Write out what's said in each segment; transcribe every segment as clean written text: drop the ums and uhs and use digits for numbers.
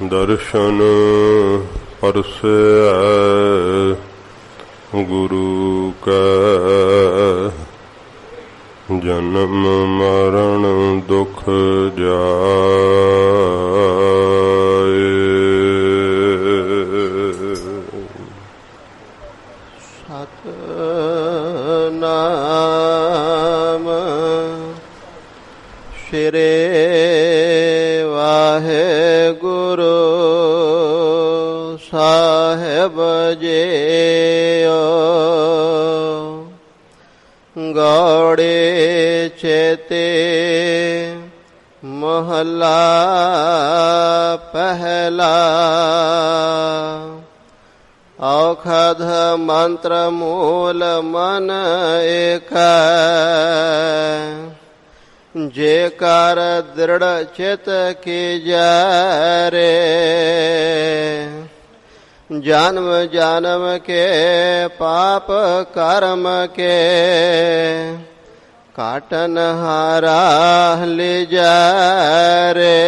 दर्शन परसै गुरु का जन्म मरण दुख जाए। सतनाम श्री वाहेगुरु साहेब जीओ। गौड़े चेते महला पहला। औखध मंत्र मूल मन एक। जेकार दृढ़ चित की जारे। जन्म जन्म के पाप कर्म के काटन हारा ले जा रे।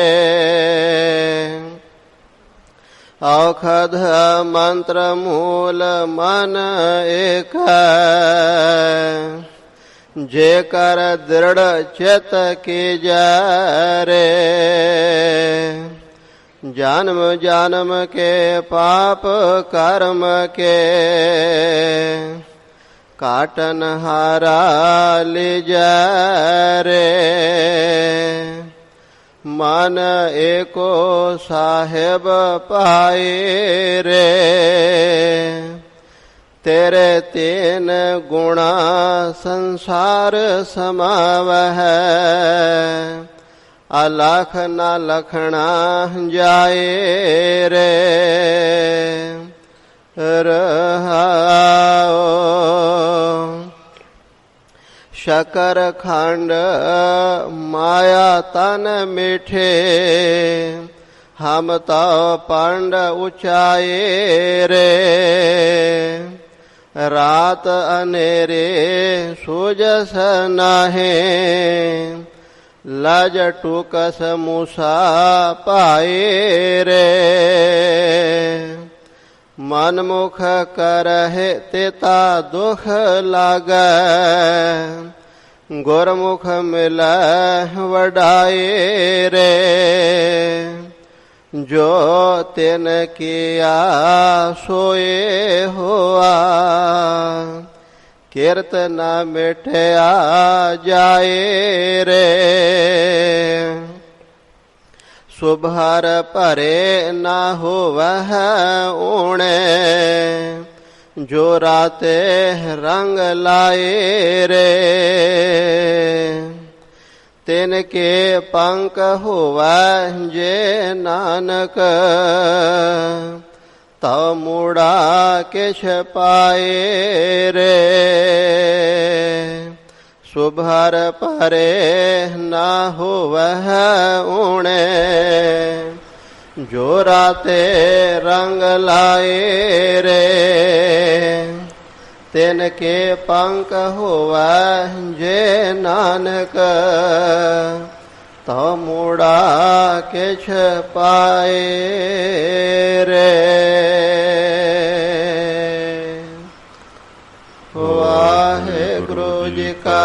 औखध मंत्र मूल मन एक। जेकर दृढ़ चित की जा रे। जन्म जन्म के पाप कर्म के काटन हारा ले जा रे। मन एको साहेब पाए रे। तेरे तीन गुणा संसार समावह। अलख न लखना जाए रे। रहाओ शकर खंड माया तन मीठे। हम तो पंड ऊंचाए रे। रात अनेरे सूजस नाहे। लज टूकस मूसा पाए रे। मनमुख करहे तेता दुख लागे। गुरमुख मिलह वडाए रे। जो तिन किया सोए हुआ। कीर्तन मिठया जाए रे। सुभर परे न हो वह ऊणे। जो राते रंग लाए रे। तिनके पंख हुआ जे नानक। तो मुड़ा किछ पाए रे। सुभर परे न हो वह ऊणे। जो राते रंग लाए रे। तिनके पंख हुआ जे नानक। तो मुड़ा किछ पाए रे। वाहेगुरु जी का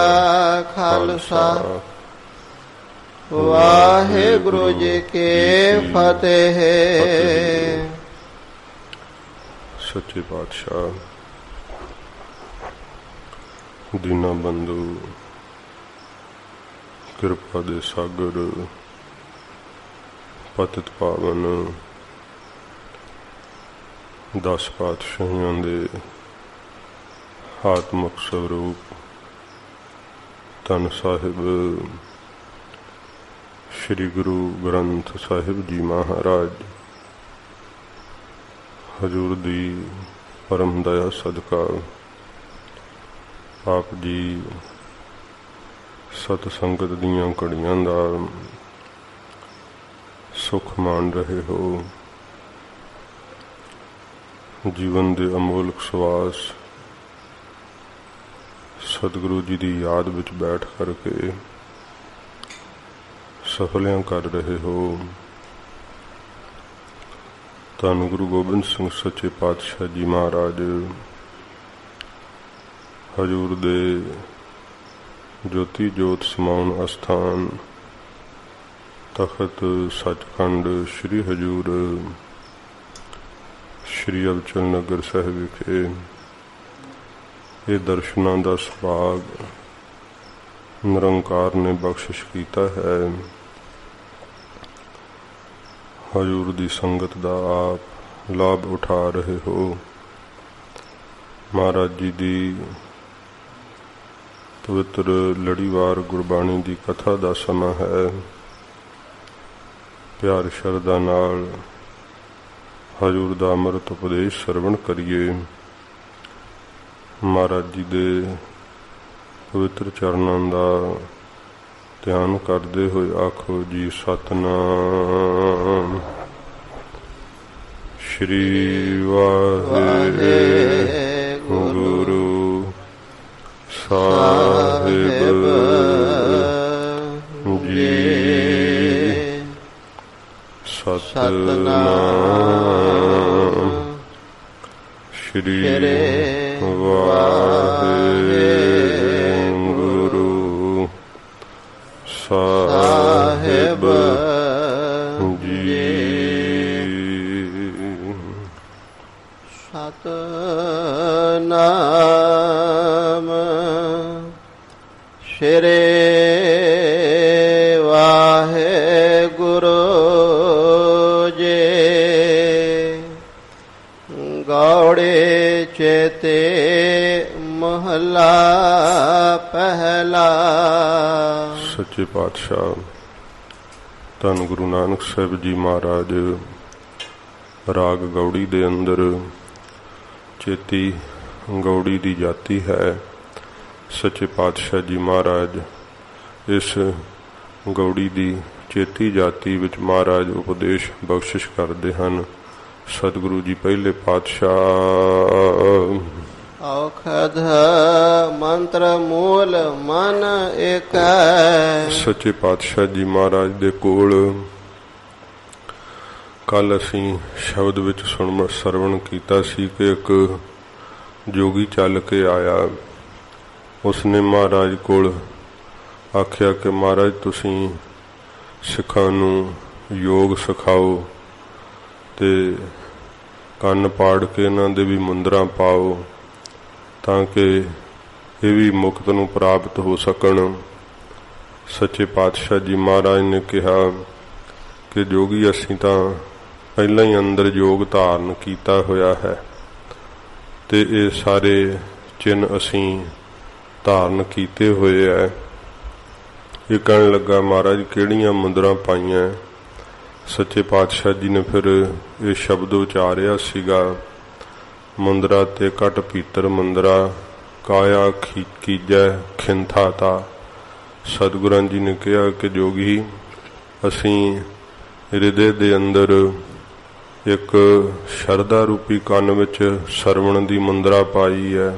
खालसा वाहेगुरु जी के फतेह। सच्चे पातशाह दीना बंधु किरपा दे सागर पतित पावन 10 पातशाहियों दे आत्मक स्वरूप धन साहिब श्री गुरु ग्रंथ साहिब जी महाराज हजूर दी परम दया सदका आप जी सतसंगत दियां घड़ियां दा सुख मान रहे हो। जीवन दे अमोलक सवास सतगुरु जी की याद विच बैठ करके सफलियां कर रहे हो। ਧੰਨ ਗੁਰੂ ਗੋਬਿੰਦ ਸਿੰਘ ਸੱਚੇ ਪਾਤਸ਼ਾਹ ਜੀ ਮਹਾਰਾਜ ਹਜੂਰ ਦੇ ਜੋਤੀ ਜੋਤ ਸਮਾਉਣ ਅਸਥਾਨ ਤਖਤ ਸੱਚਖੰਡ ਸ੍ਰੀ ਹਜੂਰ ਸ੍ਰੀ ਅਬਚਲ ਨਗਰ ਸਾਹਿਬ ਵਿਖੇ ਇਹ ਦਰਸ਼ਨਾਂ ਦਾ ਸੁਭਾਗ ਨਿਰੰਕਾਰ ਨੇ ਬਖਸ਼ਿਸ਼ ਕੀਤਾ ਹੈ। ਹਜੂਰ ਦੀ ਸੰਗਤ ਦਾ ਆਪ ਲਾਭ ਉਠਾ ਰਹੇ ਹੋ। ਮਹਾਰਾਜ ਜੀ ਦੀ ਪਵਿੱਤਰ ਲੜੀਵਾਰ ਗੁਰਬਾਣੀ ਦੀ ਕਥਾ ਦਾ ਸਮਾਂ ਹੈ। ਪਿਆਰ ਸ਼ਰਧਾ ਨਾਲ ਹਜੂਰ ਦਾ ਅੰਮ੍ਰਿਤ ਉਪਦੇਸ਼ ਸਰਵਣ ਕਰੀਏ। ਮਹਾਰਾਜ ਜੀ ਦੇ ਪਵਿੱਤਰ ਚਰਨਾਂ ਦਾ ਧਿਆਨ ਕਰਦੇ ਹੋਏ ਆਖੋ ਜੀ ਸਤਿਨਾਮ ਸ਼੍ਰੀ ਵਾਹਿਗੁਰੂ ਸਾਹਿਬ ਜੀ। ਸਤਿਨਾਮ ਸ਼੍ਰੀ ਵਾਹਿਗੁਰੂ ਸਾਹਿਬ ਜੀ। ਸਤਿਨਾਮ ਸ਼੍ਰੀ ਵਾਹਿਗੁਰੂ ਜੀ। ਗੌੜੇ ਚੇਤੇ ਮਹਲਾ ਪਹਿਲਾ। ਸੱਚੇ ਪਾਤਸ਼ਾਹ ਧੰਨ ਗੁਰੂ ਨਾਨਕ ਸਾਹਿਬ ਜੀ ਮਹਾਰਾਜ ਰਾਗ ਗੌੜੀ ਦੇ ਅੰਦਰ ਚੇਤੀ ਗੌੜੀ ਦੀ ਜਾਤੀ ਹੈ। ਸੱਚੇ ਪਾਤਸ਼ਾਹ ਜੀ ਮਹਾਰਾਜ ਇਸ ਗੌੜੀ ਦੀ ਚੇਤੀ ਜਾਤੀ ਵਿੱਚ ਮਹਾਰਾਜ ਉਪਦੇਸ਼ ਬਖਸ਼ਿਸ਼ ਕਰਦੇ ਹਨ। ਸਤਿਗੁਰੂ ਜੀ ਪਹਿਲੇ ਪਾਤਸ਼ਾਹ। ਔਖਦ ਮੰਤਰ ਮੂਲ ਮਨ ਏਕ। ਸੱਚੇ ਪਾਤਸ਼ਾਹ ਜੀ ਮਹਾਰਾਜ ਦੇ ਕੋਲ ਕੱਲ ਅਸੀਂ ਸ਼ਬਦ ਵਿੱਚ ਸਰਵਣ ਕੀਤਾ ਸੀ ਕਿ ਇੱਕ ਜੋਗੀ ਚੱਲ ਕੇ ਆਇਆ। ਉਸਨੇ ਮਹਾਰਾਜ ਕੋਲ ਆਖਿਆ ਕਿ ਮਹਾਰਾਜ ਤੁਸੀਂ ਸਿੱਖਾਂ ਨੂੰ ਯੋਗ ਸਿਖਾਓ ਤੇ ਕੰਨ ਪਾੜ ਕੇ ਇਹਨਾਂ ਦੇ ਵੀ ਮੁੰਦਰਾਂ ਪਾਓ ਤਾਂ ਕਿ ਇਹ ਵੀ ਮੁਕਤ ਨੂੰ ਪ੍ਰਾਪਤ ਹੋ ਸਕਣ। ਸੱਚੇ ਪਾਤਸ਼ਾਹ ਜੀ ਮਹਾਰਾਜ ਨੇ ਕਿਹਾ ਕਿ ਜੋਗੀ ਅਸੀਂ ਤਾਂ ਪਹਿਲਾਂ ਹੀ ਅੰਦਰ ਯੋਗ ਧਾਰਨ ਕੀਤਾ ਹੋਇਆ ਹੈ ਤੇ ਇਹ ਸਾਰੇ ਚਿੰਨ੍ਹ ਅਸੀਂ ਧਾਰਨ ਕੀਤੇ ਹੋਏ ਹੈ। ਇਹ ਕਹਿਣ ਲੱਗਾ ਮਹਾਰਾਜ ਕਿਹੜੀਆਂ ਮੁੰਦਰਾਂ ਪਾਈਆਂ। ਸੱਚੇ ਪਾਤਸ਼ਾਹ ਜੀ ਨੇ ਫਿਰ ਇਹ ਸ਼ਬਦ ਉਚਾਰਿਆ ਸੀਗਾ ਮੁੰਦਰਾ ਤੇ ਘਟ ਭੀਤਰ ਮੁੰਦਰਾ ਕਾਇਆ ਕੀਜੈ ਖਿੰਥਾ ਤਾ। ਸਤਿਗੁਰਾਂ ਜੀ ਨੇ ਕਿਹਾ ਕਿ ਜੋਗੀ ਅਸੀਂ ਹਿਰਦੇ ਦੇ ਅੰਦਰ ਇੱਕ ਸ਼ਰਧਾ ਰੂਪੀ ਕੰਨ ਵਿੱਚ ਸਰਵਣ ਦੀ ਮੁੰਦਰਾ ਪਾਈ ਹੈ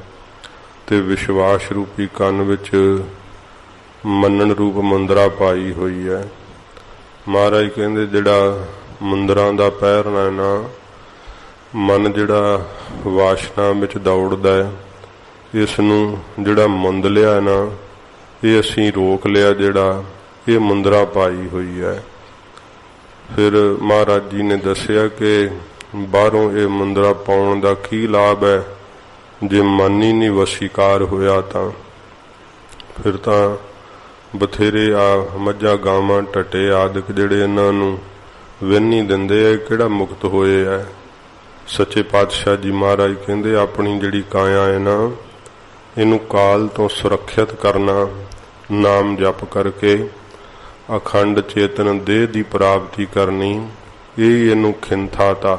ਤੇ ਵਿਸ਼ਵਾਸ ਰੂਪੀ ਕੰਨ ਵਿੱਚ ਮੰਨਣ ਰੂਪ ਮੁੰਦਰਾ ਪਾਈ ਹੋਈ ਹੈ। ਮਹਾਰਾਜ ਕਹਿੰਦੇ ਜਿਹੜਾ ਮੁੰਦਰਾਂ ਦਾ ਪਹਿਰਨਾ ਨਾ ਮਨ ਜਿਹੜਾ ਵਾਸ਼ਨਾ ਵਿੱਚ ਦੌੜਦਾ ਹੈ ਇਸ ਨੂੰ ਜਿਹੜਾ ਮੁੰਦ ਲਿਆ ਨਾ ਇਹ ਅਸੀਂ ਰੋਕ ਲਿਆ ਜਿਹੜਾ ਇਹ ਮੁੰਦਰਾ ਪਾਈ ਹੋਈ ਹੈ। ਫਿਰ ਮਹਾਰਾਜ ਜੀ ਨੇ ਦੱਸਿਆ ਕਿ ਬਾਹਰੋਂ ਇਹ ਮੁੰਦਰਾ ਪਾਉਣ ਦਾ ਕੀ ਲਾਭ ਹੈ ਜੇ ਮਨ ਹੀ ਨਹੀਂ ਵਸੀਕਾਰ ਹੋਇਆ ਤਾਂ ਫਿਰ ਤਾਂ ਬਥੇਰੇ ਆ ਮੱਝਾਂ ਗਾਵਾਂ ਟੱਟੇ ਆਦਿਕ ਜਿਹੜੇ ਇਹਨਾਂ ਨੂੰ ਵਿੰਨ ਦਿੰਦੇ ਆ ਕਿਹੜਾ ਮੁਕਤ ਹੋਏ ਆ। ਸੱਚੇ ਪਾਤਸ਼ਾਹ ਜੀ ਮਹਾਰਾਜ ਕਹਿੰਦੇ ਆਪਣੀ ਜਿਹੜੀ ਕਾਇਆ ਹੈ ਨਾ ਇਹਨੂੰ ਕਾਲ ਤੋਂ ਸੁਰੱਖਿਅਤ ਕਰਨਾ ਨਾਮ ਜਪ ਕਰਕੇ ਅਖੰਡ ਚੇਤਨ ਦੇਹ ਦੀ ਪ੍ਰਾਪਤੀ ਕਰਨੀ ਇਹ ਇਹਨੂੰ ਖਿੰਥਾ ਤਾ।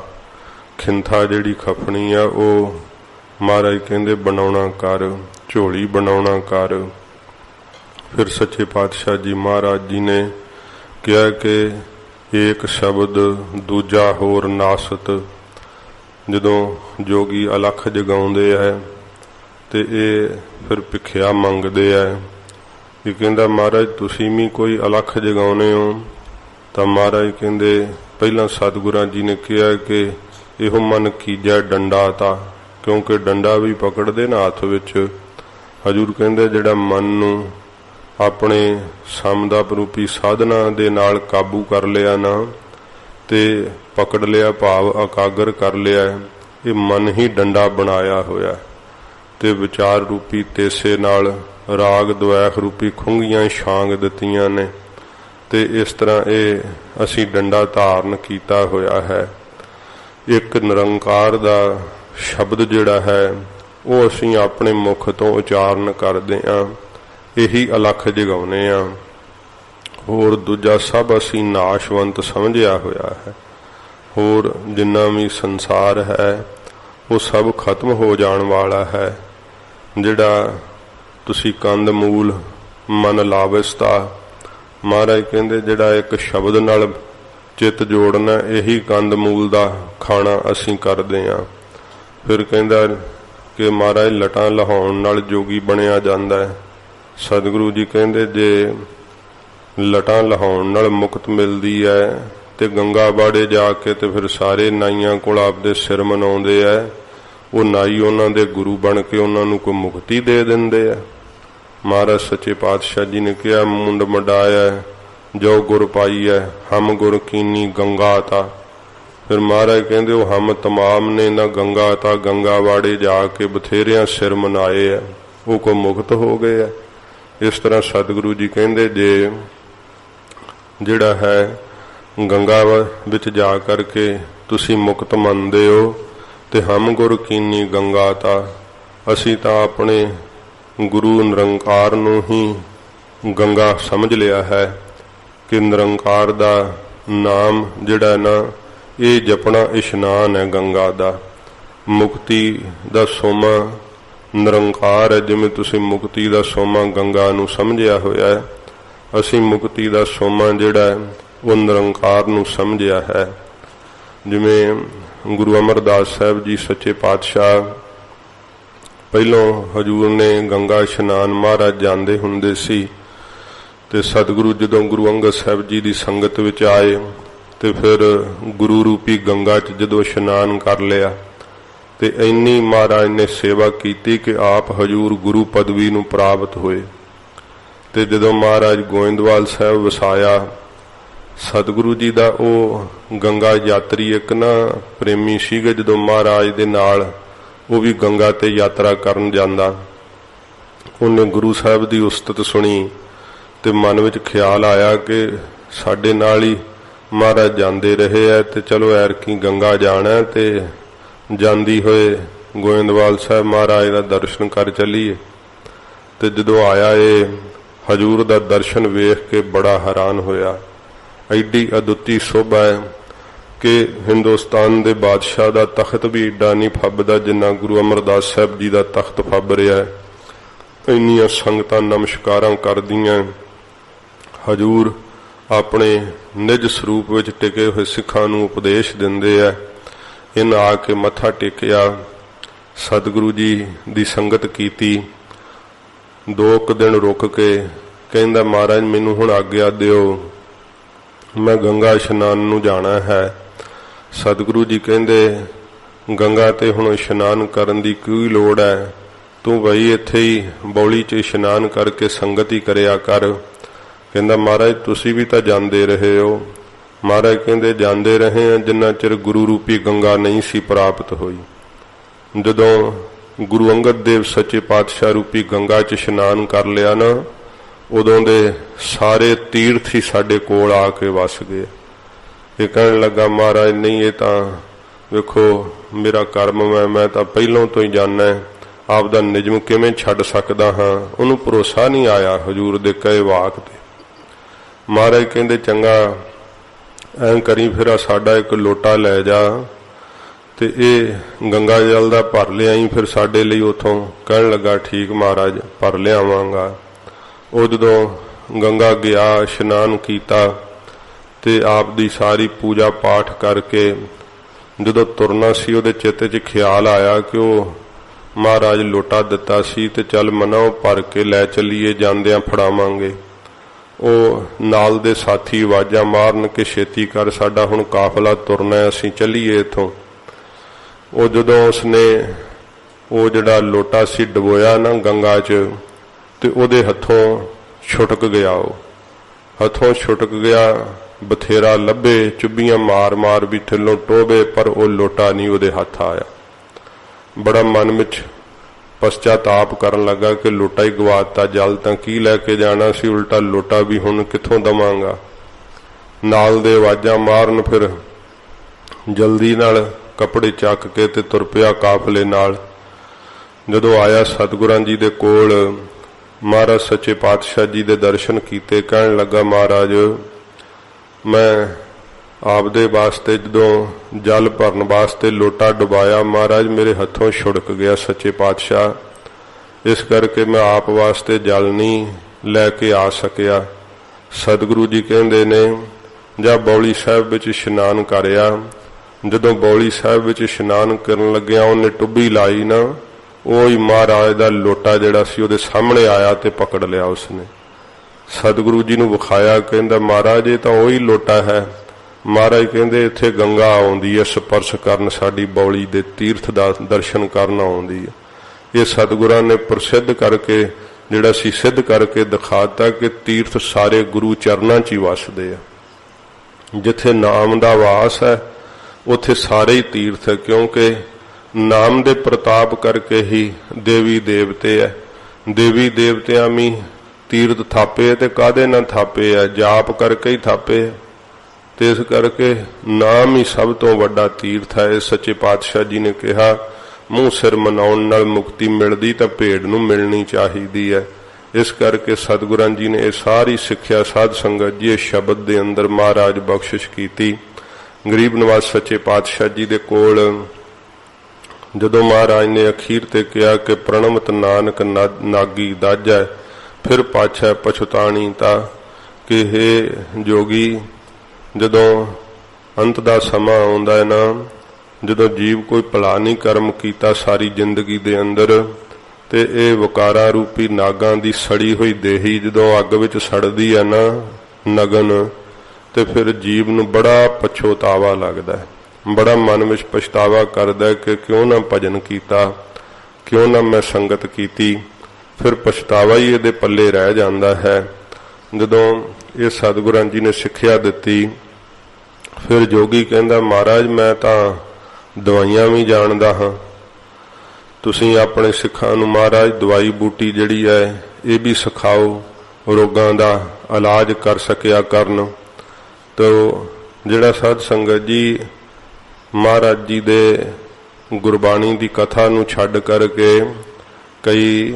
ਖਿੰਥਾ ਜਿਹੜੀ ਖਪਣੀ ਆ ਉਹ ਮਹਾਰਾਜ ਕਹਿੰਦੇ ਬਣਾਉਣਾ ਕਰ ਝੋਲੀ ਬਣਾਉਣਾ ਕਰ। ਫਿਰ ਸੱਚੇ ਪਾਤਸ਼ਾਹ ਜੀ ਮਹਾਰਾਜ ਜੀ ਨੇ ਕਿਹਾ ਕਿ ਇੱਕ ਸ਼ਬਦ ਦੂਜਾ ਹੋਰ ਨਾਸਤ। ਜਦੋਂ ਜੋਗੀ ਅਲਖ ਜਗਾਉਂਦੇ ਹੈ ਤੇ ਇਹ ਫਿਰ ਭਿਖਿਆ ਮੰਗਦੇ ਹੈ। ਇਹ ਕਹਿੰਦਾ ਮਹਾਰਾਜ ਤੁਸੀਂ ਵੀ ਕੋਈ ਅਲਖ ਜਗਾਉਨੇ ਹੋ ਤਾਂ ਮਹਾਰਾਜ ਕਹਿੰਦੇ ਪਹਿਲਾਂ ਸਤਿਗੁਰਾਂ ਜੀ ਨੇ ਕਿਹਾ ਕਿ ਇਹੋ ਮਨ ਕੀਜੈ ਡੰਡਾ ਤਾ, क्योंकि डंडा भी पकड़ते ना हथ विच। हजूर कहते जिहड़ा मन नूं अपने समदाप रूपी साधना दे नाल काबू कर लिया ना, ते पकड़ लिया भाव एकागर कर लिया, ये मन ही डंडा बनाया होया, ते विचार रूपी तेसे नाल राग द्वैख रूपी खुंगियां छांग दित्तियां ने, ते इस तरह ये असी डंडा धारण कीता होया है। एक निरंकार दा शब्द जिहड़ा है वो असी अपने मुख तो उचारण करते हाँ, यही अलख जगाने हाँ। होर दूजा सब असी नाशवंत समझिया होया है। होर जिन्ना भी संसार है वो सब खत्म हो जाण वाला है। जिहड़ा तुसी कंद मूल मन लाविसता, महाराज कहते जिहड़ा एक शब्द नाल चित जोड़ना, यही कंद मूल दा खाना असी करते हाँ। फिर कहता कि महाराज लटां लहाउण नाल जोगी बनिया जांदा है। सतगुरु जी कहते जे लटां लहाउण नाल मुक्त मिलदी है ते गंगा बाड़े जाके ते फिर सारे नाइयां कोल आपदे सिर मनाउंदे है, वो नाई उन्हां दे गुरु बन के उन्हां नूं कोई मुक्ति दे दिंदे है। महाराज सच्चे पातशाह जी ने कहा मुंड मडाया जो गुर पाई है, हम गुर कीनी गंगा ता। फिर महाराज कहते वो हम तमाम ने ना गंगा ता, गंगा वाड़े जाके बथेरिया सिर मनाए है, वो को मुक्त हो गए है। इस तरह सतगुरु जी कहते जे जिहड़ा है गंगा विच जा करके तुसी मुक्त मनदे हो, ते हम गुर कीनी गंगा ता, असी तां अपने गुरु निरंकार नूं ही गंगा समझ लिया है कि निरंकार दा नाम जिहड़ा ना ये जपना इशनान है गंगा दा। मुक्ति दा सोमा निरंकार है, जिवें तुसीं मुक्ति दा सोमा गंगा नूं समझिया होया है, असीं मुक्ति दा सोमा जिहड़ा है वो निरंकार नूं समझिया है। जिवें गुरु अमरदास साहब जी सच्चे पातशाह पहलों हजूर ने गंगा इशनान महाराज जांदे हुंदे सी, ते सतगुरु जदों गुरु अंगद साहब जी की संगत विच आए ते फिर गुरु रूपी गंगा च जदों इशनान कर लिया, ते इन्नी महाराज ने सेवा की कि आप हजूर गुरु पदवी नूं प्राप्त होए। ते जदों महाराज गोइंदवाल साहब वसाया, सतगुरु जी दा ओ गंगा यात्री एक ना प्रेमी सीगे, जदों महाराज दे नाल वो भी गंगा ते यात्रा करन जांदा, उन्हें गुरु साहब की उस्तत सुनी ते मन विच ख्याल आया कि साडे नाल ही महाराज जांदे रहे है, ते चलो ऐरकी गंगा जाना है, ते जांदी होए गोइंदवाल साहब महाराज का दर्शन कर चलीए। ते जदों आया ये हजूर दा दर्शन वेख के बड़ा हैरान होया। एडी अदुੱਤੀ शोभा है कि हिंदुस्तान दे बादशाह दा तख्त भी एडा नहीं फबदा जिन्ना गुरु अमरदास साहब जी दा तख्त फब रहा है। इन्नियां संगतां नमस्कारां करदियां। हजूर अपने निज स्वरूप विच टिके हुए सिखां नूं उपदेश दिंदे है। इन आके मत्था टेकिया, सतगुरु जी दी संगत कीती। 2 दिन रुक के कहंदा महाराज मैनूं हुण आग्या दिओ, मैं गंगा इशनान नूं जाना है। सतगुरु जी कहंदे गंगा ते हुण इशनान करन दी कोई लोड़ है, तू बई इत्थे ही बौली च इशनान करके संगत ही करिया कर। कहंदा महाराज तुसी भी तां जांदे रहे हो। महाराज कहंदे जांदे रहे हैं जिन्ना चिर गुरु रूपी गंगा नहीं सी प्राप्त हुई। जदों गुरु अंगद देव सच्चे पातशाह रूपी गंगा च इशनान कर लिया ना, उदों दे सारे तीर्थ ही साडे कोल आके वस गए। ये कहण लगा महाराज नहीं ये तां वेखो मेरा कर्म मैं तां पहलों तो ही जाना है, आपदा निजम किवें छड्ड सकदा हां। उहनूं भरोसा नहीं आया हजूर दे कहे वाक ते। महाराज कहंदे चंगा ऐं करी फिर साडा एक लोटा लै जा ते ये गंगा जल दा भर लियाई फिर साडे लई उथों। कहण लगा ठीक महाराज भर लियावांगा। ਉਹ ਜਦੋਂ गंगा गया इशनान किया ते आप दी सारी पूजा पाठ करके जदों तुरना सी उहदे चित्त च ख्याल आया कि वह महाराज लोटा दिता सी ते चल मना भर के लै चलीए जांदियां फड़ावांगे। ਉਹ नाल दे साथी आवाज़ां मारन के छेती कर साडा हुण काफला तुरना असीं चलीए इथों। ਉਹ ਜਦੋਂ ਉਸਨੇ ਉਹ ਜਿਹੜਾ ਲੋਟਾ ਸੀ ਡਬੋਇਆ ਨਾ ਗੰਗਾ 'ਚ, ਤੇ ਉਹਦੇ ਹੱਥੋਂ ਛੁਟਕ ਗਿਆ। ਉਹ ਹੱਥੋਂ ਛੁਟਕ ਗਿਆ। ਬਥੇਰਾ ਲੱਭੇ, ਚੁੱਭੀਆਂ ਮਾਰ ਮਾਰ ਵੀ ਥੱਲੋਂ ਟੋਵੇ, ਪਰ ਉਹ ਲੋਟਾ ਨਹੀਂ ਉਹਦੇ ਹੱਥ ਆਇਆ। ਬੜਾ ਮਨ ਵਿੱਚ ਪਛਤਾਪ ਕਰਨ ਲੱਗਾ ਕਿ ਲੋਟਾ ਹੀ ਗਵਾਤਾ, ਜਲ ਤਾਂ ਕੀ ਲੈ ਕੇ ਜਾਣਾ ਸੀ, ਉਲਟਾ ਲੋਟਾ ਵੀ ਹੁਣ ਕਿੱਥੋਂ ਦਵਾਂਗਾ। ਨਾਲ ਦੇ ਆਵਾਜ਼ਾਂ ਮਾਰਨ, ਫਿਰ ਜਲਦੀ ਨਾਲ ਕੱਪੜੇ ਚੱਕ ਕੇ ਤੇ ਤੁਰ ਪਿਆ ਕਾਫਲੇ ਨਾਲ। ਜਦੋਂ ਆਇਆ ਸਤਿਗੁਰਾਂ ਜੀ ਦੇ ਕੋਲ, ਮਹਾਰਾਜ ਸੱਚੇ ਪਾਤਸ਼ਾਹ ਜੀ ਦੇ ਦਰਸ਼ਨ ਕੀਤੇ। ਕਹਿਣ ਲੱਗਾ, ਮਹਾਰਾਜ ਮੈਂ ਆਪਦੇ ਵਾਸਤੇ ਜਦੋਂ ਜਲ ਭਰਨ ਵਾਸਤੇ ਲੋਟਾ ਡੁਬਾਇਆ, ਮਹਾਰਾਜ ਮੇਰੇ ਹੱਥੋਂ ਛੁੜਕ ਗਿਆ ਸੱਚੇ ਪਾਤਸ਼ਾਹ, ਇਸ ਕਰਕੇ ਮੈਂ ਆਪ ਵਾਸਤੇ ਜਲ ਨਹੀਂ ਲੈ ਕੇ ਆ ਸਕਿਆ। ਸਤਿਗੁਰੂ ਜੀ ਕਹਿੰਦੇ ਨੇ, ਜਾਂ ਬੌਲੀ ਸਾਹਿਬ ਵਿੱਚ ਇਸ਼ਨਾਨ ਕਰਿਆ। ਜਦੋਂ ਬੌਲੀ ਸਾਹਿਬ ਵਿੱਚ ਇਸ਼ਨਾਨ ਕਰਨ ਲੱਗਿਆ, ਉਹਨੇ ਟੁੱਬੀ ਲਾਈ ਨਾ, ਉਹ ਹੀ ਮਹਾਰਾਜ ਦਾ ਲੋਟਾ ਜਿਹੜਾ ਸੀ ਉਹਦੇ ਸਾਹਮਣੇ ਆਇਆ ਤੇ ਪਕੜ ਲਿਆ ਉਸਨੇ। ਸਤਿਗੁਰੂ ਜੀ ਨੂੰ ਵਿਖਾਇਆ, ਕਹਿੰਦਾ ਮਹਾਰਾਜ ਇਹ ਤਾਂ ਉਹੀ ਲੋਟਾ ਹੈ। ਮਹਾਰਾਜ ਕਹਿੰਦੇ ਇੱਥੇ ਗੰਗਾ ਆਉਂਦੀ ਹੈ ਸਪਰਸ਼ ਕਰਨ, ਸਾਡੀ ਬੌਲੀ ਦੇ ਤੀਰਥ ਦਾ ਦਰਸ਼ਨ ਕਰਨ ਆਉਂਦੀ ਹੈ। ਇਹ ਸਤਿਗੁਰਾਂ ਨੇ ਪ੍ਰਸਿੱਧ ਕਰਕੇ ਜਿਹੜਾ ਸੀ ਸਿੱਧ ਕਰਕੇ ਦਿਖਾਤਾ ਕਿ ਤੀਰਥ ਸਾਰੇ ਗੁਰੂ ਚਰਨਾਂ 'ਚ ਹੀ ਵਸਦੇ ਆ। ਜਿੱਥੇ ਨਾਮ ਦਾ ਵਾਸ ਹੈ ਉੱਥੇ ਸਾਰੇ ਹੀ ਤੀਰਥ ਹੈ, ਕਿਉਂਕਿ ਨਾਮ ਦੇ ਪ੍ਰਤਾਪ ਕਰਕੇ ਹੀ ਦੇਵੀ ਦੇਵਤੇ ਹੈ। ਦੇਵੀ ਦੇਵਤਿਆਂ ਵੀ ਤੀਰਥ ਥਾਪੇ ਤੇ ਕਾਹਦੇ ਨਾਲ ਥਾਪੇ ਆ, ਜਾਪ ਕਰਕੇ ਹੀ ਥਾਪੇ। ਤੇ ਇਸ ਕਰਕੇ ਨਾਮ ਹੀ ਸਭ ਤੋਂ ਵੱਡਾ ਤੀਰਥ ਹੈ। ਇਹ ਸੱਚੇ ਪਾਤਸ਼ਾਹ ਜੀ ਨੇ ਕਿਹਾ, ਮੂੰਹ ਸਿਰ ਮਨਾਉਣ ਨਾਲ ਮੁਕਤੀ ਮਿਲਦੀ ਤਾਂ ਭੇਡ ਨੂੰ ਮਿਲਣੀ ਚਾਹੀਦੀ ਹੈ। ਇਸ ਕਰਕੇ ਸਤਿਗੁਰਾਂ ਜੀ ਨੇ ਇਹ ਸਾਰੀ ਸਿੱਖਿਆ ਸਾਧ ਸੰਗਤ ਜੀ ਇਹ ਸ਼ਬਦ ਦੇ ਅੰਦਰ ਮਹਾਰਾਜ ਬਖਸ਼ਿਸ਼ ਕੀਤੀ। ਗਰੀਬ ਨਵਾਜ਼ ਸੱਚੇ ਪਾਤਸ਼ਾਹ ਜੀ ਦੇ ਕੋਲ ਜਦੋਂ ਮਹਾਰਾਜ ਨੇ ਅਖੀਰ ਤੇ ਕਿਹਾ ਕਿ ਪ੍ਰਣਮਤ ਨਾਨਕ ਨਾਗੀ ਦਾਜੈ, ਫਿਰ ਪਾਛੈ ਪਛਤਾਣੀ ਤਾਂ ਕਿ हे ਜੋਗੀ, ਜਦੋਂ ਅੰਤ ਦਾ ਸਮਾਂ ਆਉਂਦਾ ਹੈ ਨਾ, ਜਦੋਂ ਜੀਵ ਕੋਈ ਭਲਾ ਨਹੀਂ ਕਰਮ ਕੀਤਾ ਸਾਰੀ ਜ਼ਿੰਦਗੀ ਦੇ ਅੰਦਰ, ਤੇ ਇਹ ਵਿਕਾਰਾਂ ਰੂਪੀ ਨਾਗਾਂ ਦੀ ਸੜੀ ਹੋਈ ਦੇਹੀ ਜਦੋਂ ਅੱਗ ਵਿੱਚ ਸੜਦੀ ਹੈ ਨਾ ਨਗਨ, ਤੇ ਫਿਰ ਜੀਵ ਨੂੰ ਬੜਾ ਪਛਤਾਵਾ ਲੱਗਦਾ, ਬੜਾ ਮਨ ਵਿੱਚ ਪਛਤਾਵਾ ਕਰਦਾ ਕਿ ਕਿਉਂ ਨਾ ਭਜਨ ਕੀਤਾ, ਕਿਉਂ ਨਾ ਮੈਂ ਸੰਗਤ ਕੀਤੀ। ਫਿਰ ਪਛਤਾਵਾ ਹੀ ਇਹਦੇ ਪੱਲੇ ਰਹਿ ਜਾਂਦਾ ਹੈ। ਜਦੋਂ ਇਹ ਸਤਿਗੁਰਾਂ ਜੀ ਨੇ ਸਿੱਖਿਆ ਦਿੱਤੀ, ਫਿਰ ਜੋਗੀ ਕਹਿੰਦਾ ਮਹਾਰਾਜ ਮੈਂ ਤਾਂ ਦਵਾਈਆਂ ਵੀ ਜਾਣਦਾ ਹਾਂ, ਤੁਸੀਂ ਆਪਣੇ ਸਿੱਖਾਂ ਨੂੰ ਮਹਾਰਾਜ ਦਵਾਈ ਬੂਟੀ ਜਿਹੜੀ ਹੈ ਇਹ ਵੀ ਸਿਖਾਓ, ਰੋਗਾਂ ਦਾ ਇਲਾਜ ਕਰ ਸਕਿਆ ਕਰਨ। ਤੋ ਜਿਹੜਾ ਸਾਧ ਸੰਗਤ ਜੀ ਮਹਾਰਾਜ ਜੀ ਦੇ ਗੁਰਬਾਣੀ ਦੀ ਕਥਾ ਨੂੰ ਛੱਡ ਕਰਕੇ ਕਈ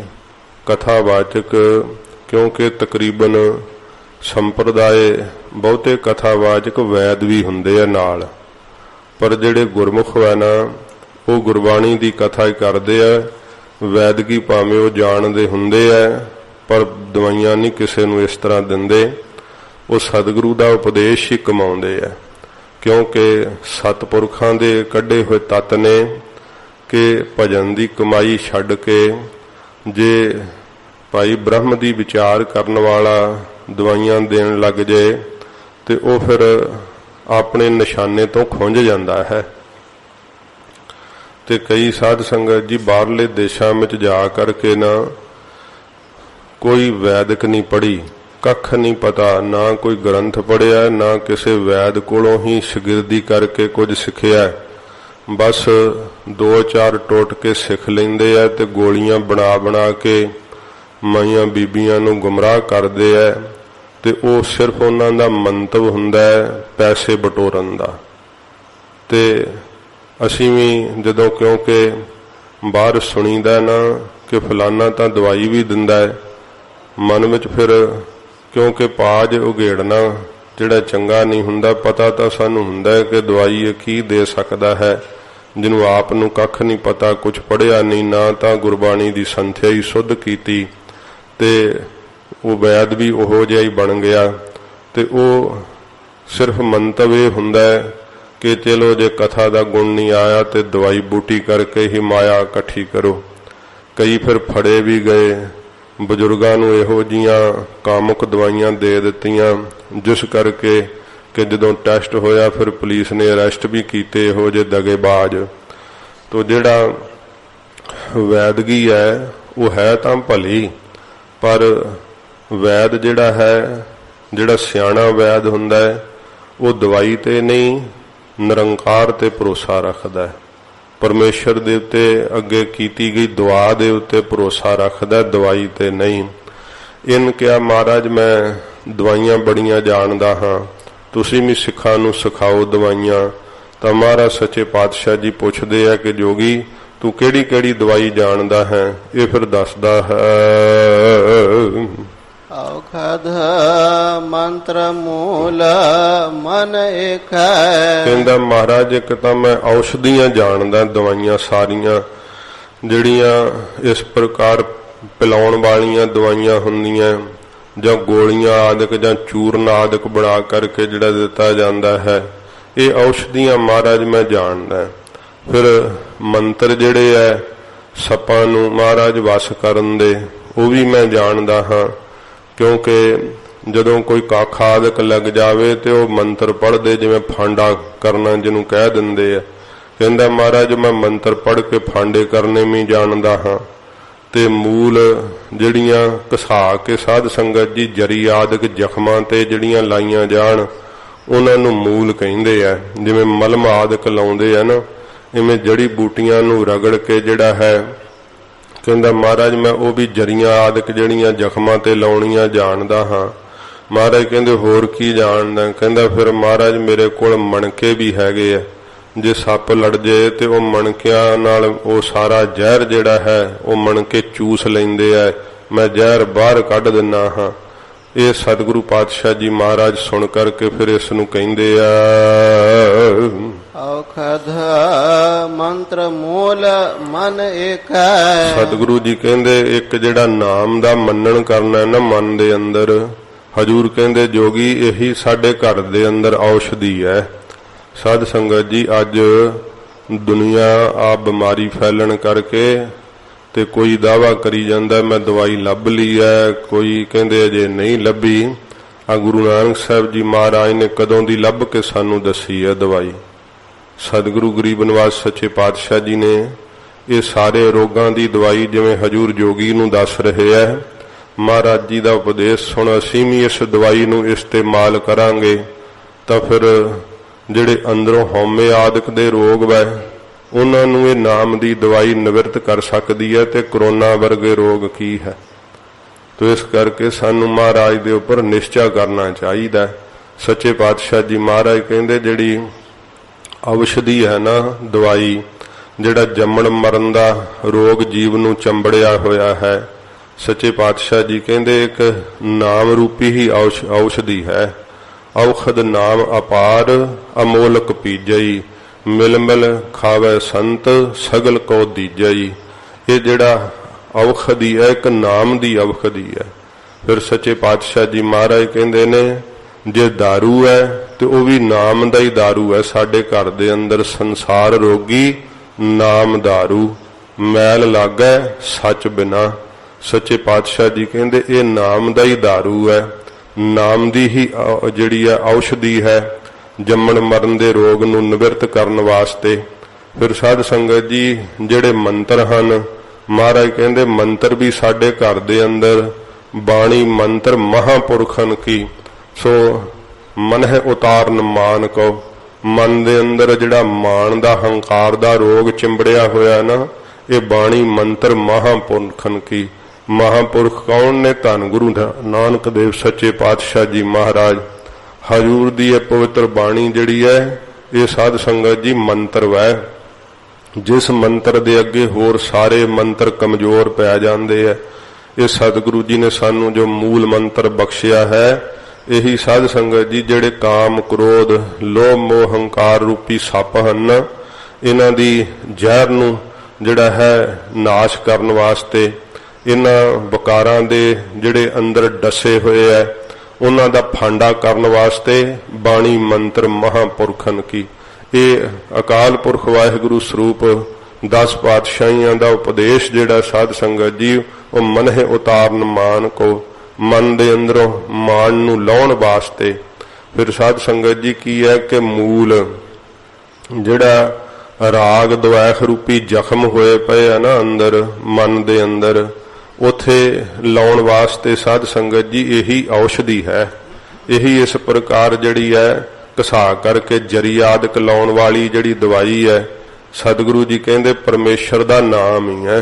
ਕਥਾਵਾਚਕ, ਕਿਉਂਕਿ ਤਕਰੀਬਨ ਸੰਪਰਦਾਏ ਬਹੁਤੇ ਕਥਾਵਾਚਕ ਵੈਦ ਵੀ ਹੁੰਦੇ ਆ ਨਾਲ, ਪਰ ਜਿਹੜੇ ਗੁਰਮੁਖ ਹੈ ਨਾ ਉਹ ਗੁਰਬਾਣੀ ਦੀ ਕਥਾ ਹੀ ਕਰਦੇ ਆ। ਵੈਦਗੀ ਭਾਵੇਂ ਉਹ ਜਾਣਦੇ ਹੁੰਦੇ ਆ ਪਰ ਦਵਾਈਆਂ ਨਹੀਂ ਕਿਸੇ ਨੂੰ ਇਸ ਤਰ੍ਹਾਂ ਦਿੰਦੇ, ਉਹ ਸਤਿਗੁਰੂ ਦਾ ਉਪਦੇਸ਼ ਹੀ ਕਮਾਉਂਦੇ ਆ, ਕਿਉਂਕਿ ਸਤਿਪੁਰਖਾਂ ਦੇ ਕੱਢੇ ਹੋਏ ਤੱਤ ਨੇ ਕਿ ਭਜਨ ਦੀ ਕਮਾਈ ਛੱਡ ਕੇ ਜੇ ਭਾਈ ਬ੍ਰਹਮ ਦੀ ਵਿਚਾਰ ਕਰਨ ਵਾਲਾ ਦਵਾਈਆਂ ਦੇਣ ਲੱਗ ਜਾਏ ਤੇ ਉਹ ਫਿਰ ਆਪਣੇ ਨਿਸ਼ਾਨੇ ਤੋਂ ਖੁੰਝ ਜਾਂਦਾ ਹੈ। ਤੇ ਕਈ ਸਾਧ ਸੰਗਤ ਜੀ ਬਾਹਰਲੇ ਦੇਸ਼ਾਂ ਵਿੱਚ ਜਾ ਕਰਕੇ ਨਾ ਕੋਈ ਵੈਦਿਕ ਨਹੀਂ ਪੜ੍ਹੀ, ਕੱਖ ਨਹੀਂ ਪਤਾ, ਨਾ ਕੋਈ ਗ੍ਰੰਥ ਪੜ੍ਹਿਆ, ਨਾ ਕਿਸੇ ਵੈਦ ਕੋਲੋਂ ਹੀ ਸ਼ਾਗਿਰਦੀ ਕਰਕੇ ਕੁਝ ਸਿੱਖਿਆ, ਬਸ 2-4 ਟੋਟਕੇ ਸਿੱਖ ਲੈਂਦੇ ਆ ਤੇ ਗੋਲੀਆਂ ਬਣਾ ਬਣਾ ਕੇ ਮਾਈਆਂ ਬੀਬੀਆਂ ਨੂੰ ਗੁੰਮਰਾਹ ਕਰਦੇ ਆ। ਤੇ ਉਹ ਸਿਰਫ ਉਹਨਾਂ ਦਾ ਮੰਤਵ ਹੁੰਦਾ ਹੈ ਪੈਸੇ ਬਟੋਰਨ ਦਾ। ਤੇ ਅਸੀਂ ਵੀ ਜਦੋਂ ਕਿਉਂਕਿ ਬਾਹਰ ਸੁਣੀਦਾ ਨਾ ਕਿ ਫਲਾਨਾ ਤਾਂ ਦਵਾਈ ਵੀ ਦਿੰਦਾ ਹੈ, ਮਨ ਵਿੱਚ ਫਿਰ ਕਿਉਂਕਿ ਪਾਜ ਉਘੇੜਨਾ ਜਿਹੜਾ ਚੰਗਾ ਨਹੀਂ ਹੁੰਦਾ, ਪਤਾ ਤਾਂ ਸਾਨੂੰ ਹੁੰਦਾ ਹੈ ਕਿ ਦਵਾਈ ਕੀ ਦੇ ਸਕਦਾ ਹੈ, ਜਿਹਨੂੰ ਆਪ ਨੂੰ ਕੱਖ ਨਹੀਂ ਪਤਾ, ਕੁਝ ਪੜ੍ਹਿਆ ਨਹੀਂ, ਨਾ ਤਾਂ ਗੁਰਬਾਣੀ ਦੀ ਸੰਥਿਆ ਹੀ ਸੁੱਧ ਕੀਤੀ, ਤੇ ਉਹ ਵੈਦ ਵੀ ਉਹੋ ਜਿਹਾ ਹੀ ਬਣ ਗਿਆ। ਤੇ ਉਹ ਸਿਰਫ ਮੰਤਵ ਇਹ ਹੁੰਦਾ ਹੈ ਕਿ ਚਲੋ ਜੇ ਕਥਾ ਦਾ ਗੁਣ ਨਹੀਂ ਆਇਆ ਤੇ ਦਵਾਈ ਬੂਟੀ ਕਰਕੇ ਹੀ ਮਾਇਆ ਇਕੱਠੀ ਕਰੋ। ਕਈ ਫਿਰ ਫੜੇ ਵੀ ਗਏ, ਬਜ਼ੁਰਗਾਂ ਨੂੰ ਇਹੋ ਜੀਆਂ ਕਾਮੁਕ ਦਵਾਈਆਂ ਦੇ ਦਿੱਤੀਆਂ, ਜਿਸ ਕਰਕੇ ਕਿ ਜਦੋਂ ਟੈਸਟ ਹੋਇਆ ਫਿਰ ਪੁਲਿਸ ਨੇ ਅਰੈਸਟ ਵੀ ਕੀਤੇ ਇਹੋ ਜਿਹੇ ਦਗੇਬਾਜ਼। तो जिहड़ा वैदगी है वो है तां भली, पर वैद जिहड़ा है, जिहड़ा सियाणा वैद हुंदा है, वो दवाई ते नहीं निरंकार ते भरोसा रखदा है। परमेश्वर दे उत्ते अगे कीती गई दुआ दे उत्ते भरोसा रखदा है, दवाई ते नहीं। इन क्या महाराज मैं दवाइयां बड़ियां जानदा हां, तुसीं भी सिखां नूं सिखाओ दवाइयां। तां महाराज सच्चे पातशाह जी पुछदे आ कि जोगी तू केड़ी केड़ी दवाई जानदा है? ये फिर दसदा है औखद मंत्र मूल मन एक है। कहंदा महाराज एक तां मैं औषधियां जानदा, दवाइयां सारियां जिहड़ियां इस प्रकार पिलाउण वालियां दवाइयां हुंदियां जां गोलियां आदि जां चूਰਨ आदि बना करके जिहड़ा दिता जांदा है, ये औषधियां महाराज मैं जानदा। फिर मंत्र जिहड़े है सप्पां नूं महाराज वस करन दे, वो भी मैं जानदा हां, क्योंकि जदों कोई कख आदक लग जावे तो वह मंत्र पढ़दे, जिवें फांडा करना जिन्हों कह दिंदे आ। कहंदा महाराज मैं मंत्र पढ़ के फांडे करने भी जानदा हां, ते मूल जिहड़ियां घसा के साध संगत जी जरी आदक जख्मां ते जिहड़ियां लाइयां जाण उन्हां नूं मूल कहिंदे आ। जिवें मलम आदक लाउंदे आ ना, इवें जड़ी बूटियां नूं रगड़ के जिहड़ा है, कहंदा महाराज मैं वो भी जरियां आदक जिहड़ियां जख्मां ते लाउणियां जानदा हां। महाराज कहंदे होर की जानदा? कहंदा फिर महाराज मेरे कोल मणके भी हैगे आ, जे सप लड़ जाए तो वह मणकियां नाल वो सारा जहर जिहड़ा है वो मणके चूस लैंदे आ, मैं जहर बाहर कढ दिना हां। ये सतगुरु पातशाह जी महाराज सुन करके फिर इस नूं कहिंदे आ औखद मंत्र मूल मन एक है। सतगुरु जी कहंदे एक जिहड़ा नाम दा मनन करना है ना मन दे अंदर, हजूर कहंदे जोगी यही साडे घर दे अंदर औषधि है। साध संगत जी अज दुनिया आ बीमारी फैलन करके ते कोई दावा करी जांदा मैं दवाई लभ ली है, कोई कहंदे अजे नहीं लभी। आ गुरु नानक साहब जी महाराज ने कदों दी लभ के सानू दसी है दवाई। सतगुरु गरीब निवास सच्चे पातशाह जी ने ये सारे रोगां दी दवाई जिवें हजूर जोगी नूं दस रहे है, महाराज जी दा उपदेश सुण असीं भी इस दवाई नूं इस्तेमाल करांगे तां फिर जिहड़े अंदरों हौमे आदक दे रोग वै उन्हां नूं ये नाम दी दवाई निवृत्त कर सकदी है, ते करोना वर्गे रोग की है। तो इस करके सानू महाराज दे उपर निश्चय करना चाहिए। सच्चे पातशाह जी महाराज कहंदे जिहड़ी औषधि है ना दवाई, जिहड़ा जम्मण मरण दा रोग जीव नूं चंबड़िया होया है, सच्चे पातशाह जी कहंदे एक नाम रूपी ही औषधि है। औखद नाम अपार अमोलक पीजई, मिल मिल खावे संत सगल को दीजई। ये जिहड़ा औखधि है एक नाम दी औखधि है। फिर सच्चे पातशाह जी महाराज कहंदे ने जे दारू है तो वह भी नाम दा ही दारू है। साडे घर दे अंदर संसार रोगी नाम दारू, मैल लागै सच बिना। सच्चे पातशाह जी कहंदे ये नाम दा ही दारू है, नाम दी ही जिहड़ी है औषधि है जम्मण मरण दे रोग नूं निवृत्त करन वास्ते। फिर साध संगत जी जिहड़े मंत्र हन, महाराज कहंदे मंत्र भी साडे घर दे अंदर बाणी मंत्र महापुरखन की, सो मन है उतारन मान को। मन दे अंदर जिहड़ा मान दा हंकार दा रोग चिंबड़िया होया ना, ये बाणी मंत्र महापुरखन की। महापुरख कौन ने? धन गुरु नानक देव सच्चे पातशाह जी महाराज। हजूर दी पवित्र बाणी जिहड़ी है ये साध संगत जी मंत्र वै। जिस मंत्र दे अगे होर सारे मंत्र कमजोर पै जांदे है। ये सतगुरु जी ने सानू जो मूल मंत्र बख्शिया है, यही साध संगत जी जिहड़े काम क्रोध लोभ मोह हंकार रूपी सप हन, इन्हां दी जहर नूं जिहड़ा है नाश करन वास्ते, इन्हां वकारां दे जिहड़े अंदर डसे होए है उन्हां दा फांडा करन वास्ते बाणी मंत्र महापुरखन की। ये अकाल पुरख वाहिगुरु स्वरूप 10 पातशाहियां दा उपदेश जिहड़ा साध संगत जी वो मन है उतारन मान को, मन दे अंदरों मान नूं लाउण वास्ते। फिर साध संगत जी की है कि मूल जिहड़ा ਰਾਗ ਦੁਆਖ ਰੂਪੀ ਜ਼ਖਮ ਹੋਏ ਪਏ ਆ ਨਾ ਅੰਦਰ ਮਨ ਦੇ ਅੰਦਰ, ਉਥੇ ਲਾਉਣ ਵਾਸਤੇ ਸਾਧ ਸੰਗਤ ਜੀ ਇਹੀ ਔਸ਼ਧੀ ਹੈ। ਇਹੀ ਇਸ ਪ੍ਰਕਾਰ ਜਿਹੜੀ ਹੈ ਘਸਾ ਕਰਕੇ ਜਰੀ ਆਦਿਕ ਲਾਉਣ ਵਾਲੀ ਜਿਹੜੀ ਦਵਾਈ ਹੈ, ਸਤਿਗੁਰੂ ਜੀ ਕਹਿੰਦੇ ਪਰਮੇਸ਼ਰ ਦਾ ਨਾਮ ਹੀ ਹੈ।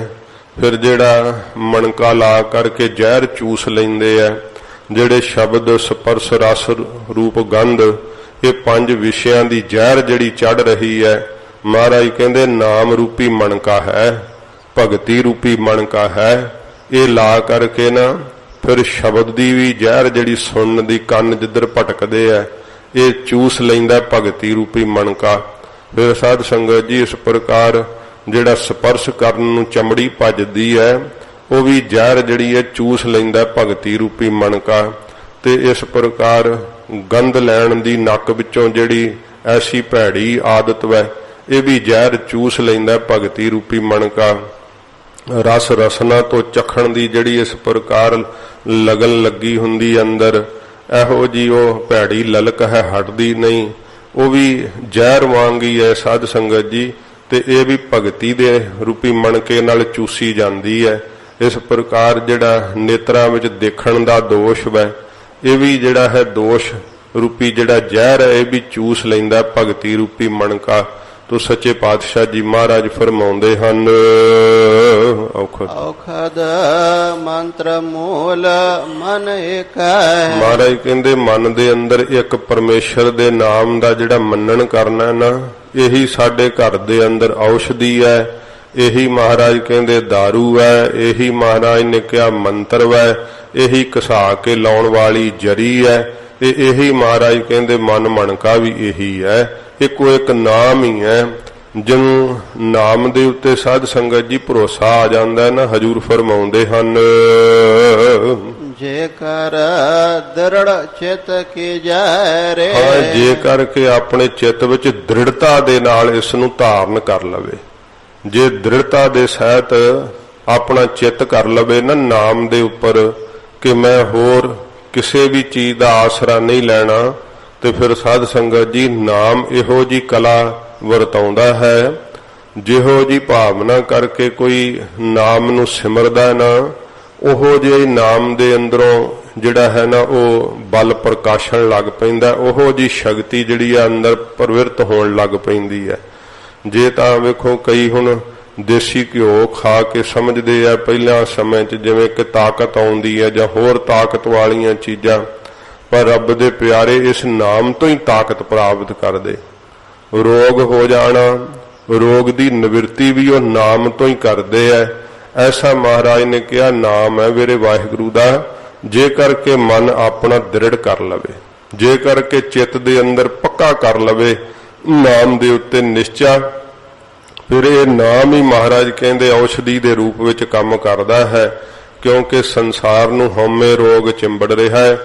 ਫਿਰ ਜਿਹੜਾ ਮਣਕਾ ਲਾ ਕਰਕੇ ਜ਼ਹਿਰ ਚੂਸ ਲੈਂਦੇ ਆ, ਜਿਹੜੇ ਸ਼ਬਦ ਸਪਰਸ ਰਸ ਰੂਪ ਗੰਧ, ਇਹ ਪੰਜ ਵਿਸ਼ਿਆਂ ਦੀ ਜ਼ਹਿਰ ਜਿਹੜੀ ਚੜ ਰਹੀ ਹੈ, ਮਹਾਰਾਜ ਕਹਿੰਦੇ ਨਾਮ ਰੂਪੀ ਮਣਕਾ ਹੈ, ਭਗਤੀ ਰੂਪੀ ਮਣਕਾ ਹੈ। ਇਹ ਲਾ ਕਰਕੇ ਨਾ ਫਿਰ ਸ਼ਬਦ ਦੀ ਵੀ ਜ਼ਹਿਰ ਜਿਹੜੀ ਸੁਣਨ ਦੀ ਕੰਨ ਜਿੱਧਰ ਭਟਕਦੇ ਆ, ਇਹ ਚੂਸ ਲੈਂਦਾ ਭਗਤੀ ਰੂਪੀ ਮਣਕਾ। ਫਿਰ ਸਾਧ ਸੰਗਤ ਜੀ ਇਸ ਪ੍ਰਕਾਰ ਜਿਹੜਾ ਸਪਰਸ਼ ਕਰਨ ਨੂੰ ਚਮੜੀ ਭੱਜਦੀ ਹੈ, ਉਹ ਵੀ ਜ਼ਹਿਰ ਜਿਹੜੀ ਹੈ ਚੂਸ ਲੈਂਦਾ ਭਗਤੀ ਰੂਪੀ ਮਣਕਾ। ਤੇ ਇਸ ਪ੍ਰਕਾਰ ਗੰਧ ਲੈਣ ਦੀ ਨੱਕ ਵਿੱਚੋਂ ਜਿਹੜੀ ਐਸੀ ਭੈੜੀ ਆਦਤ ਵੈ, ਇਹ ਵੀ ਜ਼ਹਿਰ ਚੂਸ ਲੈਂਦਾ ਭਗਤੀ ਰੂਪੀ ਮਣਕਾ। ਰਸ ਰਸਨਾ ਤੋਂ ਚਖਣ ਦੀ ਜਿਹੜੀ ਇਸ ਪ੍ਰਕਾਰ ਲਗਨ ਲੱਗੀ ਹੁੰਦੀ ਅੰਦਰ, ਇਹੋ ਜੀ ਉਹ ਭੈੜੀ ਲਲਕ ਹੈ, ਹਟਦੀ ਨਹੀਂ, ਉਹ ਵੀ ਜ਼ਹਿਰ ਵਾਂਗੀ ਹੈ ਸਾਧ ਸੰਗਤ ਜੀ। ਤੇ ਇਹ ਵੀ ਭਗਤੀ ਦੇ ਰੂਪੀ ਮਣਕੇ ਨਾਲ ਚੂਸੀ ਜਾਂਦੀ ਹੈ। ਇਸ ਪ੍ਰਕਾਰ ਜਿਹੜਾ ਨੇਤਰਾਂ ਵਿੱਚ ਦੇਖਣ ਦਾ ਦੋਸ਼ ਵੈ, ਇਹ ਵੀ ਜਿਹੜਾ ਹੈ ਦੋਸ਼ ਰੂਪੀ ਜਿਹੜਾ ਜ਼ਹਿਰ ਹੈ, ਇਹ ਵੀ ਚੂਸ ਲੈਂਦਾ ਭਗਤੀ ਰੂਪੀ ਮਣਕਾ। ਤੋ ਸੱਚੇ ਪਾਤਸ਼ਾਹ ਜੀ ਮਹਾਰਾਜ ਫਰਮਾਉਂਦੇ ਹਨ, ਔਖਦ ਮੰਤਰ ਮੂਲ ਮਨ ਏਕ ਹੈ। ਮਹਾਰਾਜ ਕਹਿੰਦੇ ਮਨ ਦੇ ਅੰਦਰ ਇੱਕ ਪਰਮੇਸ਼ਰ ਦੇ ਨਾਮ ਦਾ ਜਿਹੜਾ ਮੰਨਣ ਕਰਨਾ ਨਾ, ਇਹੀ ਸਾਡੇ ਘਰ ਦੇ ਅੰਦਰ ਔਸ਼ਧੀ ਹੈ। ਇਹੀ ਮਹਾਰਾਜ ਕਹਿੰਦੇ ਦਾਰੂ ਹੈ। ਇਹੀ ਮਹਾਰਾਜ ਨੇ ਕਿਹਾ ਮੰਤਰ ਹੈ। ਇਹੀ ਘਸਾ ਕੇ ਲਾਉਣ ਵਾਲੀ ਜਰੀ ਹੈ। ਤੇ ਇਹੀ ਮਹਾਰਾਜ ਕਹਿੰਦੇ ਮਨ ਮਣਕਾ ਵੀ ਇਹੀ ਹੈ। ਇੱਕੋ ਇੱਕ ਨਾਮ ਹੀ ਹੈ। ਜਿਹਨੂੰ ਨਾਮ ਦੇ ਉੱਤੇ ਸਾਧ ਸੰਗਤ ਜੀ ਭਰੋਸਾ ਆ ਜਾਂਦਾ ਹੈ ਨਾ, ਹਜੂਰ ਫਰਮਾਉਂਦੇ ਹਨ, ਜੇਕਰ ਦ੍ਰਿੜ ਚਿਤ ਕੀ ਜੈ ਰੇ। ਹਾਂ, ਜੇ ਕਰਕੇ ਆਪਣੇ ਚਿੱਤ ਵਿੱਚ ਦ੍ਰਿੜਤਾ ਦੇ ਨਾਲ ਇਸ ਨੂੰ ਧਾਰਨ ਕਰ ਲਵੇ। ਜੇ ਦ੍ਰਿੜਤਾ ਦੇ ਸਹਿਤ ਆਪਣਾ ਚਿੱਤ ਕਰ ਲਵੇ ਨਾ ਨਾਮ ਦੇ ਉੱਪਰ, ਕਿ ਮੈਂ ਹੋਰ ਕਿਸੇ ਵੀ ਚੀਜ਼ ਦਾ ਆਸਰਾ ਨਹੀਂ ਲੈਣਾ, ਤੇ ਫਿਰ ਸਾਧ ਸੰਗਤ ਜੀ ਨਾਮ ਇਹੋ ਜੀ ਕਲਾ ਵਰਤਾਉਂਦਾ ਹੈ। ਜਿਹੋ ਜੀ ਭਾਵਨਾ ਕਰਕੇ ਕੋਈ ਨਾਮ ਨੂੰ ਸਿਮਰਦਾ ਨਾ, ਉਹੋ ਜਿਹੇ ਨਾਮ ਦੇ ਅੰਦਰੋਂ ਜਿਹੜਾ ਹੈ ਨਾ ਉਹ ਬਲ ਪ੍ਰਕਾਸ਼ਣ ਲੱਗ ਪੈਂਦਾ। ਉਹੋ ਜੀ ਸ਼ਕਤੀ ਜਿਹੜੀ ਆ ਅੰਦਰ ਪ੍ਰਵਿਰਤ ਹੋਣ ਲੱਗ ਪੈਂਦੀ ਹੈ। ਜੇ ਤਾਂ ਵੇਖੋ ਕਈ ਹੁਣ ਦੇਸੀ ਘਿਓ ਖਾ ਕੇ ਸਮਝਦੇ ਆ ਪਹਿਲਾਂ ਸਮੇਂ 'ਚ ਜਿਵੇਂ ਕਿ ਤਾਕਤ ਆਉਂਦੀ ਹੈ ਜਾਂ ਹੋਰ ਤਾਕਤ ਵਾਲੀਆਂ ਚੀਜ਼ਾਂ, ਪਰ ਰੱਬ ਦੇ ਪਿਆਰੇ ਇਸ ਨਾਮ ਤੋਂ ਹੀ ਤਾਕਤ ਪ੍ਰਾਪਤ ਕਰਦੇ। ਰੋਗ ਹੋ ਜਾਣਾ, ਰੋਗ ਦੀ ਨਿਵਰਤੀ ਵੀ ਉਹ ਨਾਮ ਤੋਂ ਹੀ ਕਰਦੇ ਐ। ਐਸਾ ਮਹਾਰਾਜ ਨੇ ਕਿਹਾ ਨਾਮ ਹੈ ਮੇਰੇ ਵਾਹਿਗੁਰੂ ਦਾ। ਜੇ ਕਰਕੇ ਮਨ ਆਪਣਾ ਦ੍ਰਿੜ ਕਰ ਲਵੇ, ਜੇ ਕਰਕੇ ਚਿੱਤ ਦੇ ਅੰਦਰ ਪੱਕਾ ਕਰ ਲਵੇ ਨਾਮ ਦੇ ਉੱਤੇ ਨਿਸ਼ਚਾ, ਫਿਰ ਇਹ ਨਾਮ ਹੀ ਮਹਾਰਾਜ ਕਹਿੰਦੇ ਔਸ਼ਧੀ ਦੇ ਰੂਪ ਵਿੱਚ ਕੰਮ ਕਰਦਾ ਹੈ। ਕਿਉਂਕਿ ਸੰਸਾਰ ਨੂੰ ਹਉਮੈ ਰੋਗ ਚਿੰਬੜ ਰਿਹਾ ਹੈ।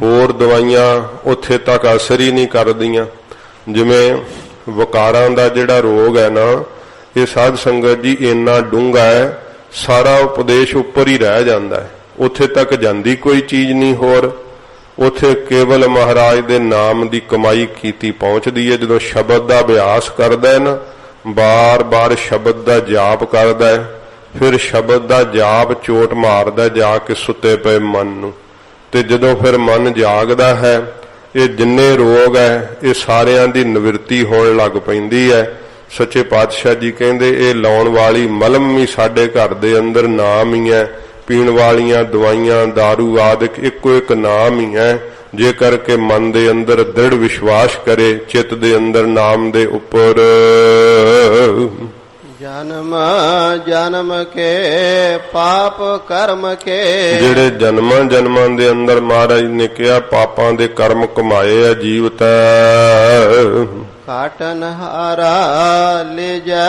ਹੋਰ ਦਵਾਈਆਂ ਉੱਥੇ ਤੱਕ ਅਸਰ ਹੀ ਨਹੀਂ ਕਰਦੀਆਂ। ਜਿਵੇਂ ਵਿਕਾਰਾਂ ਦਾ ਜਿਹੜਾ ਰੋਗ ਹੈ ਨਾ, ਇਹ ਸਾਧ ਸੰਗਤ ਜੀ ਇੰਨਾ ਡੂੰਘਾ ਹੈ, ਸਾਰਾ ਉਪਦੇਸ਼ ਉੱਪਰ ਹੀ ਰਹਿ ਜਾਂਦਾ ਹੈ, ਉੱਥੇ ਤੱਕ ਜਾਂਦੀ ਕੋਈ ਚੀਜ਼ ਨਹੀਂ। ਹੋਰ ਉੱਥੇ ਕੇਵਲ ਮਹਾਰਾਜ ਦੇ ਨਾਮ ਦੀ ਕਮਾਈ ਕੀਤੀ ਪਹੁੰਚਦੀ ਹੈ। ਜਦੋਂ ਸ਼ਬਦ ਦਾ ਅਭਿਆਸ ਕਰਦਾ ਹੈ ਨਾ, ਬਾਰ-ਬਾਰ ਸ਼ਬਦ ਦਾ ਜਾਪ ਕਰਦਾ ਹੈ, ਫਿਰ ਸ਼ਬਦ ਦਾ ਜਾਪ ਚੋਟ ਮਾਰਦਾ ਜਾ ਕੇ ਸੁੱਤੇ ਪਏ ਮਨ ਨੂੰ। ਤੇ ਜਦੋਂ ਫਿਰ ਮਨ ਜਾਗਦਾ ਹੈ, ਇਹ ਜਿੰਨੇ ਰੋਗ ਹੈ ਇਹ ਸਾਰਿਆਂ ਦੀ ਨਿਵਰਤੀ ਹੋਣ ਲੱਗ ਪੈਂਦੀ ਹੈ। ਸੱਚੇ ਪਾਤਸ਼ਾਹ ਜੀ ਕਹਿੰਦੇ ਇਹ ਲਾਉਣ ਵਾਲੀ ਮਲਮ ਵੀ ਸਾਡੇ ਘਰ ਦੇ ਅੰਦਰ ਨਾਮ ਹੀ ਹੈ। ਪੀਣ ਵਾਲੀਆਂ ਦਵਾਈਆਂ ਦਾਰੂ ਆਦਿਕ ਇੱਕੋ ਇੱਕ ਨਾਮ ਹੀ ਹੈ। ਜੇ ਕਰਕੇ ਮਨ ਦੇ ਅੰਦਰ ਦ੍ਰਿੜ ਵਿਸ਼ਵਾਸ ਕਰੇ, ਚਿੱਤ ਦੇ ਅੰਦਰ ਨਾਮ ਦੇ ਉੱਪਰ ਜਨਮ ਜਨਮ ਕੇ ਪਾਪ ਕਰਮ ਕੇ, ਜਿਹੜੇ ਜਨਮਾਂ ਜਨਮਾਂ ਦੇ ਅੰਦਰ ਮਹਾਰਾਜ ਨੇ ਕਿਹਾ ਪਾਪਾਂ ਦੇ ਕਰਮ ਕਮਾਏ ਆ ਜੀਵਤ, ਕਾਟਨ ਹਾਰਾ ਲੈ ਜਾ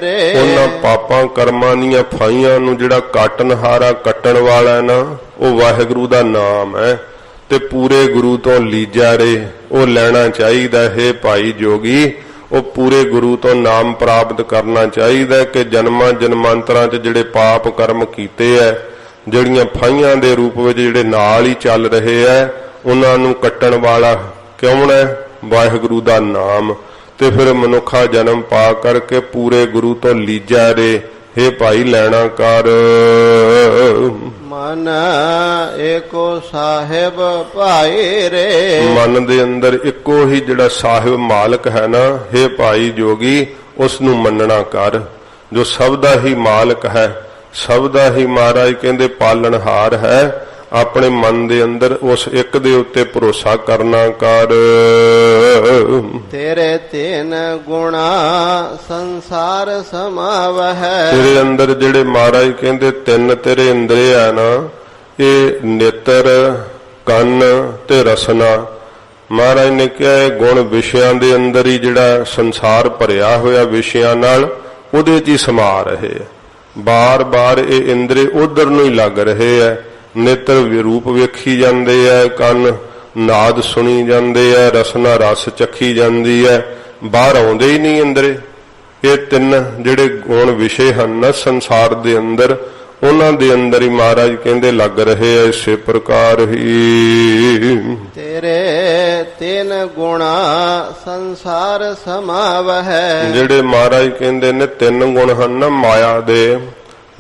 ਰੇ। ਉਹਨਾਂ ਪਾਪਾਂ ਕਰਮਾਂ ਦੀਆਂ ਫਾਈਆਂ ਨੂੰ ਜਿਹੜਾ ਕਾਟਨ ਹਾਰਾ ਕੱਟਣ ਵਾਲਾ ਹੈ ਨਾ, ਉਹ ਵਾਹਿਗੁਰੂ ਦਾ ਨਾਮ ਹੈ। ਤੇ ਪੂਰੇ ਗੁਰੂ ਤੋਂ ਲੀਜਾ ਰੇ, ਉਹ ਲੈਣਾ ਚਾਹੀਦਾ ਹੈ ਭਾਈ ਜੋਗੀ। ਉਹ ਪੂਰੇ ਗੁਰੂ ਤੋਂ ਨਾਮ ਪ੍ਰਾਪਤ ਕਰਨਾ ਚਾਹੀਦਾ ਕਿ ਜਨਮਾਂ ਜਨਮਾਂਤਰਾਂ 'ਚ ਜਿਹੜੇ ਪਾਪ ਕਰਮ ਕੀਤੇ ਐ, ਜਿਹੜੀਆਂ ਫਾਈਆਂ ਦੇ ਰੂਪ ਵਿੱਚ ਜਿਹੜੇ ਨਾਲ ਹੀ ਚੱਲ ਰਹੇ ਐ, ਉਹਨਾਂ ਨੂੰ ਕੱਟਣ ਵਾਲਾ ਕੌਣ ਹੈ? ਵਾਹਿਗੁਰੂ ਦਾ ਨਾਮ। ਤੇ ਫਿਰ ਮਨੁੱਖਾ ਜਨਮ ਪਾ ਕਰਕੇ ਪੂਰੇ ਗੁਰੂ ਤੋਂ ਲੀਜਾ ਰੇ। हे ਭਾਈ ਲੈਣਾ ਕਰ। ਮਨ ਏਕੋ ਸਾਹਿਬ ਭਾਈ ਰੇ। ਮਨ ਦੇ ਅੰਦਰ ਇੱਕੋ ਹੀ ਜਿਹੜਾ ਸਾਹਿਬ ਮਾਲਕ ਹੈ ਨਾ, हे ਭਾਈ ਜੋਗੀ, ਉਸ ਨੂੰ ਮੰਨਣਾ ਕਰ, ਜੋ ਸਭ ਦਾ ਹੀ ਮਾਲਕ ਹੈ, ਸਭ ਦਾ ਹੀ ਮਹਾਰਾਜ ਕਹਿੰਦੇ ਪਾਲਣਹਾਰ ਹੈ। ਆਪਣੇ ਮਨ ਦੇ ਅੰਦਰ ਉਸ ਇੱਕ ਦੇ ਉੱਤੇ ਭਰੋਸਾ ਕਰਨਾ ਕਰ। ਤੇਰੇ ਤਿੰਨ ਗੁਣਾ ਸੰਸਾਰ ਸਮਾਵਹਿ। ਤੇਰੇ ਅੰਦਰ ਜਿਹੜੇ ਮਹਾਰਾਜ ਕਹਿੰਦੇ ਤਿੰਨ ਤੇਰੇ ਇੰਦਰੀ ਆ ਨਾ, ਇਹ ਨੇਤਰ, ਕੰਨ ਤੇ ਰਸਨਾ। ਮਹਾਰਾਜ ਨੇ ਕਿਹਾ ਇਹ ਗੁਣ ਵਿਸ਼ਿਆਂ ਦੇ ਅੰਦਰ ਹੀ ਜਿਹੜਾ ਸੰਸਾਰ ਭਰਿਆ ਹੋਇਆ ਵਿਸ਼ਿਆਂ ਨਾਲ, ਉਹਦੇ 'ਚ ਹੀ ਸਮਾ ਰਹੇ ਆ। ਬਾਰ ਬਾਰ ਇਹ ਇੰਦਰੀ ਉਧਰ ਨੂੰ ਹੀ ਲੱਗ ਰਹੇ ਆ। ਨੇਤਰ ਰੂਪ ਵੇਖੀ ਜਾਂਦੇ ਆ, ਕੰਨ ਨਾਦ ਸੁਣੀ ਜਾਂਦੇ ਆ, ਰਸਨਾ ਰਸ ਚੱਖੀ ਜਾਂਦੀ ਹੈ, ਬਾਹਰ ਆਉਂਦੇ ਹੀ ਨਹੀਂ ਇੰਦਰੇ। ਇਹ ਤਿੰਨ ਜਿਹੜੇ ਗੁਣ ਵਿਸ਼ੇ ਹਨ ਨਾ ਸੰਸਾਰ ਦੇ ਅੰਦਰ, ਉਹਨਾਂ ਦੇ ਅੰਦਰ ਹੀ ਮਹਾਰਾਜ ਕਹਿੰਦੇ ਲੱਗ ਰਹੇ ਆ। ਇਸੇ ਪ੍ਰਕਾਰ ਹੀ ਤੇਰੇ ਤਿੰਨ ਗੁਣਾ ਸੰਸਾਰ ਸਮਾਵਹਿ। ਜਿਹੜੇ ਮਹਾਰਾਜ ਕਹਿੰਦੇ ਨੇ ਤਿੰਨ ਗੁਣ ਹਨ ਨਾ ਮਾਇਆ ਦੇ,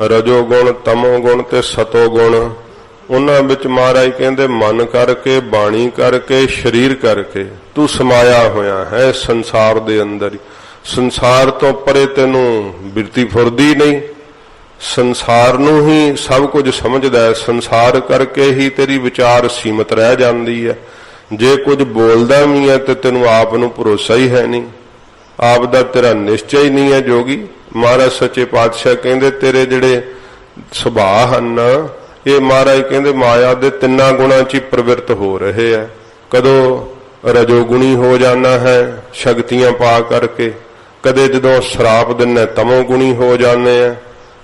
ਰਜੋ ਗੁਣ, ਤਮੋ ਗੁਣ ਤੇ ਸਤੋ ਗੁਣ। ਉਹਨਾਂ ਵਿੱਚ ਮਹਾਰਾਜ ਕਹਿੰਦੇ ਮਨ ਕਰਕੇ, ਬਾਣੀ ਕਰਕੇ, ਸਰੀਰ ਕਰਕੇ ਤੂੰ ਸਮਾਇਆ ਹੋਇਆ ਹੈ ਸੰਸਾਰ ਦੇ ਅੰਦਰ ਹੀ। ਸੰਸਾਰ ਤੋਂ ਪਰੇ ਤੈਨੂੰ ਬਿਰਤੀ ਫੁਰਦੀ ਨਹੀਂ, ਸੰਸਾਰ ਨੂੰ ਹੀ ਸਭ ਕੁਝ ਸਮਝਦਾ ਹੈ। ਸੰਸਾਰ ਕਰਕੇ ਹੀ ਤੇਰੀ ਵਿਚਾਰ ਸੀਮਤ ਰਹਿ ਜਾਂਦੀ ਹੈ। ਜੇ ਕੁਝ ਬੋਲਦਾ ਵੀ ਹੈ ਤੇ ਤੈਨੂੰ ਆਪ ਨੂੰ ਭਰੋਸਾ ਹੀ ਹੈ ਨਹੀਂ, ਆਪ ਦਾ ਤੇਰਾ ਨਿਸ਼ਚੈ ਹੀ ਨਹੀਂ ਹੈ ਜੋਗੀ। ਮਹਾਰਾਜ ਸੱਚੇ ਪਾਤਸ਼ਾਹ ਕਹਿੰਦੇ ਤੇਰੇ ਜਿਹੜੇ ਸੁਭਾਅ ਹਨ, ਇਹ ਮਹਾਰਾਜ ਕਹਿੰਦੇ ਮਾਇਆ ਦੇ ਤਿੰਨਾਂ ਗੁਣਾਂ 'ਚ ਹੀ ਪ੍ਰਵਿਰਤ ਹੋ ਰਹੇ ਆ। ਕਦੋਂ ਰਜੋਗੁਣੀ ਹੋ ਜਾਣਾ ਹੈ ਸ਼ਕਤੀਆਂ ਪਾ ਕਰਕੇ, ਕਦੇ ਜਦੋਂ ਸ਼ਰਾਪ ਦਿੰਨੇ ਤਮੋ ਗੁਣੀ ਹੋ ਜਾਂਦੇ ਆ,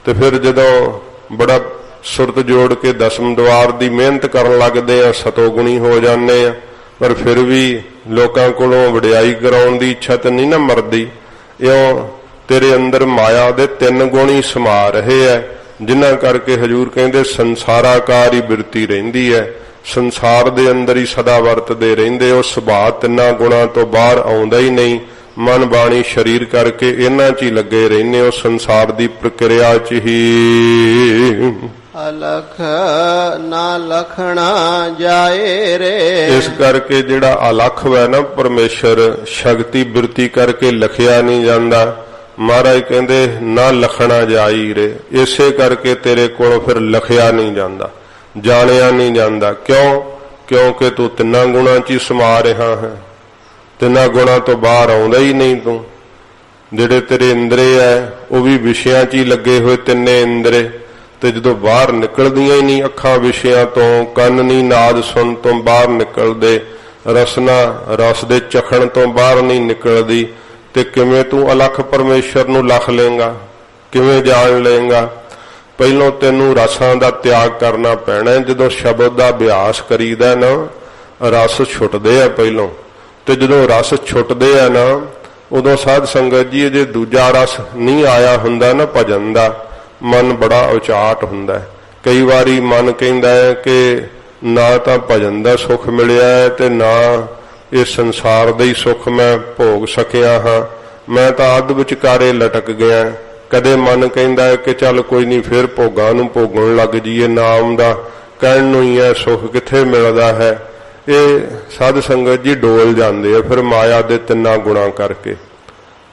ਤੇ ਫਿਰ ਜਦੋਂ ਬੜਾ ਸੁਰਤ ਜੋੜ ਕੇ ਦਸਮ ਦਵਾਰ ਦੀ ਮਿਹਨਤ ਕਰਨ ਲੱਗਦੇ ਆ ਸਤੋ ਗੁਣੀ ਹੋ ਜਾਂਦੇ ਆ। ਪਰ ਫਿਰ ਵੀ ਲੋਕਾਂ ਕੋਲੋਂ ਵਡਿਆਈ ਕਰਾਉਣ ਦੀ ਇੱਛਾ ਤਾਂ ਨਹੀਂ ਨਾ ਮਰਦੀ। ਇਉਂ ਤੇਰੇ ਅੰਦਰ ਮਾਇਆ ਦੇ ਤਿੰਨ ਗੁਣ ਹੀ ਸਮਾ ਰਹੇ ਆ, ਜਿਨ੍ਹਾਂ ਕਰਕੇ ਹਜੂਰ ਕਹਿੰਦੇ ਸੰਸਾਰਾਕਾਰ ਹੀ ਬਿਰਤੀ ਰਹਿੰਦੀ ਹੈ। ਸੰਸਾਰ ਦੇ ਅੰਦਰ ਹੀ ਸਦਾ ਵਰਤਦੇ ਰਹਿੰਦੇ। ਉਹ ਸੁਭਾਅ ਤਿੰਨਾਂ ਗੁਣਾਂ ਤੋਂ ਬਾਹਰ ਆਉਂਦਾ ਹੀ ਨਹੀਂ। ਮਨ, ਬਾਣੀ, ਸਰੀਰ ਕਰਕੇ ਇਹਨਾਂ 'ਚ ਹੀ ਲੱਗੇ ਰਹਿੰਦੇ ਹੋ, ਸੰਸਾਰ ਦੀ ਪ੍ਰਕਿਰਿਆ 'ਚ ਹੀ। ਅਲਖ ਨਾ ਲਖਣਾ ਜਾਏ ਰੇ। ਇਸ ਕਰਕੇ ਜਿਹੜਾ ਅਲਖ ਹੈ ਨਾ ਪਰਮੇਸ਼ਰ, ਸ਼ਕਤੀ ਬਿਰਤੀ ਕਰਕੇ ਲਖਿਆ ਨਹੀਂ ਜਾਂਦਾ। ਮਹਾਰਾਜ ਕਹਿੰਦੇ ਨਾ ਲਖਣਾ ਜਾਈ ਰੇ। ਇਸੇ ਕਰਕੇ ਤੇਰੇ ਕੋਲੋਂ ਫਿਰ ਲਖਿਆ ਨਹੀਂ ਜਾਂਦਾ, ਜਾਣਿਆ ਨਹੀਂ ਜਾਂਦਾ। ਕਿਉਂ? ਕਿਉਂਕਿ ਤੂੰ ਤਿੰਨਾਂ ਗੁਣਾਂ 'ਚ ਹੀ ਸਮਾ ਰਿਹਾ ਹੈ। ਤਿੰਨਾਂ ਗੁਣਾਂ ਤੋਂ ਬਾਹਰ ਆਉਂਦਾ ਹੀ ਨਹੀਂ ਤੂੰ। ਜਿਹੜੇ ਤੇਰੇ ਇੰਦਰੇ ਹੈ ਉਹ ਵੀ ਵਿਸ਼ਿਆਂ 'ਚ ਹੀ ਲੱਗੇ ਹੋਏ ਤਿੰਨੇ ਇੰਦਰੇ, ਤੇ ਜਦੋਂ ਬਾਹਰ ਨਿਕਲਦੀਆਂ ਹੀ ਨਹੀਂ ਅੱਖਾਂ ਵਿਸ਼ਿਆਂ ਤੋਂ, ਕੰਨ ਨਹੀਂ ਨਾਦ ਸੁਣ ਤੋਂ ਬਾਹਰ ਨਿਕਲਦੇ, ਰਸਨਾ ਰਸ ਦੇ ਚਖਣ ਤੋਂ ਬਾਹਰ ਨਹੀਂ ਨਿਕਲਦੀ, ਤੇ ਕਿਵੇਂ ਤੂੰ ਅਲਖ ਪਰਮੇਸ਼ਰ ਨੂੰ ਲਖ ਲਏਗਾ, ਕਿਵੇਂ ਜਾਣ ਲਏਗਾ? ਪਹਿਲੋਂ ਤੈਨੂੰ ਰਸਾਂ ਦਾ ਤਿਆਗ ਕਰਨਾ ਪੈਣਾ। ਜਦੋਂ ਸ਼ਬਦ ਦਾ ਅਭਿਆਸ ਕਰੀਦਾ ਨਾ, ਰਸ ਛੁੱਟਦੇ ਆ ਪਹਿਲੋਂ, ਤੇ ਜਦੋਂ ਰਸ ਛੁੱਟਦੇ ਆ ਨਾ, ਉਦੋਂ ਸਾਧ ਸੰਗਤ ਜੀ ਜੇ ਦੂਜਾ ਰਸ ਨਹੀਂ ਆਇਆ ਹੁੰਦਾ ਨਾ ਭਜਨ ਦਾ, ਮਨ ਬੜਾ ਉਚਾਟ ਹੁੰਦਾ। ਕਈ ਵਾਰੀ ਮਨ ਕਹਿੰਦਾ ਹੈ ਕਿ ਨਾ ਤਾਂ ਭਜਨ ਦਾ ਸੁੱਖ ਮਿਲਿਆ ਹੈ ਤੇ ਨਾ ਇਹ ਸੰਸਾਰ ਦੇ ਹੀ ਸੁੱਖ ਮੈਂ ਭੋਗ ਸਕਿਆ ਹਾਂ, ਮੈਂ ਤਾਂ ਅੱਧ ਵਿਚਕਾਰੇ ਲਟਕ ਗਿਆ। ਕਦੇ ਮਨ ਕਹਿੰਦਾ ਹੈ ਕਿ ਚੱਲ ਕੋਈ ਨਹੀਂ, ਫਿਰ ਭੋਗਾਂ ਨੂੰ ਭੋਗਣ ਲੱਗ ਜਾਈਏ, ਨਾਮ ਦਾ ਕਹਿਣ ਨੂੰ ਹੀ ਹੈ, ਸੁੱਖ ਕਿੱਥੇ ਮਿਲਦਾ ਹੈ। ਇਹ ਸਾਧ ਸੰਗਤ ਜੀ ਡੋਲ ਜਾਂਦੇ ਆ ਫਿਰ ਮਾਇਆ ਦੇ ਤਿੰਨਾਂ ਗੁਣਾਂ ਕਰਕੇ,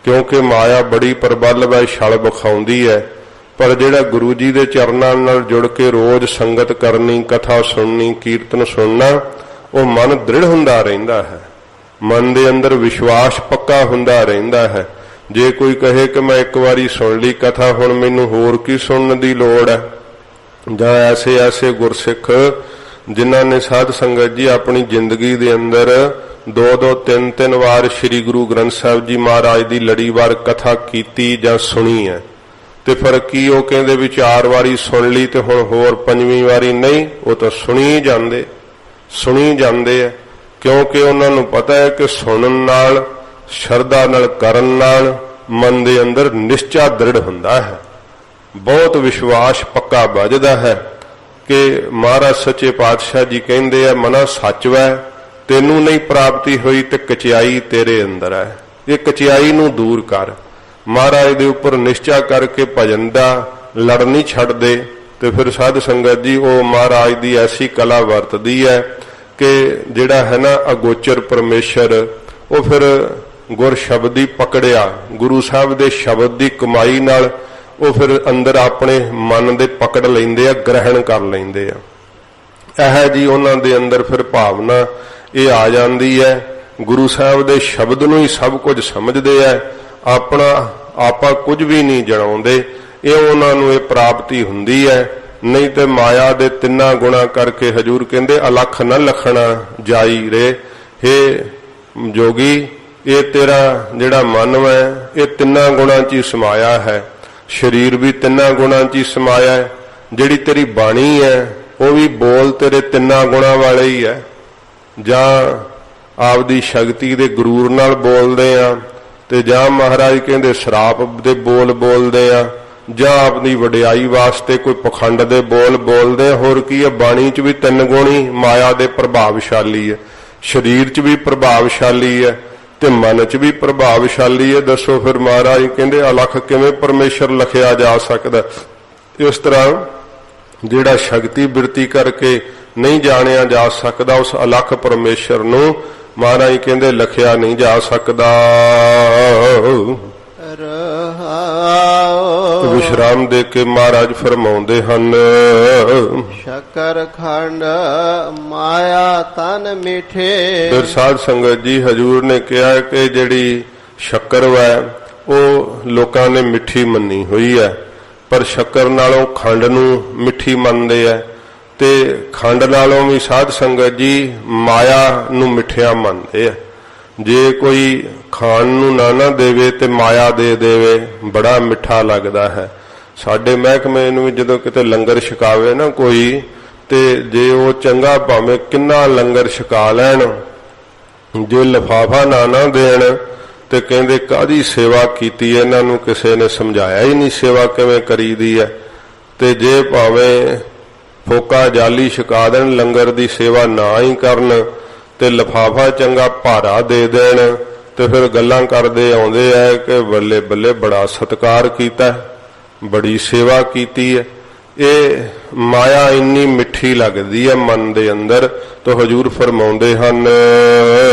ਕਿਉਂਕਿ ਮਾਇਆ ਬੜੀ ਪ੍ਰਬਲ ਹੈ, ਛਲ ਵਿਖਾਉਂਦੀ ਹੈ। ਪਰ ਜਿਹੜਾ ਗੁਰੂ ਜੀ ਦੇ ਚਰਨਾਂ ਨਾਲ ਜੁੜ ਕੇ ਰੋਜ਼ ਸੰਗਤ ਕਰਨੀ, ਕਥਾ ਸੁਣਨੀ, ਕੀਰਤਨ ਸੁਣਨਾ, ਉਹ ਮਨ ਦ੍ਰਿੜ ਹੁੰਦਾ ਰਹਿੰਦਾ ਹੈ। ਮਨ ਦੇ ਅੰਦਰ ਵਿਸ਼ਵਾਸ ਪੱਕਾ ਹੁੰਦਾ ਰਹਿੰਦਾ ਹੈ। ਜੇ ਕੋਈ ਕਹੇ ਕਿ ਮੈਂ ਇੱਕ ਵਾਰੀ ਸੁਣ ਲਈ ਕਥਾ, ਹੁਣ ਮੈਨੂੰ ਹੋਰ ਕੀ ਸੁਣਨ ਦੀ ਲੋੜ ਹੈ, ਜਾਂ ਐਸੇ ਐਸੇ ਗੁਰਸਿੱਖ ਜਿਨ੍ਹਾਂ ਨੇ ਸਾਧ ਸੰਗਤ ਜੀ ਆਪਣੀ ਜ਼ਿੰਦਗੀ ਦੇ ਅੰਦਰ 2-2 3-3 ਵਾਰ ਸ੍ਰੀ ਗੁਰੂ ਗ੍ਰੰਥ ਸਾਹਿਬ ਜੀ ਮਹਾਰਾਜ ਦੀ ਲੜੀਵਾਰ ਕਥਾ ਕੀਤੀ ਜਾਂ ਸੁਣੀ ਹੈ, ਤੇ ਫਿਰ ਕੀ ਉਹ ਕਹਿੰਦੇ ਵੀ 4 ਵਾਰੀ ਸੁਣ ਲਈ ਤੇ ਹੁਣ ਹੋਰ 5ਵੀਂ ਵਾਰੀ ਨਹੀਂ? ਉਹ ਤਾਂ ਸੁਣੀ ਜਾਂਦੇ ਆ, ਕਿਉਂਕਿ ਉਹਨਾਂ ਨੂੰ ਪਤਾ ਹੈ ਕਿ ਸੁਣਨ ਨਾਲ, ਸ਼ਰਧਾ ਨਾਲ ਕਰਨ ਨਾਲ ਮਨ ਦੇ ਅੰਦਰ ਨਿਸ਼ਚਾ ਦ੍ਰਿੜ ਹੁੰਦਾ ਹੈ, ਬਹੁਤ ਵਿਸ਼ਵਾਸ ਪੱਕਾ ਵੱਜਦਾ ਹੈ ਕਿ ਮਹਾਰਾਜ ਸੱਚੇ ਪਾਤਸ਼ਾਹ ਜੀ ਕਹਿੰਦੇ ਆ, ਮਨਾ ਸੱਚ ਵੈ, ਤੈਨੂੰ ਨਹੀਂ ਪ੍ਰਾਪਤੀ ਹੋਈ ਤੇ ਕਚਿਆਈ ਤੇਰੇ ਅੰਦਰ ਹੈ। ਇਹ ਕਚਿਆਈ ਨੂੰ ਦੂਰ ਕਰ। ਮਹਾਰਾਜ ਦੇ ਉੱਪਰ ਨਿਸ਼ਚਾ ਕਰਕੇ ਭਜਨ ਦਾ ਲੜ ਨਹੀਂ ਛੱਡਦੇ। ਤੇ ਫਿਰ ਸਾਧ ਸੰਗਤ ਜੀ ਉਹ ਮਹਾਰਾਜ ਦੀ ਐਸੀ ਕਲਾ ਵਰਤਦੀ ਹੈ ਕਿ ਜਿਹੜਾ ਹੈ ਨਾ ਅਗੋਚਰ ਪਰਮੇਸ਼ਰ ਉਹ ਫਿਰ ਗੁਰ ਸ਼ਬਦ ਹੀ ਪਕੜਿਆ, ਗੁਰੂ ਸਾਹਿਬ ਦੇ ਸ਼ਬਦ ਦੀ ਕਮਾਈ ਨਾਲ ਉਹ ਫਿਰ ਅੰਦਰ ਆਪਣੇ ਮਨ ਦੇ ਪਕੜ ਲੈਂਦੇ ਆ, ਗ੍ਰਹਿਣ ਕਰ ਲੈਂਦੇ ਆ। ਇਹ ਜੀ ਉਹਨਾਂ ਦੇ ਅੰਦਰ ਫਿਰ ਭਾਵਨਾ ਇਹ ਆ ਜਾਂਦੀ ਹੈ, ਗੁਰੂ ਸਾਹਿਬ ਦੇ ਸ਼ਬਦ ਨੂੰ ਹੀ ਸਭ ਕੁਝ ਸਮਝਦੇ ਆ, ਆਪਾਂ ਕੁਝ ਵੀ ਨਹੀਂ ਜਣਾਉਂਦੇ। ਇਹ ਉਹਨਾਂ ਨੂੰ ਇਹ ਪ੍ਰਾਪਤੀ ਹੁੰਦੀ ਹੈ। ਨਹੀਂ ਤੇ ਮਾਇਆ ਦੇ ਤਿੰਨਾਂ ਗੁਣਾ ਕਰਕੇ ਹਜੂਰ ਕਹਿੰਦੇ ਅਲਖ ਨਾ ਲਖਣਾ ਜਾਈ ਰੇ। ਹੇ ਜੋਗੀ, ਇਹ ਤੇਰਾ ਜਿਹੜਾ ਮਨ ਹੈ ਇਹ ਤਿੰਨਾਂ ਗੁਣਾਂ 'ਚ ਹੀ ਸਮਾਇਆ ਹੈ, ਸਰੀਰ ਵੀ ਤਿੰਨਾਂ ਗੁਣਾਂ 'ਚ ਹੀ ਸਮਾਇਆ ਹੈ, ਜਿਹੜੀ ਤੇਰੀ ਬਾਣੀ ਹੈ ਉਹ ਵੀ ਬੋਲ ਤੇਰੇ ਤਿੰਨਾਂ ਗੁਣਾਂ ਵਾਲੇ ਹੀ ਹੈ। ਜਾਂ ਆਪਦੀ ਸ਼ਕਤੀ ਦੇ ਗਰੂਰ ਨਾਲ ਬੋਲਦੇ ਆ, ਤੇ ਜਾਂ ਮਹਾਰਾਜ ਕਹਿੰਦੇ ਸ਼ਰਾਪ ਦੇ ਬੋਲ ਬੋਲਦੇ ਆ, ਜਾਂ ਆਪਣੀ ਵਡਿਆਈ ਵਾਸਤੇ ਕੋਈ ਪਖੰਡ ਦੇ ਬੋਲ ਬੋਲਦੇ ਆ। ਹੋਰ ਕੀ ਹੈ, ਬਾਣੀ 'ਚ ਵੀ ਤਿੰਨ ਗੁਣੀ ਮਾਇਆ ਦੇ ਪ੍ਰਭਾਵਸ਼ਾਲੀ ਹੈ, ਸਰੀਰ 'ਚ ਵੀ ਪ੍ਰਭਾਵਸ਼ਾਲੀ ਹੈ ਤੇ ਮਨ 'ਚ ਵੀ ਪ੍ਰਭਾਵਸ਼ਾਲੀ ਹੈ। ਦੱਸੋ ਫਿਰ ਮਹਾਰਾਜ ਕਹਿੰਦੇ ਅਲਖ ਕਿਵੇਂ ਪਰਮੇਸ਼ਰ ਲਖਿਆ ਜਾ ਸਕਦਾ। ਇਸ ਤਰ੍ਹਾਂ ਜਿਹੜਾ ਸ਼ਕਤੀ ਬਿਰਤੀ ਕਰਕੇ ਨਹੀਂ ਜਾਣਿਆ ਜਾ ਸਕਦਾ, ਉਸ ਅਲਖ ਪਰਮੇਸ਼ਰ ਨੂੰ ਮਹਾਰਾਜ ਕਹਿੰਦੇ ਲਖਿਆ ਨਹੀਂ ਜਾ ਸਕਦਾ। ਵਿਸ਼ਰਾਮ ਦੇ ਕੇ ਮਹਾਰਾਜ ਫਰਮਾਉਂਦੇ ਹਨ, ਸ਼ੱਕਰ ਖੰਡ ਮਾਇਆ ਤਨ ਮਿੱਠੇ। ਫਿਰ ਸਾਧ ਸੰਗਤ ਜੀ ਹਜੂਰ ਨੇ ਕਿਹਾ ਕਿ ਜਿਹੜੀ ਸ਼ੱਕਰ ਹੈ ਉਹ ਲੋਕਾਂ ਨੇ ਮਿੱਠੀ ਮੰਨੀ ਹੋਈ ਹੈ, ਪਰ ਸ਼ੱਕਰ ਨਾਲੋਂ ਖੰਡ ਨੂੰ ਮਿੱਠੀ ਮੰਨਦੇ ਆ, ਤੇ ਖੰਡ ਨਾਲੋਂ ਵੀ ਸਾਧ ਸੰਗਤ ਜੀ ਮਾਇਆ ਨੂੰ ਮਿੱਠਿਆ ਮੰਨਦੇ ਆ। ਜੇ ਕੋਈ ਖਾਣ ਨੂੰ ਨਾ ਦੇਵੇ ਤੇ ਮਾਇਆ ਦੇ ਦੇਵੇ, ਬੜਾ ਮਿੱਠਾ ਲੱਗਦਾ ਹੈ। ਸਾਡੇ ਮਹਿਕਮੇ ਨੂੰ ਵੀ ਜਦੋਂ ਕਿਤੇ ਲੰਗਰ ਛਕਾਵੇ ਨਾ ਕੋਈ, ਤੇ ਜੇ ਉਹ ਚੰਗਾ ਭਾਵੇਂ ਕਿੰਨਾ ਲੰਗਰ ਛਕਾ ਲੈਣ, ਜੇ ਲਿਫਾਫਾ ਨਾ ਦੇਣ ਤੇ ਕਹਿੰਦੇ ਕਾਹਦੀ ਸੇਵਾ ਕੀਤੀ, ਇਹਨਾਂ ਨੂੰ ਕਿਸੇ ਨੇ ਸਮਝਾਇਆ ਹੀ ਨਹੀਂ ਸੇਵਾ ਕਿਵੇਂ ਕਰੀਦੀ ਹੈ। ਤੇ ਜੇ ਭਾਵੇਂ ਫੋਕਾ ਜਾਲੀ ਛਕਾ ਦੇਣ, ਲੰਗਰ ਦੀ ਸੇਵਾ ਨਾ ਹੀ ਕਰਨ ਤੇ ਲਿਫਾਫਾ ਚੰਗਾ ਭਾਰਾ ਦੇ ਦੇਣ, ਤੇ ਫਿਰ ਗੱਲਾਂ ਕਰਦੇ ਆਉਂਦੇ ਆ ਕਿ ਬੱਲੇ ਬੱਲੇ ਬੜਾ ਸਤਿਕਾਰ ਕੀਤਾ, ਬੜੀ ਸੇਵਾ ਕੀਤੀ ਹੈ। ਇਹ ਮਾਇਆ ਇੰਨੀ ਮਿੱਠੀ ਲੱਗਦੀ ਹੈ ਮਨ ਦੇ ਅੰਦਰ। ਤਾਂ ਹਜੂਰ ਫਰਮਾਉਂਦੇ ਹਨ,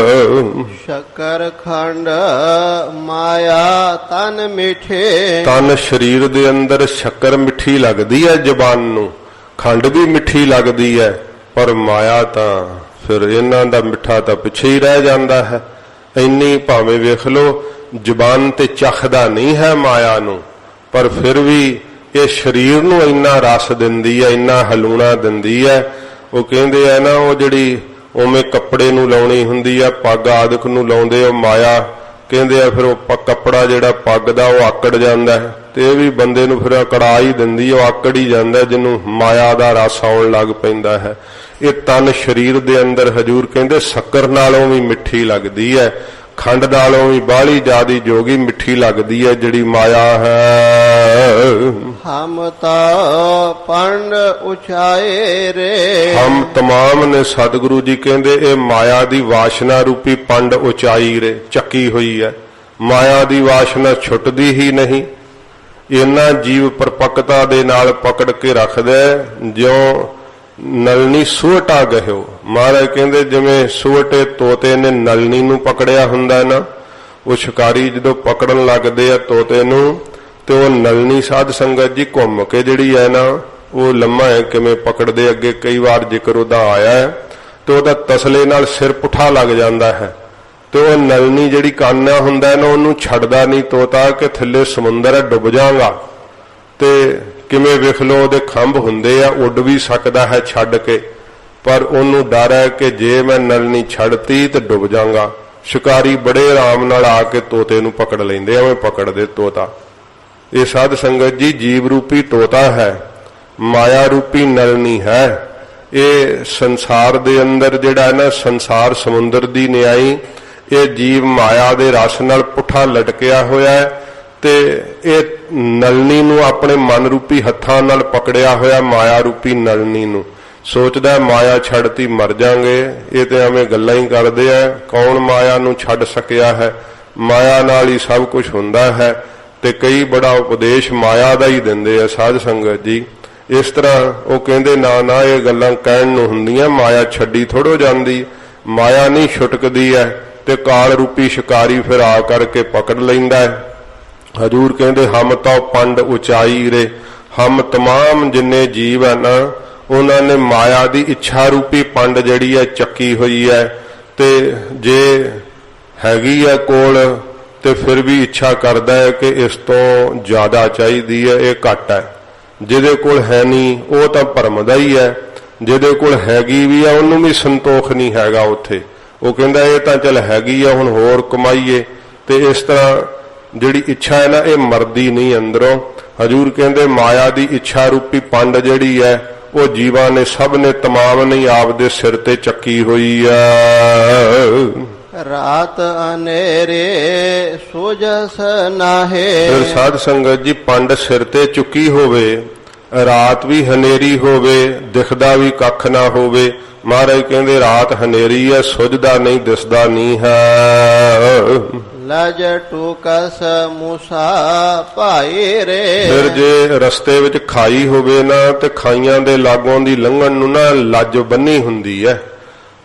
ਸ਼ੱਕਰ ਖੰਡ ਮਾਇਆ ਤਨ ਮਿੱਠੇ। ਤਨ ਸਰੀਰ ਦੇ ਅੰਦਰ ਸ਼ੱਕਰ ਮਿੱਠੀ ਲੱਗਦੀ ਹੈ ਜ਼ਬਾਨ ਨੂੰ, ਖੰਡ ਵੀ ਮਿੱਠੀ ਲੱਗਦੀ ਹੈ, ਪਰ ਮਾਇਆ ਤਾਂ ਫਿਰ ਇਹਨਾਂ ਦਾ ਮਿੱਠਾ ਤਾਂ ਪਿੱਛੇ ਹੀ ਰਹਿ ਜਾਂਦਾ ਹੈ। ਇੰਨੀ ਭਾਵੇਂ ਵੇਖ ਲਓ ਜ਼ਬਾਨ ਤੇ ਚੱਖਦਾ ਨਹੀਂ ਹੈ ਮਾਇਆ ਨੂੰ, ਪਰ ਫਿਰ ਵੀ ਇਹ ਸਰੀਰ ਨੂੰ ਇੰਨਾ ਰਸ ਦਿੰਦੀ ਹੈ, ਇੰਨਾ ਹਲੂਣਾ ਦਿੰਦੀ ਹੈ। ਉਹ ਕਹਿੰਦੇ ਆ ਨਾ, ਉਹ ਜਿਹੜੀ ਉਵੇਂ ਕੱਪੜੇ ਨੂੰ ਲਾਉਣੀ ਹੁੰਦੀ ਆ, ਪੱਗ ਆਦਿਕ ਨੂੰ ਲਾਉਂਦੇ ਆ, ਮਾਇਆ ਕਹਿੰਦੇ ਆ ਫਿਰ ਉਹ ਕੱਪੜਾ ਜਿਹੜਾ ਪੱਗ ਦਾ ਉਹ ਆਕੜ ਜਾਂਦਾ ਹੈ, ਤੇ ਇਹ ਵੀ ਬੰਦੇ ਨੂੰ ਫਿਰ ਅਕੜਾ ਹੀ ਦਿੰਦੀ, ਉਹ ਆਕੜ ਹੀ ਜਾਂਦਾ ਜਿਹਨੂੰ ਮਾਇਆ ਦਾ ਰਸ ਆਉਣ ਲੱਗ ਪੈਂਦਾ ਹੈ। ਇਹ ਤਨ ਸਰੀਰ ਦੇ ਅੰਦਰ ਹਜੂਰ ਕਹਿੰਦੇ ਸ਼ੱਕਰ ਨਾਲੋਂ ਵੀ ਮਿੱਠੀ ਲੱਗਦੀ ਹੈ, ਖੰਡ ਨਾਲੋਂ ਵੀ ਬਾਹਲੀ ਜ਼ਿਆਦੀ ਜੋਗੀ ਮਿੱਠੀ ਲੱਗਦੀ ਹੈ ਜਿਹੜੀ ਮਾਇਆ ਹੈ। ਹਮ ਤਾਂ ਪੰਡ ਉਚਾਏ ਰੇ। ਹਮ ਤਮਾਮ ਨੇ ਸਤਿਗੁਰੂ ਜੀ ਕਹਿੰਦੇ ਇਹ ਮਾਇਆ ਦੀ ਵਾਸ਼ਨਾ ਰੂਪੀ ਪੰਡ ਉਚਾਈ ਰੇ, ਚੱਕੀ ਹੋਈ ਹੈ। ਮਾਇਆ ਦੀ ਵਾਸ਼ਨਾ ਛੁੱਟਦੀ ਹੀ ਨਹੀਂ। ਇਹਨਾਂ ਜੀਵ ਪਰਪੱਕਤਾ ਦੇ ਨਾਲ ਪਕੜ ਕੇ ਰੱਖਦਾ ਜਿਉਂ ਨਲਨੀ ਸੁਹਟਾ ਗਹਿਓ। ਮਹਾਰਾਜ ਕਹਿੰਦੇ ਜਿਵੇਂ ਸੁਹਟੇ ਤੋਤੇ ਨੇ ਨਲਨੀ ਨੂੰ ਪਕੜਿਆ ਹੁੰਦਾ ਨਾ, ਉਹ ਸ਼ਿਕਾਰੀ ਜਦੋਂ ਪਕੜਨ ਲੱਗਦੇ ਆ ਤੋਤੇ ਨੂੰ, ਤੇ ਉਹ ਨਲਨੀ ਸਾਧ ਸੰਗਤ ਜੀ ਘੁੰਮ ਕੇ ਜਿਹੜੀ ਹੈ ਨਾ ਉਹ ਲੰਮਾ ਹੈ ਕਿਵੇਂ ਪਕੜਦੇ, ਅੱਗੇ ਕਈ ਵਾਰ ਜ਼ਿਕਰ ਉਹਦਾ ਆਇਆ ਹੈ, ਤੇ ਉਹਦਾ ਤਸਲੇ ਨਾਲ ਸਿਰ ਪੁੱਠਾ ਲੱਗ ਜਾਂਦਾ ਹੈ, ਤੇ ਉਹ ਨਲਨੀ ਜਿਹੜੀ ਕਾਨਾ ਹੁੰਦਾ ਨਾ ਉਹਨੂੰ ਛੱਡਦਾ ਨਹੀਂ ਤੋਤਾ ਕਿ ਥੱਲੇ ਸਮੁੰਦਰ ਹੈ ਡੁੱਬ ਜਾਵਾਂਗਾ। ਤੇ ਕਿਵੇਂ ਵੇਖ ਲੋ ਉਹਦੇ ਖੰਭ ਹੁੰਦੇ ਆ, ਉੱਡ ਵੀ ਸਕਦਾ ਹੈ ਛੱਡ ਕੇ, ਪਰ ਉਹਨੂੰ ਡਰ ਹੈ ਕਿ ਜੇ ਮੈਂ ਨਲਨੀ ਛੱਡਤੀ ਤੇ ਡੁੱਬ ਜਾਵਾਂਗਾ। ਸ਼ਿਕਾਰੀ ਬੜੇ ਆਰਾਮ ਨਾਲ ਆ ਕੇ ਤੋਤੇ ਨੂੰ ਪਕੜ ਲੈਂਦੇ, ਐਵੇਂ ਪਕੜਦੇ ਤੋਤਾ। ਇਹ ਸਾਧ ਸੰਗਤ ਜੀ ਜੀਵ ਰੂਪੀ ਤੋਤਾ ਹੈ, ਮਾਇਆ ਰੂਪੀ ਨਲਨੀ ਹੈ। ਇਹ ਸੰਸਾਰ ਦੇ ਅੰਦਰ ਜਿਹੜਾ ਨਾ ਸੰਸਾਰ ਸਮੁੰਦਰ ਦੀ ਨਿਆਈ, ਇਹ ਜੀਵ ਮਾਇਆ ਦੇ ਰਸ ਨਾਲ ਪੁੱਠਾ ਲਟਕਿਆ ਹੋਇਆ ਹੈ, ਤੇ ਇਹ ਨਲਨੀ ਨੂੰ ਆਪਣੇ ਮਨ ਰੂਪੀ ਹੱਥਾਂ ਨਾਲ ਪਕੜਿਆ ਹੋਇਆ, ਮਾਇਆ ਰੂਪੀ ਨਲਨੀ ਨੂੰ। ਸੋਚਦਾ ਮਾਇਆ ਛੱਡਤੀ ਮਰ ਜਾਾਂਗੇ। ਇਹ ਤੇ ਐਵੇਂ ਗੱਲਾਂ ਹੀ ਕਰਦੇ ਆ, ਕੌਣ ਮਾਇਆ ਨੂੰ ਛੱਡ ਸਕਿਆ ਹੈ। ਮਾਇਆ ਨਾਲ ਹੀ ਸਭ ਕੁਝ ਹੁੰਦਾ ਹੈ। ਤੇ ਕਈ ਬੜਾ ਉਪਦੇਸ਼ ਮਾਇਆ ਦਾ ਹੀ ਦਿੰਦੇ ਆ ਸਾਧ ਸੰਗਤ ਜੀ। ਇਸ ਤਰ੍ਹਾਂ ਉਹ ਕਹਿੰਦੇ ਨਾ ਨਾ ਇਹ ਗੱਲਾਂ ਕਹਿਣ ਨੂੰ ਹੁੰਦੀਆਂ, ਮਾਇਆ ਛੱਡੀ ਥੋੜੋ ਜਾਂਦੀ, ਮਾਇਆ ਨਹੀਂ ਛੁਟਕਦੀ ਹੈ ਤੇ ਕਾਲ ਰੂਪੀ ਸ਼ਿਕਾਰੀ ਫਿਰ ਆ ਕਰਕੇ ਪਕੜ ਲੈਂਦਾ ਹੈ। ਹਜੂਰ ਕਹਿੰਦੇ ਹਮ ਤਾਂ ਪੰਡ ਉਚਾਈ ਰੇ, ਹਮ ਤਮਾਮ ਜਿੰਨੇ ਜੀਵ ਹੈ ਨਾ ਉਹਨਾਂ ਨੇ ਮਾਇਆ ਦੀ ਇੱਛਾ ਰੂਪੀ ਪੰਡ ਜਿਹੜੀ ਹੈ ਚੱਕੀ ਹੋਈ ਹੈ। ਤੇ ਜੇ ਹੈਗੀ ਹੈ ਕੋਲ ਤੇ ਫਿਰ ਵੀ ਇੱਛਾ ਕਰਦਾ ਹੈ ਕਿ ਇਸ ਤੋਂ ਜ਼ਿਆਦਾ ਚਾਹੀਦੀ ਹੈ, ਇਹ ਘੱਟ ਹੈ। ਜਿਹਦੇ ਕੋਲ ਹੈ ਨਹੀਂ ਉਹ ਤਾਂ ਭਰਮਦਾ ਹੀ ਹੈ, ਜਿਹਦੇ ਕੋਲ ਹੈਗੀ ਵੀ ਆ ਉਹਨੂੰ ਵੀ ਸੰਤੋਖ ਨਹੀਂ ਹੈਗਾ ਉੱਥੇ। ਉਹ ਕਹਿੰਦਾ ਇਹ ਤਾਂ ਚੱਲ ਹੈਗੀ ਆ, ਹੁਣ ਹੋਰ ਕਮਾਈਏ। ਤੇ ਇਸ ਤਰ੍ਹਾਂ ਜਿਹੜੀ ਇੱਛਾ ਹੈ ਨਾ ਇਹ ਮਰਦੀ ਨਹੀਂ ਅੰਦਰੋਂ। ਹਜੂਰ ਕਹਿੰਦੇ ਮਾਇਆ ਦੀ ਇੱਛਾ ਰੂਪੀ ਪੰਡ ਜਿਹੜੀ ਹੈ ਉਹ ਜੀਵਾਂ ਨੇ ਸਭ ਨੇ ਤਮਾਮ ਨਹੀਂ ਆਪ ਦੇ ਸਿਰ ਤੇ ਚੱਕੀ ਹੋਈ ਆ। ਰਾਤ ਅਨੇਰੇ ਸੂਝਸ ਨਾਹੇ। ਫਿਰ ਸਾਧ ਸੰਗਤ ਜੀ ਪੰਡ ਸਿਰ ਤੇ ਚੁੱਕੀ ਹੋਵੇ, ਰਾਤ ਵੀ ਹਨੇਰੀ ਹੋਵੇ, ਦਿਖਦਾ ਵੀ ਕੱਖ ਨਾ ਹੋਵੇ। ਮਹਾਰਾਜ ਕਹਿੰਦੇ ਰਾਤ ਹਨੇਰੀ ਹੈ, ਸੁਝਦਾ ਨਹੀਂ, ਦਿਸਦਾ ਨਹੀਂ ਹੈ। ਲਜ ਟੂਕਸ ਮੂਸਾ ਭਾਈ ਰੇ। ਫਿਰ ਜੇ ਰਸਤੇ ਵਿੱਚ ਖਾਈ ਹੋਵੇ ਨਾ ਤੇ ਖਾਈਆਂ ਦੇ ਲਾਗੋਂ ਦੀ ਲੰਘਣ ਨੂੰ ਨਾ ਲੱਜ ਬੰਨੀ ਹੁੰਦੀ ਹੈ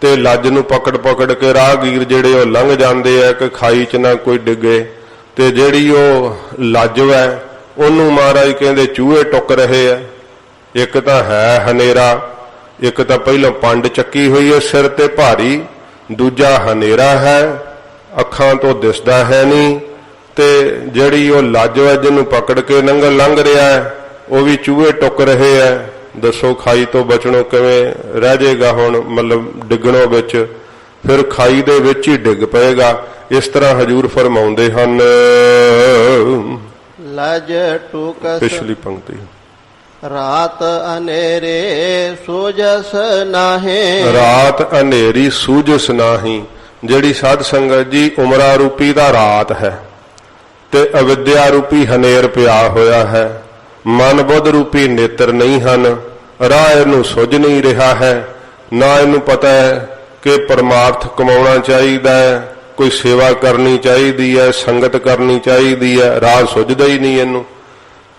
ਤੇ ਲੱਜ ਨੂੰ ਪਕੜ ਪਕੜ ਕੇ ਰਾਹਗੀਰ ਜਿਹੜੇ ਉਹ ਲੰਘ ਜਾਂਦੇ ਆ ਕਿ ਖਾਈ 'ਚ ਨਾ ਕੋਈ ਡਿੱਗੇ। ਤੇ ਜਿਹੜੀ ਉਹ ਲੱਜ ਹੈ ਉਹਨੂੰ ਮਹਾਰਾਜ ਕਹਿੰਦੇ ਚੂਹੇ ਟੁੱਕ ਰਹੇ ਆ। ਇੱਕ ਤਾਂ ਹੈ ਹਨੇਰਾ, ਇੱਕ ਤਾਂ ਪਹਿਲਾਂ ਪੰਡ ਚੱਕੀ ਹੋਈ ਹੈ ਸਿਰ ਤੇ ਭਾਰੀ, ਦੂਜਾ ਹਨੇਰਾ ਹੈ, ਅੱਖਾਂ ਤੋਂ ਦਿਸਦਾ ਹੈ ਨਹੀਂ। ਤੇ ਜਿਹੜੀ ਉਹ ਲੱਜ ਹੈ ਜਿਹਨੂੰ ਪਕੜ ਕੇ ਲੰਘ ਰਿਹਾ ਹੈ ਉਹ ਵੀ ਚੂਹੇ ਟੁੱਕ ਰਹੇ ਆ। ਦੱਸੋ ਖਾਈ ਤੋਂ ਬਚਣੋਂ ਕਿਵੇਂ ਰਹਿ ਜਾਏਗਾ ਹੁਣ, ਮਤਲਬ ਡਿੱਗਣੋਂ ਵਿੱਚ, ਫਿਰ ਖਾਈ ਦੇ ਵਿੱਚ ਹੀ ਡਿੱਗ ਪਏਗਾ। ਇਸ ਤਰ੍ਹਾਂ ਹਜੂਰ ਫਰਮਾਉਂਦੇ ਹਨ। ਲਜ ਟੂਕਸ ਪਿਛਲੀ ਪੰਕਤੀ ਰਾਤ ਅਨੇਰੇ ਸੂਝਸ ਨਾਹੀ। ਰਾਤ ਹਨੇਰੀ ਸੂਝਸ ਨਾਹੀ। ਜਿਹੜੀ ਸਾਧ ਸੰਗਤ ਜੀ ਉਮਰਾ ਰੂਪੀ ਦਾ ਰਾਤ ਹੈ ਤੇ ਅਵਿਦਿਆ ਰੂਪੀ ਹਨੇਰ ਪਿਆ ਹੋਇਆ ਹੈ। ਮਨ ਬੁੱਧ ਰੂਪੀ ਨੇਤਰ ਨਹੀਂ ਹਨ, ਰਾਹ ਇਹਨੂੰ ਸੁੱਝ ਨਹੀਂ ਰਿਹਾ ਹੈ। ਨਾ ਇਹਨੂੰ ਪਤਾ ਹੈ ਕਿ ਪਰਮਾਰਥ ਕਮਾਉਣਾ ਚਾਹੀਦਾ ਹੈ, ਕੋਈ ਸੇਵਾ ਕਰਨੀ ਚਾਹੀਦੀ ਹੈ, ਸੰਗਤ ਕਰਨੀ ਚਾਹੀਦੀ ਹੈ, ਰਾਹ ਸੁੱਝਦਾ ਹੀ ਨਹੀਂ ਇਹਨੂੰ।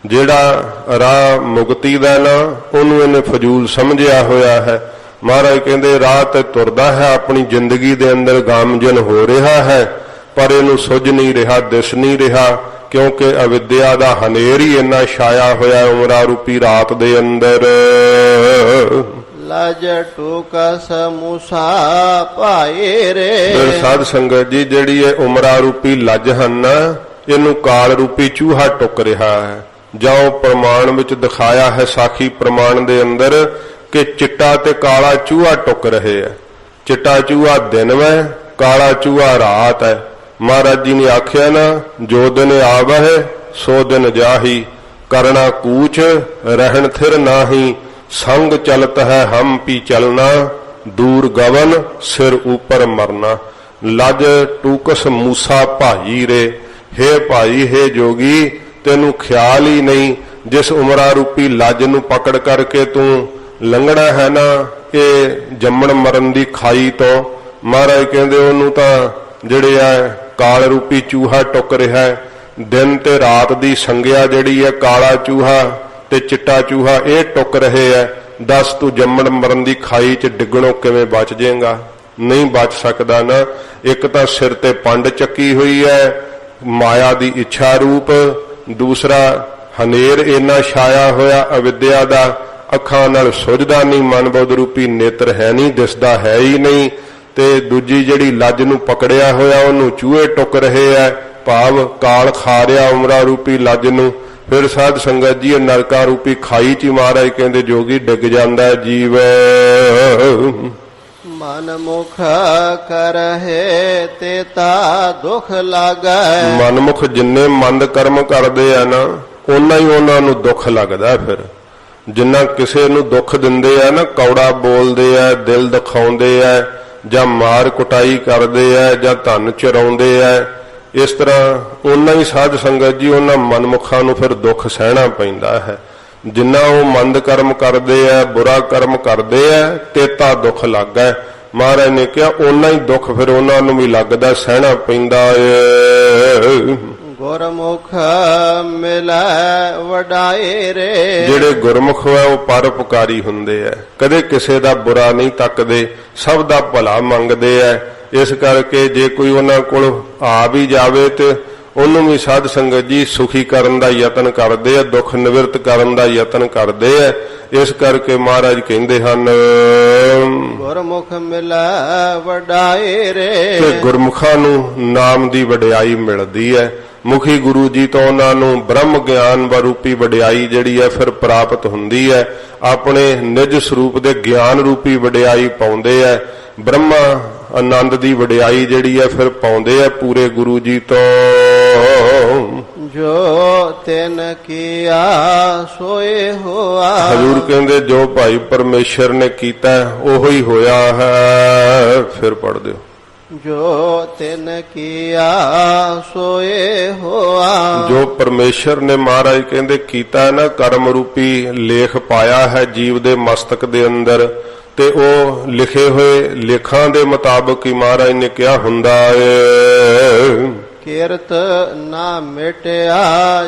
ਜਿਹੜਾ ਰਾਹ ਮੁਕਤੀ ਦਾ ਨਾ ਉਹਨੂੰ ਇਹਨੇ ਫਜ਼ੂਲ ਸਮਝਿਆ ਹੋਇਆ ਹੈ। ਮਹਾਰਾਜ ਕਹਿੰਦੇ ਰਾਹ ਤੇ ਤੁਰਦਾ ਹੈ, ਆਪਣੀ ਜ਼ਿੰਦਗੀ ਦੇ ਅੰਦਰ ਗਾਮਜਨ ਹੋ ਰਿਹਾ ਹੈ, ਪਰ ਇਹਨੂੰ ਸੁੱਝ ਨਹੀਂ ਰਿਹਾ, ਦਿਸ ਨਹੀਂ ਰਿਹਾ, ਕਿਉਂਕਿ ਅਵਿਦਿਆ ਦਾ ਹਨੇਰ ਹੀ ਇੰਨਾ ਛਾਇਆ ਹੋਇਆ ਉਮਰਾ ਰੂਪੀ ਰਾਤ ਦੇ ਅੰਦਰ। ਲਜ ਟੂਕਸ ਮੂਸਾ ਭਾਈ ਰੇ। ਫਿਰ ਸਾਧ ਸੰਗਤ ਜੀ ਜਿਹੜੀ ਇਹ ਉਮਰਾ ਰੂਪੀ ਲੱਜ ਹਨ ਇਹਨੂੰ ਕਾਲ ਰੂਪੀ ਚੂਹਾ ਟੁੱਕ ਰਿਹਾ ਹੈ। ਜਾਂ ਉਹ ਪ੍ਰਮਾਣ ਵਿੱਚ ਦਿਖਾਇਆ ਹੈ ਸਾਖੀ ਪ੍ਰਮਾਣ ਦੇ ਅੰਦਰ ਕਿ ਚਿੱਟਾ ਤੇ ਕਾਲਾ ਚੂਹਾ ਟੁੱਕ ਰਹੇ ਹੈ। ਚਿੱਟਾ ਚੂਹਾ ਦਿਨ ਵੈ, ਕਾਲਾ ਚੂਹਾ ਰਾਤ ਹੈ। ਮਹਾਰਾਜ ਜੀ ਨੇ ਆਖਿਆ ਨਾ, ਜੋ ਦਿਨ ਆਵਹਿ ਸੋ ਦਿਨ ਜਾਹੀ, ਕਰਨਾ ਕੂਚ ਰਹਿਣ ਥਿਰ ਨਾਹੀ, ਸੰਗ ਚਲਤ ਹੈ ਹਮ ਪੀ ਚਲਨਾ, ਦੂਰ ਗਵਨ ਸਿਰ ਉਪਰ ਮਰਨਾ। ਲੱਜ ਟੂਕਸ ਮੂਸਾ ਭਾਈ ਰੇ। ਹੇ ਭਾਈ, ਹੇ ਜੋਗੀ, ਤੈਨੂੰ ਖਿਆਲ ਹੀ ਨਹੀਂ ਜਿਸ ਉਮਰਾ ਰੂਪੀ ਲੱਜ ਨੂੰ ਪਕੜ ਕਰਕੇ ਤੂੰ ਲੰਘਣਾ ਹੈ ਨਾ ਇਹ ਜੰਮਣ ਮਰਨ ਦੀ ਖਾਈ ਤੋਂ। ਮਹਾਰਾਜ ਕਹਿੰਦੇ ਉਹਨੂੰ ਤਾਂ ਜਿਹੜੇ ਆ ਕਾਲ ਰੂਪੀ ਚੂਹਾ ਟੁੱਕ ਰਿਹਾ ਹੈ। ਦਿਨ ਤੇ ਰਾਤ ਦੀ ਸੰਗਿਆ ਜਿਹੜੀ ਹੈ ਕਾਲਾ ਚੂਹਾ ਤੇ ਚਿੱਟਾ ਚੂਹਾ ਇਹ ਟੁੱਕ ਰਹੇ ਹੈ। ਦੱਸ ਤੂੰ ਜੰਮਣ ਮਰਨ ਦੀ ਖਾਈ 'ਚ ਡਿੱਗਣੋਂ ਕਿਵੇਂ ਬਚ ਜਾਏਗਾ? ਨਹੀਂ ਬਚ ਸਕਦਾ ਨਾ। ਇੱਕ ਤਾਂ ਸਿਰ ਤੇ ਪੰਡ ਚੱਕੀ ਹੋਈ ਹੈ ਮਾਇਆ ਦੀ ਇੱਛਾ ਰੂਪ, ਦੂਸਰਾ ਹਨੇਰ ਇੰਨਾ ਛਾਇਆ ਹੋਇਆ ਅਵਿਦਿਆ ਦਾ, ਅੱਖਾਂ ਨਾਲ ਸੁੱਝਦਾ ਨਹੀਂ, ਮਨ ਬੁੱਧ ਰੂਪੀ ਨੇਤਰ ਹੈ ਨਹੀਂ, ਦਿਸਦਾ ਹੈ ਹੀ ਨਹੀਂ। ਤੇ ਦੂਜੀ ਜਿਹੜੀ ਲੱਜ ਨੂੰ ਪਕੜਿਆ ਹੋਇਆ ਉਹਨੂੰ ਚੂਹੇ ਟੁੱਕ ਰਹੇ ਹੈ, ਭਾਵ ਕਾਲ ਖਾ ਰਿਹਾ ਉਮਰਾ ਰੂਪੀ ਲੱਜ ਨੂੰ। ਫਿਰ ਸਾਧ ਸੰਗਤ ਜੀ ਨਰਕਾ ਰੂਪੀ ਖਾਈ 'ਚ ਮਹਾਰਾਜ ਕਹਿੰਦੇ ਜੋਗੀ ਡਿੱਗ ਜਾਂਦਾ ਜੀਵ। ਮਨ ਮੁਖ ਕਰਹਿ ਤੇ ਤਾ ਦੁਖ ਲਾਗੈ। ਮਨਮੁਖ ਜਿੰਨੇ ਮੰਦ ਕਰਮ ਕਰਦੇ ਆ ਨਾ ਓਨਾ ਹੀ ਉਹਨਾਂ ਨੂੰ ਦੁੱਖ ਲੱਗਦਾ। ਫਿਰ ਜਿੰਨਾ ਕਿਸੇ ਨੂੰ ਦੁੱਖ ਦਿੰਦੇ ਆ ਨਾ, ਕੌੜਾ ਬੋਲਦੇ ਆ, ਦਿਲ ਦਿਖਾਉਂਦੇ ਆ, ਜਾਂ ਮਾਰ ਕੁਟਾਈ ਕਰਦੇ ਆ, ਜਾਂ ਧਨ ਚੁਰਾਉਂਦੇ ਆ, ਇਸ ਤਰ੍ਹਾਂ ਓਨਾ ਹੀ ਸਾਧ ਸੰਗਤ ਜੀ ਉਹਨਾਂ ਮਨਮੁਖਾਂ ਨੂੰ ਫਿਰ ਦੁੱਖ ਸਹਿਣਾ ਪੈਂਦਾ ਹੈ। ਜਿੰਨਾ ਉਹ ਮੰਦ ਕਰਮ ਕਰਦੇ ਆ, ਬੁਰਾ ਕਰਮ ਕਰਦੇ ਆ, ਤੇਤਾ ਦੁੱਖ ਲੱਗਾ। ਮਹਾਰਾਜ ਨੇ ਕਿਹਾ ਓਨਾ ਹੀ ਦੁੱਖ ਫਿਰ ਉਹਨਾਂ ਨੂੰ ਵੀ ਲੱਗਦਾ, ਸਹਿਣਾ ਪੈਂਦਾ ਏ। ਗੁਰਮੁਖ ਮਿਲੈ ਵਡਾਏ ਰੇ। ਜਿਹੜੇ ਗੁਰਮੁਖ ਹੈ ਉਹ ਪਰਉਪਕਾਰੀ ਹੁੰਦੇ ਐ, ਕਦੇ ਕਿਸੇ ਦਾ ਬੁਰਾ ਨਹੀਂ ਤੱਕਦੇ, ਸਭ ਦਾ ਭਲਾ ਮੰਗਦੇ ਐ। ਇਸ ਕਰਕੇ ਜੇ ਕੋਈ ਉਹਨਾਂ ਕੋਲ ਆ ਵੀ ਜਾਵੇ ਤੇ ਉਹਨੂੰ ਵੀ ਸਾਧ ਸੰਗਤ ਜੀ ਸੁਖੀ ਕਰਨ ਦਾ ਯਤਨ ਕਰਦੇ ਆ, ਦੁੱਖ ਨਿਵਰਤ ਕਰਨ ਦਾ ਯਤਨ ਕਰਦੇ ਆ। ਇਸ ਕਰਕੇ ਮਹਾਰਾਜ ਕਹਿੰਦੇ ਹਨ ਗੁਰਮੁਖ ਮਿਲੈ ਵਡਾਏ ਰੇ। ਕਿ ਗੁਰਮੁਖਾਂ ਨੂੰ ਨਾਮ ਦੀ ਵਡਿਆਈ ਮਿਲਦੀ ਹੈ। ਮੁਖੀ ਗੁਰੂ ਜੀ ਤੋਂ ਉਹਨਾਂ ਨੂੰ ਬ੍ਰਹਮ ਗਿਆਨ ਰੂਪੀ ਵਡਿਆਈ ਜਿਹੜੀ ਹੈ ਫਿਰ ਪ੍ਰਾਪਤ ਹੁੰਦੀ ਹੈ। ਆਪਣੇ ਨਿਜ ਸਰੂਪ ਦੇ ਗਿਆਨ ਰੂਪੀ ਵਡਿਆਈ ਪਾਉਂਦੇ ਹੈ। ਬ੍ਰਹਮਾ ਆਨੰਦ ਦੀ ਵਡਿਆਈ ਜਿਹੜੀ ਹੈ ਫਿਰ ਪਾਉਂਦੇ ਹੈ ਪੂਰੇ ਗੁਰੂ ਜੀ ਤੋਂ। ਜੋ ਤਿਨ ਕੀਆ ਸੋਏ ਹੋਆ। ਹਜ਼ੂਰ ਕਹਿੰਦੇ ਜੋ ਭਾਈ ਪਰਮੇਸ਼ਰ ਨੇ ਕੀਤਾ ਉਹੋ ਹੀ ਹੋਇਆ ਹੈ। ਫਿਰ ਪੜ੍ਹ ਦਿਓ। ਜੋ ਤਿਨ ਕੀਆ ਸੋਏ ਹੋਆ। ਜੋ ਪਰਮੇਸ਼ਰ ਨੇ ਮਹਾਰਾਜ ਕਹਿੰਦੇ ਕੀਤਾ ਨਾ ਕਰਮ ਰੂਪੀ ਲੇਖ ਪਾਇਆ ਹੈ ਜੀਵ ਦੇ ਮਸਤਕ ਦੇ ਅੰਦਰ, ਤੇ ਉਹ ਲਿਖੇ ਹੋਏ ਲੇਖਾਂ ਦੇ ਮੁਤਾਬਕ ਹੀ ਮਹਾਰਾਜ ਨੇ ਕਿਹਾ ਹੁੰਦਾ ਏ। ਕਿਰਤ ਨਾ ਮਿਟਿਆ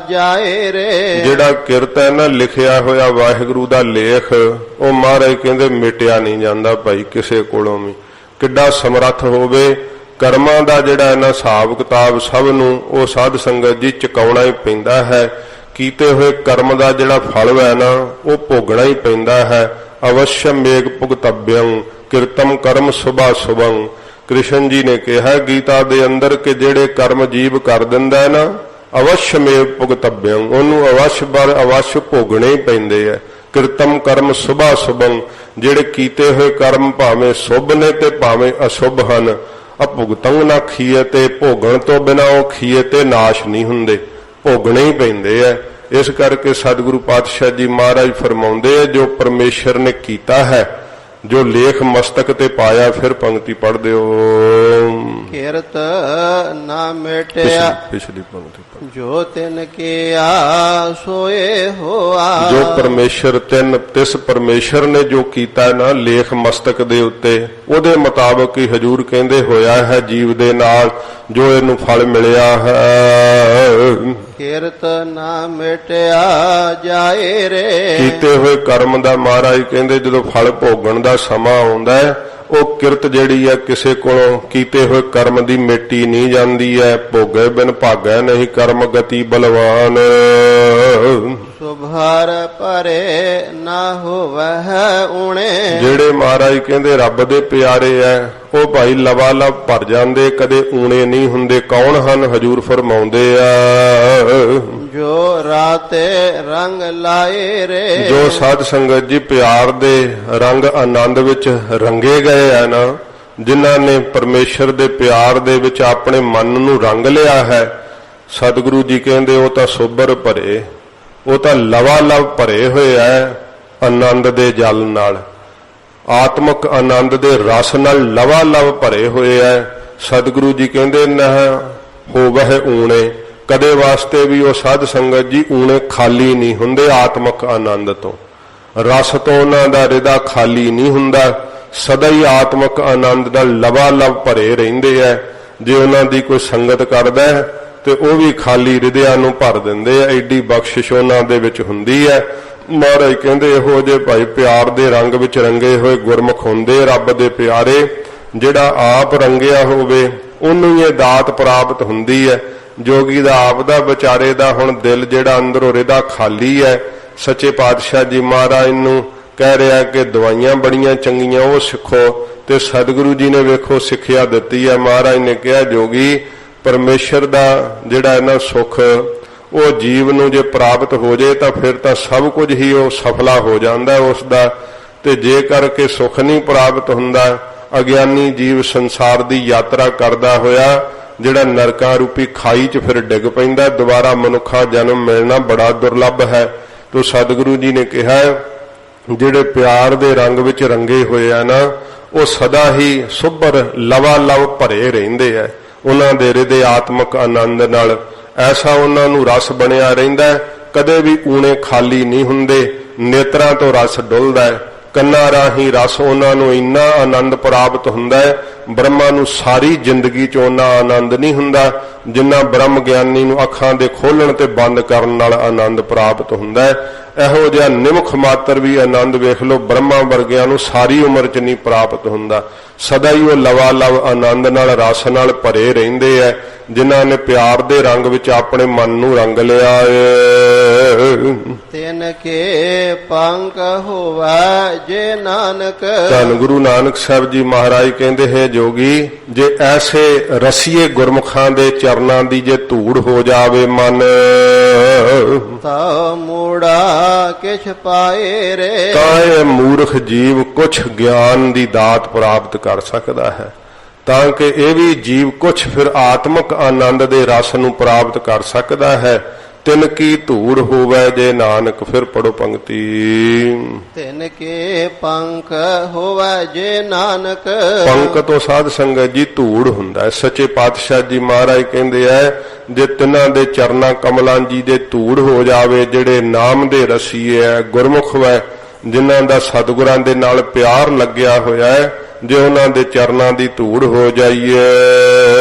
ਜਾਏ ਰੇ। ਜਿਹੜਾ ਕਿਰਤ ਹੈ ਨਾ ਲਿਖਿਆ ਹੋਇਆ ਵਾਹਿਗੁਰੂ ਦਾ ਲੇਖ, ਉਹ ਮਹਾਰਾਜ ਕਹਿੰਦੇ ਮਿਟਿਆ ਨਹੀਂ ਜਾਂਦਾ ਭਾਈ ਕਿਸੇ ਕੋਲੋਂ ਵੀ। ਕਿੱਡਾ ਸਮਰੱਥ ਹੋਵੇ ਕਰਮਾਂ ਦਾ ਜਿਹੜਾ ਨਾ ਹਿਸਾਬ ਕਿਤਾਬ ਸਭ ਨੂੰ ਉਹ ਸਾਧ ਸੰਗਤ ਜੀ ਚੁਕਾਉਣਾ ਹੀ ਪੈਂਦਾ ਹੈ। ਕੀਤੇ ਹੋਏ ਕਰਮ ਦਾ ਜਿਹੜਾ ਫਲ ਹੈ ਨਾ ਉਹ ਭੋਗਣਾ ਹੀ ਪੈਂਦਾ ਹੈ। ਅਵਸ਼ਯ ਮੇਗ ਭੁਗਤਬਿਅੰ ਕਿਰਤਮ ਕਰਮ ਸੁਭਾ ਸੁਭੰ। ਕ੍ਰਿਸ਼ਨ ਜੀ ਨੇ ਕਿਹਾ ਗੀਤਾ ਦੇ ਅੰਦਰ ਕਿ ਜਿਹੜੇ ਕਰਮ ਜੀਵ ਕਰ ਦਿੰਦਾ ਹੈ ਨਾ ਅਵਸ਼ਯ ਮੇਗ ਭੁਗਤਬਿਅੰ, ਉਹਨੂੰ ਅਵਸ਼ ਭੋਗਣੇ ਹੀ ਪੈਂਦੇ ਆ। ਕਿਰਤਮ ਕਰਮ ਸੁਭਾ ਸੁਭੰ, ਜਿਹੜੇ ਕੀਤੇ ਹੋਏ ਕਰਮ ਭਾਵੇਂ ਸੁਭ ਨੇ ਤੇ ਭਾਵੇਂ ਅਸ਼ੁਭ ਹਨ, ਅਭੁਗਤੰ ਨਾ ਖੀਏ, ਤੇ ਭੋਗਣ ਤੋਂ ਬਿਨਾ ਉਹ ਖੀਏ ਤੇ ਨਾਸ਼ ਨਹੀਂ ਹੁੰਦੇ, ਭੋਗਣੇ ਹੀ ਪੈਂਦੇ ਆ। ਇਸ ਕਰਕੇ ਸਤਿਗੁਰੂ ਪਾਤਸ਼ਾਹ ਜੀ ਮਹਾਰਾਜ ਫਰਮਾਉਂਦੇ ਆ ਜੋ ਪਰਮੇਸ਼ਰ ਨੇ ਕੀਤਾ ਹੈ, ਜੋ ਲੇਖ ਮਸਤਕ ਤੇ ਪਾਇਆ। ਫਿਰ ਪੰਕਤੀ ਪੜ੍ਹ ਦਿਓ। ਕਿਰਤ ਨਾ ਮਿਟਿਆ ਪਿਛਲੀ ਪੰਕਤੀ ਜੋ ਤਿਨ ਕੀਆ ਸੋਏ ਹੋਆ। ਜੋ ਪਰਮੇਸ਼ਰ ਤਿਸ ਪਰਮੇਸ਼ਰ ਨੇ ਜੋ ਕੀਤਾ ਨਾ ਲੇਖ ਮਸਤਕ ਦੇ ਉੱਤੇ, ਉਹਦੇ ਮੁਤਾਬਕ ਹੀ ਹਜੂਰ ਕਹਿੰਦੇ ਹੋਇਆ ਹੈ ਜੀਵ ਦੇ ਨਾਲ ਜੋ ਇਹਨੂੰ ਫਲ ਮਿਲਿਆ ਹੈ। ਕਿਰਤ ਨਾ ਮਿਟਿਆ ਜਾਏ ਰੇ। ਕੀਤੇ ਹੋਏ ਕਰਮ ਦਾ ਮਹਾਰਾਜ ਕਹਿੰਦੇ ਜਦੋਂ ਫਲ ਭੋਗਣ ਦਾ ਸਮਾਂ ਆਉਂਦਾ ਹੈ, ਉਹ ਕਿਰਤ ਜਿਹੜੀ ਹੈ ਕਿਸੇ ਕੋਲੋਂ ਕੀਤੇ ਹੋਏ ਕਰਮ ਦੀ ਮਿੱਟੀ ਨਹੀਂ ਜਾਂਦੀ ਹੈ। ਭੋਗੇ ਬਿਨ ਭਾਗੈ ਨਹੀਂ ਕਰਮ ਗਤੀ ਬਲਵਾਨ। ਸੁਭਾਰ ਭਰੇ ਨਾ ਹੋਵੈ ਊਣੇ। ਜਿਹੜੇ ਮਹਾਰਾਜ ਕਹਿੰਦੇ ਰੱਬ ਦੇ ਪਿਆਰੇ ਐ ਉਹ ਭਾਈ ਲਵਾ ਲਵ ਭਰ ਜਾਂਦੇ, ਕਦੇ ਊਣੇ ਨਹੀਂ ਹੁੰਦੇ। ਕੌਣ ਹਨ? ਹਜੂਰ ਫਰਮਾਉਂਦੇ ਆ ਜੋ ਰਾਤੇ ਰੰਗ ਲਾਏ ਰੇ। ਜੋ ਸਾਧ ਸੰਗਤ ਜੀ ਪਿਆਰ ਦੇ ਰੰਗ ਆਨੰਦ ਵਿੱਚ ਰੰਗੇ ਗਏ ਆ ਨਾ, ਜਿਨ੍ਹਾਂ ਨੇ ਪਰਮੇਸ਼ਰ ਦੇ ਪਿਆਰ ਦੇ ਵਿੱਚ ਆਪਣੇ ਮਨ ਨੂੰ ਰੰਗ ਲਿਆ ਹੈ, ਸਤਿਗੁਰੂ ਜੀ ਕਹਿੰਦੇ ਉਹ ਤਾਂ ਸੋਬਰ ਭਰੇ, ਉਹ ਤਾਂ ਲਵਾ ਲਵ ਭਰੇ ਹੋਏ ਐ ਆਨੰਦ ਦੇ ਜਲ ਨਾਲ, ਆਤਮਕ ਆਨੰਦ ਦੇ ਰਸ ਨਾਲ ਲਵਾ ਲਵ ਭਰੇ ਹੋਏ ਐ। ਸਤਿਗੁਰੂ ਜੀ ਕਹਿੰਦੇ ਨਾ ਹੋਵਹਿ ਊਣੇ, ਕਦੇ ਵਾਸਤੇ ਵੀ ਉਹ ਸਾਧ ਸੰਗਤ ਜੀ ਊਣੇ ਖਾਲੀ ਨਹੀਂ ਹੁੰਦੇ ਆਤਮਕ ਆਨੰਦ ਤੋਂ, ਰਸ ਤੋਂ ਉਹਨਾਂ ਦਾ ਹਿਰਦਾ ਖਾਲੀ ਨਹੀਂ ਹੁੰਦਾ, ਸਦਾ ਹੀ ਆਤਮਕ ਆਨੰਦ ਨਾਲ ਲਵਾ ਲਵ ਭਰੇ ਰਹਿੰਦੇ ਐ। ਜੇ ਉਹਨਾਂ ਦੀ ਕੋਈ ਸੰਗਤ ਕਰਦਾ ਤੇ ਉਹ ਵੀ ਖਾਲੀ ਹਿਰਦਿਆਂ ਨੂੰ ਭਰ ਦਿੰਦੇ ਆ, ਐਡੀ ਬਖਸ਼ਿਸ਼ ਉਹਨਾਂ ਦੇ ਵਿੱਚ ਹੁੰਦੀ ਹੈ। ਮਹਾਰਾਜ ਕਹਿੰਦੇ ਇਹੋ ਜਿਹੇ ਭਾਈ ਪਿਆਰ ਦੇ ਰੰਗ ਵਿੱਚ ਰੰਗੇ ਹੋਏ ਗੁਰਮੁਖ ਹੁੰਦੇ ਰੱਬ ਦੇ ਪਿਆਰੇ। ਜਿਹੜਾ ਆਪ ਰੰਗਿਆ ਹੋਵੇ ਉਹਨੂੰ ਇਹ ਦਾਤ ਪ੍ਰਾਪਤ ਹੁੰਦੀ ਹੈ। ਜੋਗੀ ਦਾ ਆਪ ਦਾ ਵਿਚਾਰੇ ਦਾ ਹੁਣ ਦਿਲ ਜਿਹੜਾ ਅੰਦਰੋਂ ਹਿਰਦਾ ਖਾਲੀ ਹੈ, ਸੱਚੇ ਪਾਤਸ਼ਾਹ ਜੀ ਮਹਾਰਾਜ ਨੂੰ ਕਹਿ ਰਿਹਾ ਕਿ ਦਵਾਈਆਂ ਬੜੀਆਂ ਚੰਗੀਆਂ ਉਹ ਸਿੱਖੋ, ਤੇ ਸਤਿਗੁਰੂ ਜੀ ਨੇ ਵੇਖੋ ਸਿੱਖਿਆ ਦਿੱਤੀ ਹੈ। ਮਹਾਰਾਜ ਨੇ ਕਿਹਾ ਜੋਗੀ ਪਰਮੇਸ਼ਰ ਦਾ ਜਿਹੜਾ ਇਹਨਾਂ ਸੁੱਖ ਉਹ ਜੀਵ ਨੂੰ ਜੇ ਪ੍ਰਾਪਤ ਹੋ ਜਾਏ ਤਾਂ ਫਿਰ ਤਾਂ ਸਭ ਕੁਝ ਹੀ ਉਹ ਸਫਲਾ ਹੋ ਜਾਂਦਾ ਉਸ ਦਾ। ਤੇ ਜੇ ਕਰਕੇ ਸੁੱਖ ਨਹੀਂ ਪ੍ਰਾਪਤ ਹੁੰਦਾ, ਅਗਿਆਨੀ ਜੀਵ ਸੰਸਾਰ ਦੀ ਯਾਤਰਾ ਕਰਦਾ ਹੋਇਆ ਜਿਹੜਾ ਨਰਕਾਂ ਰੂਪੀ ਖਾਈ 'ਚ ਫਿਰ ਡਿੱਗ ਪੈਂਦਾ। ਦੁਬਾਰਾ ਮਨੁੱਖਾ ਜਨਮ ਮਿਲਣਾ ਬੜਾ ਦੁਰਲੱਭ ਹੈ। ਤੋ ਸਤਿਗੁਰੂ ਜੀ ਨੇ ਕਿਹਾ ਜਿਹੜੇ ਪਿਆਰ ਦੇ ਰੰਗ ਵਿੱਚ ਰੰਗੇ ਹੋਏ ਆ ਨਾ, ਉਹ ਸਦਾ ਹੀ ਸੁਭਰ ਲਵਾ ਲਵ ਭਰੇ ਰਹਿੰਦੇ ਆ। ਉਹਨਾਂ ਦੇ ਹਿਰਦੇ ਆਤਮਕ ਆਨੰਦ ਨਾਲ ਐਸਾ ਉਹਨਾਂ ਨੂੰ ਰਸ ਬਣਿਆ ਰਹਿੰਦਾ, ਕਦੇ ਵੀ ਊਣੇ ਖਾਲੀ ਨਹੀਂ ਹੁੰਦੇ। ਨੇਤਰਾਂ ਤੋਂ ਰਸ ਡੁੱਲਦਾ, ਕੰਨਾਂ ਰਾਹੀਂ ਰਸ ਉਹਨਾਂ ਨੂੰ ਇੰਨਾ ਆਨੰਦ ਪ੍ਰਾਪਤ ਹੁੰਦਾ ਹੈ, ਬ੍ਰਹਮਾ ਨੂੰ ਸਾਰੀ ਜ਼ਿੰਦਗੀ 'ਚ ਉਹਨਾਂ ਆਨੰਦ ਨਹੀਂ ਹੁੰਦਾ ਜਿੰਨਾ ਬ੍ਰਹਮ ਗਿਆਨੀ ਨੂੰ ਅੱਖਾਂ ਦੇ ਖੋਲਣ ਤੇ ਬੰਦ ਕਰਨ ਨਾਲ ਆਨੰਦ ਪ੍ਰਾਪਤ ਹੁੰਦਾ ਹੈ। ਇਹੋ ਜਿਹਾ ਨਿਮਖ ਮਾਤਰ ਵੀ ਆਨੰਦ ਵੇਖ ਲਓ ਬ੍ਰਹਮਾ ਵਰਗਿਆਂ ਨੂੰ ਸਾਰੀ ਉਮਰ 'ਚ ਨਹੀਂ ਪ੍ਰਾਪਤ ਹੁੰਦਾ। ਸਦਾ ਹੀ ਉਹ ਲਵਾ ਲਵ ਆਨੰਦ ਨਾਲ ਰਸ ਨਾਲ ਭਰੇ ਰਹਿੰਦੇ ਐ ਜਿਨ੍ਹਾਂ ਨੇ ਪਿਆਰ ਦੇ ਰੰਗ ਵਿੱਚ ਆਪਣੇ ਮਨ ਨੂੰ ਰੰਗ ਲਿਆ ਏ। ਤਿਨ ਕੇ ਪੰਕ ਹੋਵੈ ਜੇ ਨਾਨਕ। ਧੰਨ ਗੁਰੂ ਨਾਨਕ ਸਾਹਿਬ ਜੀ ਮਹਾਰਾਜ ਕਹਿੰਦੇ ਹੈ ਜੋਗੀ, ਜੇ ਐਸੇ ਰਸੀਏ ਗੁਰਮੁਖਾਂ ਦੇ ਚਰਨਾਂ ਦੀ ਜੇ ਧੂੜ ਹੋ ਜਾਵੇ ਮਨ, ਤਾ ਮੂੜਾ ਕਿਛ ਪਾਏ ਰੇ। ਤਾਂ ਇਹ ਮੂਰਖ ਜੀਵ ਕੁਛ ਗਿਆਨ ਦੀ ਦਾਤ ਪ੍ਰਾਪਤ ਕਰ ਸਕਦਾ ਹੈ, ਤਾਂ ਕਿ ਇਹ ਵੀ ਜੀਵ ਕੁਛ ਫਿਰ ਆਤਮਿਕ ਆਨੰਦ ਦੇ ਰਸ ਨੂੰ ਪ੍ਰਾਪਤ ਕਰ ਸਕਦਾ ਹੈ। ਤਿਨ ਕੀ ਧੂੜ ਹੋਵੇ ਜੇ ਨਾਨਕ। ਫਿਰ ਪੜੋ ਪੰਕਤੀ। ਤਿਨ ਕੇ ਪੰਖ ਹੋਵੇ ਜੇ ਨਾਨਕ। ਪੰਕ ਤੋਂ ਸਾਧ ਸੰਗਤ ਜੀ ਧੂੜ ਹੁੰਦਾ ਹੈ। ਸੱਚੇ ਪਾਤਸ਼ਾਹ ਜੀ ਮਹਾਰਾਜ ਕਹਿੰਦੇ ਐ, ਜੇ ਤਿੰਨਾਂ ਦੇ ਚਰਨਾਂ ਕਮਲਾਂ ਜੀ ਦੇ ਧੂੜ ਹੋ ਜਾਵੇ, ਜਿਹੜੇ ਨਾਮ ਦੇ ਰਸੀਏ ਐ, ਗੁਰਮੁਖ ਵੈ, ਜਿਨ੍ਹਾਂ ਦਾ ਸਤਿਗੁਰਾਂ ਦੇ ਨਾਲ ਪਿਆਰ ਲੱਗਿਆ ਹੋਇਆ ਹੈ, ਜੇ ਉਹਨਾਂ ਦੇ ਚਰਨਾਂ ਦੀ ਧੂੜ ਹੋ ਜਾਈਏ,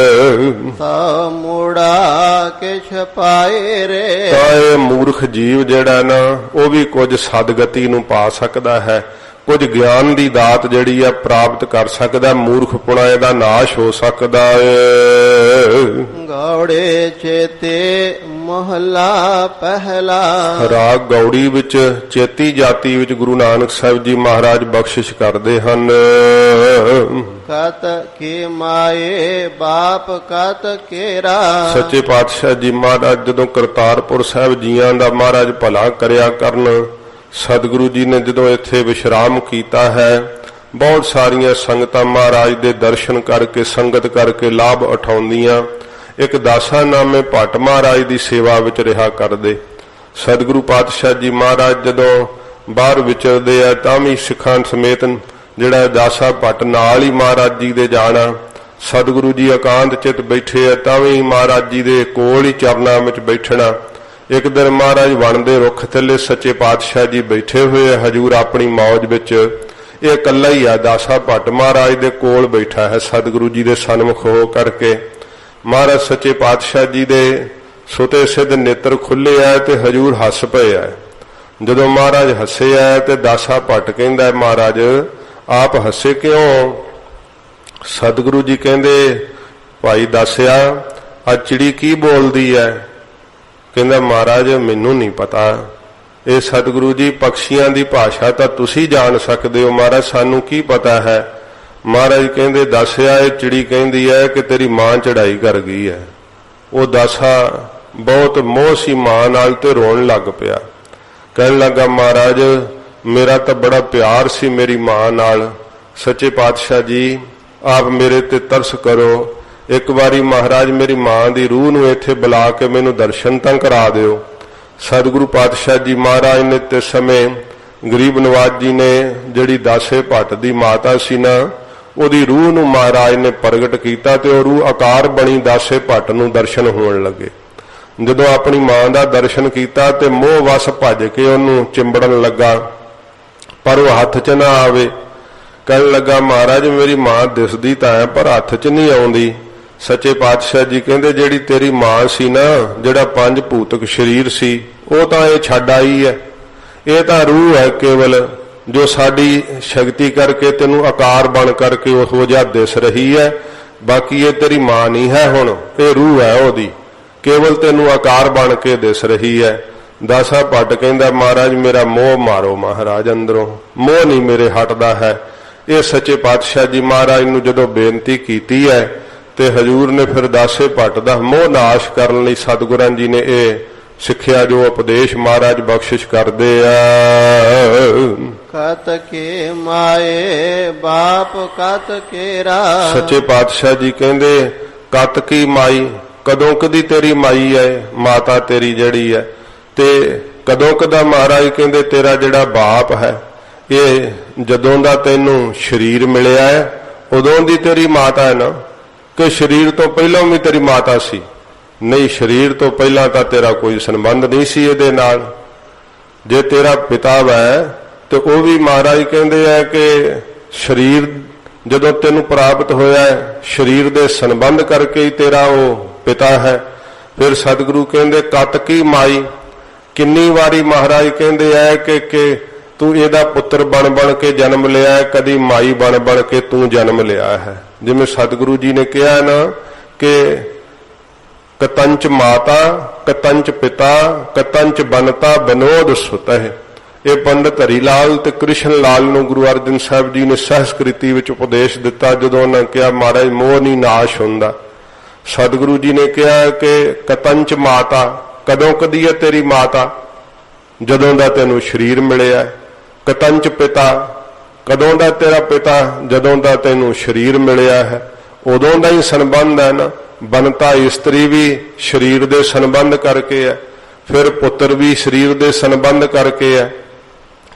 ਤਾ ਮੂੜਾ ਕਿਛ ਪਾਏ ਰੇ। ਤਾਂ ਇਹ ਮੂਰਖ ਜੀਵ ਜਿਹੜਾ ਨਾ ਉਹ ਵੀ ਕੁਝ ਸਦਗਤੀ ਨੂੰ ਪਾ ਸਕਦਾ ਹੈ, ਕੁਝ ਗਿਆਨ ਦੀ ਦਾਤ ਜਿਹੜੀ ਆ ਪ੍ਰਾਪਤ ਕਰ ਸਕਦਾ। ਮੂਰਖਪੁਣਾ ਇਹਦਾ ਨਾਸ਼ ਹੋ ਸਕਦਾ ਹੈ। ਗੌੜੇ ਚੇਤੇ ਮਹਲਾ ਪਹਿਲਾ। ਰਾਗ ਗੌੜੀ ਵਿੱਚ ਚੇਤੀ ਜਾਤੀ ਵਿੱਚ ਗੁਰੂ ਨਾਨਕ ਸਾਹਿਬ ਜੀ ਮਹਾਰਾਜ ਬਖਸ਼ਿਸ਼ ਕਰਦੇ ਹਨ। ਕਤ ਕੀ ਮਾਏ ਬਾਪ ਕਤ ਕੇਰਾ। ਸੱਚੇ ਪਾਤਸ਼ਾਹ ਜੀ ਮਹਾਰਾਜ ਜਦੋਂ ਕਰਤਾਰਪੁਰ ਸਾਹਿਬ ਜੀਆਂ ਦਾ ਮਹਾਰਾਜ ਭਲਾ ਕਰਿਆ ਕਰਨ, ਸਤਿਗੁਰੂ ਜੀ ਨੇ ਜਦੋਂ ਇੱਥੇ ਵਿਸ਼ਰਾਮ ਕੀਤਾ ਹੈ, ਬਹੁਤ ਸਾਰੀਆਂ ਸੰਗਤਾਂ ਮਹਾਰਾਜ ਦੇ ਦਰਸ਼ਨ ਕਰਕੇ ਸੰਗਤ ਕਰਕੇ ਲਾਭ ਉਠਾਉਂਦੀਆਂ। ਇੱਕ ਦਾਸਾ ਨਾਮੇ ਭੱਟ ਮਹਾਰਾਜ ਦੀ ਸੇਵਾ ਵਿੱਚ ਰਿਹਾ ਕਰਦੇ। ਸਤਿਗੁਰੂ ਪਾਤਸ਼ਾਹ ਜੀ ਮਹਾਰਾਜ ਜਦੋਂ ਬਾਹਰ ਵਿਚਰਦੇ ਆ ਤਾਂ ਵੀ ਸਿੱਖਾਂ ਸਮੇਤ ਜਿਹੜਾ ਦਾਸਾ ਭੱਟ ਨਾਲ ਹੀ ਮਹਾਰਾਜ ਜੀ ਦੇ ਜਾਣਾ। ਸਤਿਗੁਰੂ ਜੀ ਇਕਾਂਤ ਚਿਤ ਬੈਠੇ ਆ ਤਾਂ ਵੀ ਮਹਾਰਾਜ ਜੀ ਦੇ ਕੋਲ ਹੀ ਚਰਨਾਂ ਵਿੱਚ ਬੈਠਣਾ। ਇੱਕ ਦਿਨ ਮਹਾਰਾਜ ਵਣ ਦੇ ਰੁੱਖ ਥੱਲੇ ਸੱਚੇ ਪਾਤਸ਼ਾਹ ਜੀ ਬੈਠੇ ਹੋਏ ਹਜੂਰ ਆਪਣੀ ਮੌਜ ਵਿੱਚ। ਇਹ ਇਕੱਲਾ ਹੀ ਆ ਦਾਸਾ ਭੱਟ ਮਹਾਰਾਜ ਦੇ ਕੋਲ ਬੈਠਾ ਹੈ ਸਤਿਗੁਰੂ ਜੀ ਦੇ ਸਨਮੁਖ ਹੋ ਕਰਕੇ। ਮਹਾਰਾਜ ਸੱਚੇ ਪਾਤਸ਼ਾਹ ਜੀ ਦੇ ਸੁਤੇ ਸਿੱਧ ਨੇਤਰ ਖੁੱਲੇ ਆ ਤੇ ਹਜੂਰ ਹੱਸ ਪਏ ਆ। ਜਦੋਂ ਮਹਾਰਾਜ ਹੱਸੇ ਆ ਤੇ ਦਾਸਾ ਭੱਟ ਕਹਿੰਦਾ, ਮਹਾਰਾਜ ਆਪ ਹੱਸੇ ਕਿਉਂ? ਸਤਿਗੁਰੂ ਜੀ ਕਹਿੰਦੇ, ਭਾਈ ਦਾਸਿਆ ਆ ਚਿੜੀ ਕੀ ਬੋਲਦੀ ਹੈ? ਕਹਿੰਦਾ, ਮਹਾਰਾਜ ਮੈਨੂੰ ਨਹੀਂ ਪਤਾ। ਇਹ ਸਤਿਗੁਰੂ ਜੀ ਪਕਸ਼ੀਆਂ ਦੀ ਭਾਸ਼ਾ ਤਾਂ ਤੁਸੀਂ ਜਾਣ ਸਕਦੇ ਹੋ, ਮਹਾਰਾਜ ਸਾਨੂੰ ਕੀ ਪਤਾ ਹੈ? ਮਹਾਰਾਜ ਕਹਿੰਦੇ, ਦੱਸਿਆ ਇਹ ਚਿੜੀ ਕਹਿੰਦੀ ਹੈ ਕਿ ਤੇਰੀ ਮਾਂ ਚੜਾਈ ਕਰ ਗਈ ਹੈ। ਉਹ ਦਾਸਾ ਬਹੁਤ ਮੋਹ ਸੀ ਮਾਂ ਨਾਲ ਤੇ ਰੋਣ ਲੱਗ ਪਿਆ। ਕਹਿਣ ਲੱਗਾ, ਮਹਾਰਾਜ ਮੇਰਾ ਤਾਂ ਬੜਾ ਪਿਆਰ ਸੀ ਮੇਰੀ ਮਾਂ ਨਾਲ। ਸੱਚੇ ਪਾਤਸ਼ਾਹ ਜੀ ਆਪ ਮੇਰੇ ਤੇ ਤਰਸ ਕਰੋ। ਇੱਕ ਵਾਰੀ ਮਹਾਰਾਜ ਮੇਰੀ ਮਾਂ ਦੀ ਰੂਹ ਨੂੰ ਇੱਥੇ ਬੁਲਾ ਕੇ ਮੈਨੂੰ ਦਰਸ਼ਨ ਤਾਂ ਕਰਾ ਦਿਓ। ਸਤਿਗੁਰੂ ਪਾਤਸ਼ਾਹ ਜੀ ਮਹਾਰਾਜ ਨੇ ਤੇ ਸਮੇਂ ਗਰੀਬ ਨਵਾਜ ਜੀ ਨੇ ਜਿਹੜੀ ਦਾਸੇ ਭੱਟ ਦੀ ਮਾਤਾ ਸੀ ਨਾ, ਉਹਦੀ ਰੂਹ ਨੂੰ ਮਹਾਰਾਜ ਨੇ ਪ੍ਰਗਟ ਕੀਤਾ ਤੇ ਉਹ ਰੂਹ ਆਕਾਰ ਬਣੀ ਦਾਸੇ ਭੱਟ ਨੂੰ ਦਰਸ਼ਨ ਹੋਣ ਲੱਗੇ। ਜਦੋਂ ਆਪਣੀ ਮਾਂ ਦਾ ਦਰਸ਼ਨ ਕੀਤਾ ਤੇ ਮੋਹ ਵਸ ਭੱਜ ਕੇ ਉਹਨੂੰ ਚਿੰਬੜਨ ਲੱਗਾ, ਪਰ ਉਹ ਹੱਥ 'ਚ ਨਾ ਆਵੇ। ਕਹਿਣ ਲੱਗਾ, ਮਹਾਰਾਜ ਮੇਰੀ ਮਾਂ ਦਿਸਦੀ ਤਾਂ ਹੈ ਪਰ ਹੱਥ 'ਚ ਨਹੀਂ ਆਉਂਦੀ। ਸੱਚੇ ਪਾਤਸ਼ਾਹ ਜੀ ਕਹਿੰਦੇ, ਜਿਹੜੀ ਤੇਰੀ ਮਾਂ ਸੀ ਨਾ, ਜਿਹੜਾ ਪੰਜ ਭੂਤਕ ਸਰੀਰ ਸੀ, ਉਹ ਤਾਂ ਇਹ ਛੱਡ ਆਈ ਹੈ। ਇਹ ਤਾਂ ਰੂਹ ਹੈ ਕੇਵਲ, ਜੋ ਸਾਡੀ ਸ਼ਕਤੀ ਕਰਕੇ ਤੈਨੂੰ ਆਕਾਰ ਬਣ ਕਰਕੇ ਉਹੋ ਜਿਹਾ ਦਿਸ ਰਹੀ ਹੈ। ਬਾਕੀ ਇਹ ਤੇਰੀ ਮਾਂ ਨਹੀਂ ਹੈ, ਹੁਣ ਇਹ ਰੂਹ ਹੈ ਉਹਦੀ, ਕੇਵਲ ਤੈਨੂੰ ਆਕਾਰ ਬਣ ਕੇ ਦਿਸ ਰਹੀ ਹੈ। ਦਾਸਾ ਭੱਟ ਕਹਿੰਦਾ, ਮਹਾਰਾਜ ਮੇਰਾ ਮੋਹ ਮਾਰੋ, ਮਹਾਰਾਜ ਅੰਦਰੋਂ ਮੋਹ ਨਹੀਂ ਮੇਰੇ ਹਟਦਾ ਹੈ। ਇਹ ਸੱਚੇ ਪਾਤਸ਼ਾਹ ਜੀ ਮਹਾਰਾਜ ਨੂੰ ਜਦੋਂ ਬੇਨਤੀ ਕੀਤੀ ਹੈ ਤੇ ਹਜੂਰ ਨੇ ਫਿਰ ਦਾਸੇ ਭੱਟ ਦਾ ਮੋਹ ਨਾਸ਼ ਕਰਨ ਲਈ ਸਤਿਗੁਰਾਂ ਜੀ ਨੇ ਇਹ ਸਿੱਖਿਆ ਜੋ ਉਪਦੇਸ਼ ਮਹਾਰਾਜ ਬਖਸ਼ਿਸ਼ ਕਰਦੇ ਆ। ਕਤ ਕੇ ਮਾਏ ਬਾਪ ਕਤ ਕੇਰਾ। ਸੱਚੇ ਪਾਤਸ਼ਾਹ ਜੀ ਕਹਿੰਦੇ, ਕਤ ਕੀ ਮਾਈ, ਕਦੋਂ ਕਦੀ ਤੇਰੀ ਮਾਈ ਹੈ ਮਾਤਾ ਤੇਰੀ ਜਿਹੜੀ ਹੈ, ਤੇ ਕਦੋਂ ਕਦਾ ਮਹਾਰਾਜ ਕਹਿੰਦੇ ਤੇਰਾ ਜਿਹੜਾ ਬਾਪ ਹੈ, ਇਹ ਜਦੋਂ ਦਾ ਤੈਨੂੰ ਸਰੀਰ ਮਿਲਿਆ ਹੈ ਉਦੋਂ ਦੀ ਤੇਰੀ ਮਾਤਾ ਹੈ ਨਾ, ਕਿ ਸਰੀਰ ਤੋਂ ਪਹਿਲਾਂ ਵੀ ਤੇਰੀ ਮਾਤਾ ਸੀ? ਨਹੀਂ, ਸਰੀਰ ਤੋਂ ਪਹਿਲਾਂ ਤਾਂ ਤੇਰਾ ਕੋਈ ਸੰਬੰਧ ਨਹੀਂ ਸੀ ਇਹਦੇ ਨਾਲ। ਜੇ ਤੇਰਾ ਪਿਤਾ ਹੈ ਤੇ ਉਹ ਵੀ ਮਹਾਰਾਜ ਕਹਿੰਦੇ ਆ ਕਿ ਸਰੀਰ ਜਦੋਂ ਤੈਨੂੰ ਪ੍ਰਾਪਤ ਹੋਇਆ ਹੈ, ਸਰੀਰ ਦੇ ਸੰਬੰਧ ਕਰਕੇ ਹੀ ਤੇਰਾ ਉਹ ਪਿਤਾ ਹੈ। ਫਿਰ ਸਤਿਗੁਰੂ ਕਹਿੰਦੇ ਕਤ ਕੀ ਮਾਈ, ਕਿੰਨੀ ਵਾਰੀ ਮਹਾਰਾਜ ਕਹਿੰਦੇ ਆ ਕਿ ਤੂੰ ਇਹਦਾ ਪੁੱਤਰ ਬਣ ਬਣ ਕੇ ਜਨਮ ਲਿਆ ਹੈ, ਕਦੀ ਮਾਈ ਬਣ ਬਣ ਕੇ ਤੂੰ ਜਨਮ ਲਿਆ ਹੈ। ਜਿਵੇਂ ਸਤਿਗੁਰੂ ਜੀ ਨੇ ਕਿਹਾ ਨਾ ਕਿ ਕਤੰਚ ਮਾਤਾ ਕਤੰਚ ਪਿਤਾ ਕਤੰਚ ਬਨਤਾ ਬਨੋਦ ਸੁਤ ਹੈ। ਇਹ ਪੰਡਤ ਹਰੀ ਲਾਲ ਤੇ ਕ੍ਰਿਸ਼ਨ ਲਾਲ ਨੂੰ ਗੁਰੂ ਅਰਜਨ ਸਾਹਿਬ ਜੀ ਨੇ ਸਹਿਸਕ੍ਰਿਤੀ ਵਿੱਚ ਉਪਦੇਸ਼ ਦਿੱਤਾ। ਜਦੋਂ ਉਹਨਾਂ ਕਿਹਾ ਮਹਾਰਾਜ ਮੋਹ ਨਹੀਂ ਨਾਸ਼ ਹੁੰਦਾ, ਸਤਿਗੁਰੂ ਜੀ ਨੇ ਕਿਹਾ ਕਿ ਕਤੰਚ ਮਾਤਾ, ਕਦੋਂ ਕਦੀ ਹੈ ਤੇਰੀ ਮਾਤਾ? ਜਦੋਂ ਦਾ ਤੈਨੂੰ ਸਰੀਰ ਮਿਲਿਆ। ਕਤੰਚ ਪਿਤਾ, ਕਦੋਂ ਦਾ ਤੇਰਾ ਪਿਤਾ? ਜਦੋਂ ਦਾ ਤੈਨੂੰ ਸਰੀਰ ਮਿਲਿਆ ਹੈ। ਉਦੋਂ ਦਾ ਹੀ ਸੰਬੰਧ ਹੈ ਨਾ। ਬਨਤਾ ਇਸਤਰੀ ਵੀ ਸਰੀਰ ਦੇ ਸੰਬੰਧ ਕਰਕੇ ਹੈ, ਫਿਰ ਪੁੱਤਰ ਵੀ ਸਰੀਰ ਦੇ ਸੰਬੰਧ ਕਰਕੇ ਹੈ।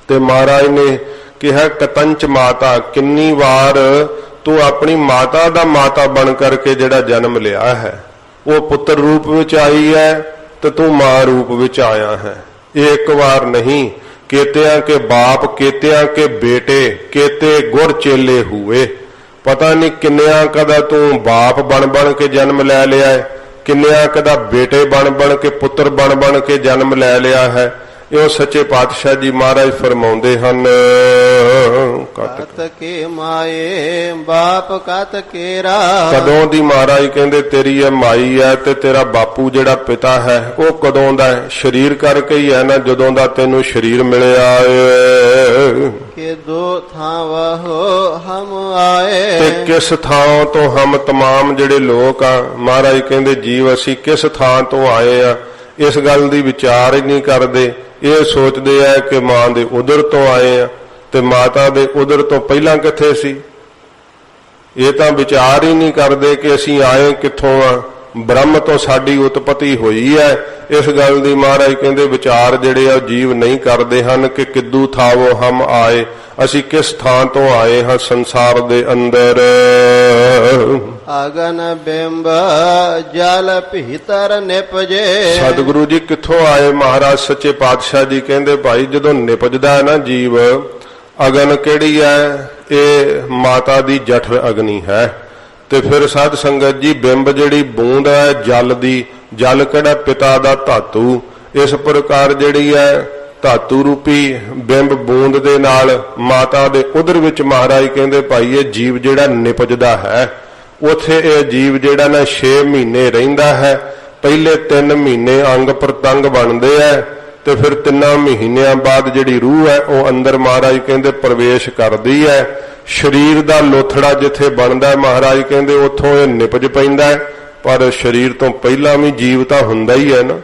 ਤੇ ਮਹਾਰਾਜ ਨੇ ਕਿਹਾ ਕਤੰਚ ਮਾਤਾ, ਕਿੰਨੀ ਵਾਰ ਤੂੰ ਆਪਣੀ ਮਾਤਾ ਦਾ ਮਾਤਾ ਬਣ ਕਰਕੇ ਜਿਹੜਾ ਜਨਮ ਲਿਆ ਹੈ, ਉਹ ਪੁੱਤਰ ਰੂਪ ਵਿੱਚ ਆਈ ਹੈ ਤੇ ਤੂੰ ਮਾਂ ਰੂਪ ਵਿੱਚ ਆਇਆ ਹੈ। ਇਹ ਇੱਕ ਵਾਰ ਨਹੀਂ, ਕੇਤਿਆਂ ਕੇ ਬਾਪ ਕੇਤਿਆਂ ਕੇ ਬੇਟੇ ਕੇਤੇ ਗੁਰ ਚੇਲੇ ਹੋਏ। ਪਤਾ ਨਹੀਂ ਕਿੰਨਿਆਂ ਕਦਾ ਤੂੰ ਬਾਪ ਬਣ ਬਣ ਕੇ ਜਨਮ ਲੈ ਲਿਆ ਹੈ, ਕਿੰਨਿਆਂ ਕਦਾ ਬੇਟੇ ਬਣ ਬਣ ਕੇ ਪੁੱਤਰ ਬਣ ਬਣ ਕੇ ਜਨਮ ਲੈ ਲਿਆ ਹੈ। ਇਹ ਸੱਚੇ ਪਾਤਸ਼ਾਹ ਜੀ ਮਹਾਰਾਜ ਫਰਮਾਉਂਦੇ ਹਨ ਕਤ ਕੇ ਮਾਏ ਬਾਪ ਕਤ ਕੇਰਾ। ਕਦੋਂ ਦੀ ਮਹਾਰਾਜ ਕਹਿੰਦੇ ਤੇਰੀ ਇਹ ਮਾਈ ਹੈ ਤੇ ਤੇਰਾ ਬਾਪੂ ਜਿਹੜਾ ਪਿਤਾ ਹੈ ਉਹ ਕਦੋਂ ਦਾ ਹੈ? ਸਰੀਰ ਕਰਕੇ ਹੀ ਹੈ ਨਾ, ਜਦੋਂ ਦਾ ਤੈਨੂੰ ਸਰੀਰ ਮਿਲਿਆ ਕਿ ਦੋ ਥਾਂ ਵਹੋ ਹਮ ਆਏ। ਤੇ ਕਿਸ ਥਾਂ ਤੋਂ ਹਮ ਤਮਾਮ ਜਿਹੜੇ ਲੋਕ ਆ, ਮਹਾਰਾਜ ਕਹਿੰਦੇ ਜੀਵ ਅਸੀਂ ਕਿਸ ਥਾਂ ਤੋਂ ਆਏ ਆ, ਇਸ ਗੱਲ ਦੀ ਵਿਚਾਰ ਹੀ ਨਹੀਂ ਕਰਦੇ। ਇਹ ਸੋਚਦੇ ਆ ਕਿ ਮਾਂ ਦੇ ਉਦਰ ਤੋਂ ਆਏ ਆ, ਤੇ ਮਾਤਾ ਦੇ ਉਦਰ ਤੋਂ ਪਹਿਲਾਂ ਕਿੱਥੇ ਸੀ। ਇਹ ਤਾਂ ਵਿਚਾਰ ਹੀ ਨਹੀਂ ਕਰਦੇ ਕਿ ਅਸੀਂ ਆਏ ਕਿੱਥੋਂ ਆ। ਬ੍ਰਹਮ ਤੋਂ ਸਾਡੀ ਉਤਪਤੀ ਹੋਈ ਹੈ। ਇਸ ਗੱਲ ਦੀ ਮਹਾਰਾਜ ਕਹਿੰਦੇ ਵਿਚਾਰ ਜਿਹੜੇ ਆ ਜੀਵ ਨਹੀਂ ਕਰਦੇ ਹਨ ਕਿ ਕਿੱਦੂ ਥਾਵੋ ਹਮ ਆਏ, ਅਸੀਂ ਕਿਸ ਥਾਂ ਤੋਂ ਆਏ ਹਾਂ ਸੰਸਾਰ ਦੇ ਅੰਦਰ। ਅਗਨ ਬਿੰਬ ਜਲ ਭੀਤਰ ਨਿਪਜੇ। ਸਤਿਗੁਰੂ ਜੀ ਕਿੱਥੋਂ ਆਏ? ਮਹਾਰਾਜ ਸੱਚੇ ਪਾਤਸ਼ਾਹ ਜੀ ਕਹਿੰਦੇ ਭਾਈ ਜਦੋਂ ਨਿਪਜਦਾ ਹੈ ਨਾ ਜੀਵ, ਅਗਨ ਕਿਹੜੀ ਹੈ? ਇਹ ਮਾਤਾ ਦੀ ਜਠਰ ਅਗਨੀ ਹੈ। ਤੇ ਫਿਰ ਸਾਧ ਸੰਗਤ ਜੀ ਬਿੰਬ ਜਿਹੜੀ ਬੂੰਦ ਹੈ ਜਲ ਦੀ, ਜਲ ਕਿਹੜਾ? ਪਿਤਾ ਦਾ ਧਾਤੂ। ਇਸ ਪ੍ਰਕਾਰ ਜਿਹੜੀ ਹੈ ਧਾਤੂ ਰੂਪੀ ਬਿੰਬ ਬੂੰਦ ਦੇ ਨਾਲ ਮਾਤਾ ਦੇ ਉਦਰ ਵਿੱਚ ਮਹਾਰਾਜ ਕਹਿੰਦੇ ਭਾਈ ਇਹ ਜੀਵ ਜਿਹੜਾ ਨਿਪਜਦਾ ਹੈ, ਉਥੇ ਇਹ ਜੀਵ ਜਿਹੜਾ ਨਾ 6 ਮਹੀਨੇ ਰਹਿੰਦਾ ਹੈ। ਪਹਿਲੇ 3 ਮਹੀਨੇ ਅੰਗ ਪ੍ਰਤੰਗ ਬਣਦੇ ਹੈ ਤੇ ਫਿਰ 3 ਮਹੀਨਿਆਂ ਬਾਅਦ ਜਿਹੜੀ ਰੂਹ ਹੈ ਉਹ ਅੰਦਰ ਮਹਾਰਾਜ ਕਹਿੰਦੇ ਪ੍ਰਵੇਸ਼ ਕਰਦੀ ਹੈ। ਸਰੀਰ ਦਾ ਲੋਥੜਾ ਜਿੱਥੇ ਬਣਦਾ ਮਹਾਰਾਜ ਕਹਿੰਦੇ ਉੱਥੋਂ ਇਹ ਨਿਪਜ ਪੈਂਦਾ ਹੈ। ਪਰ ਸਰੀਰ ਤੋਂ ਪਹਿਲਾਂ ਵੀ ਜੀਵ ਤਾਂ ਹੁੰਦਾ ਹੀ ਹੈ ਨਾ।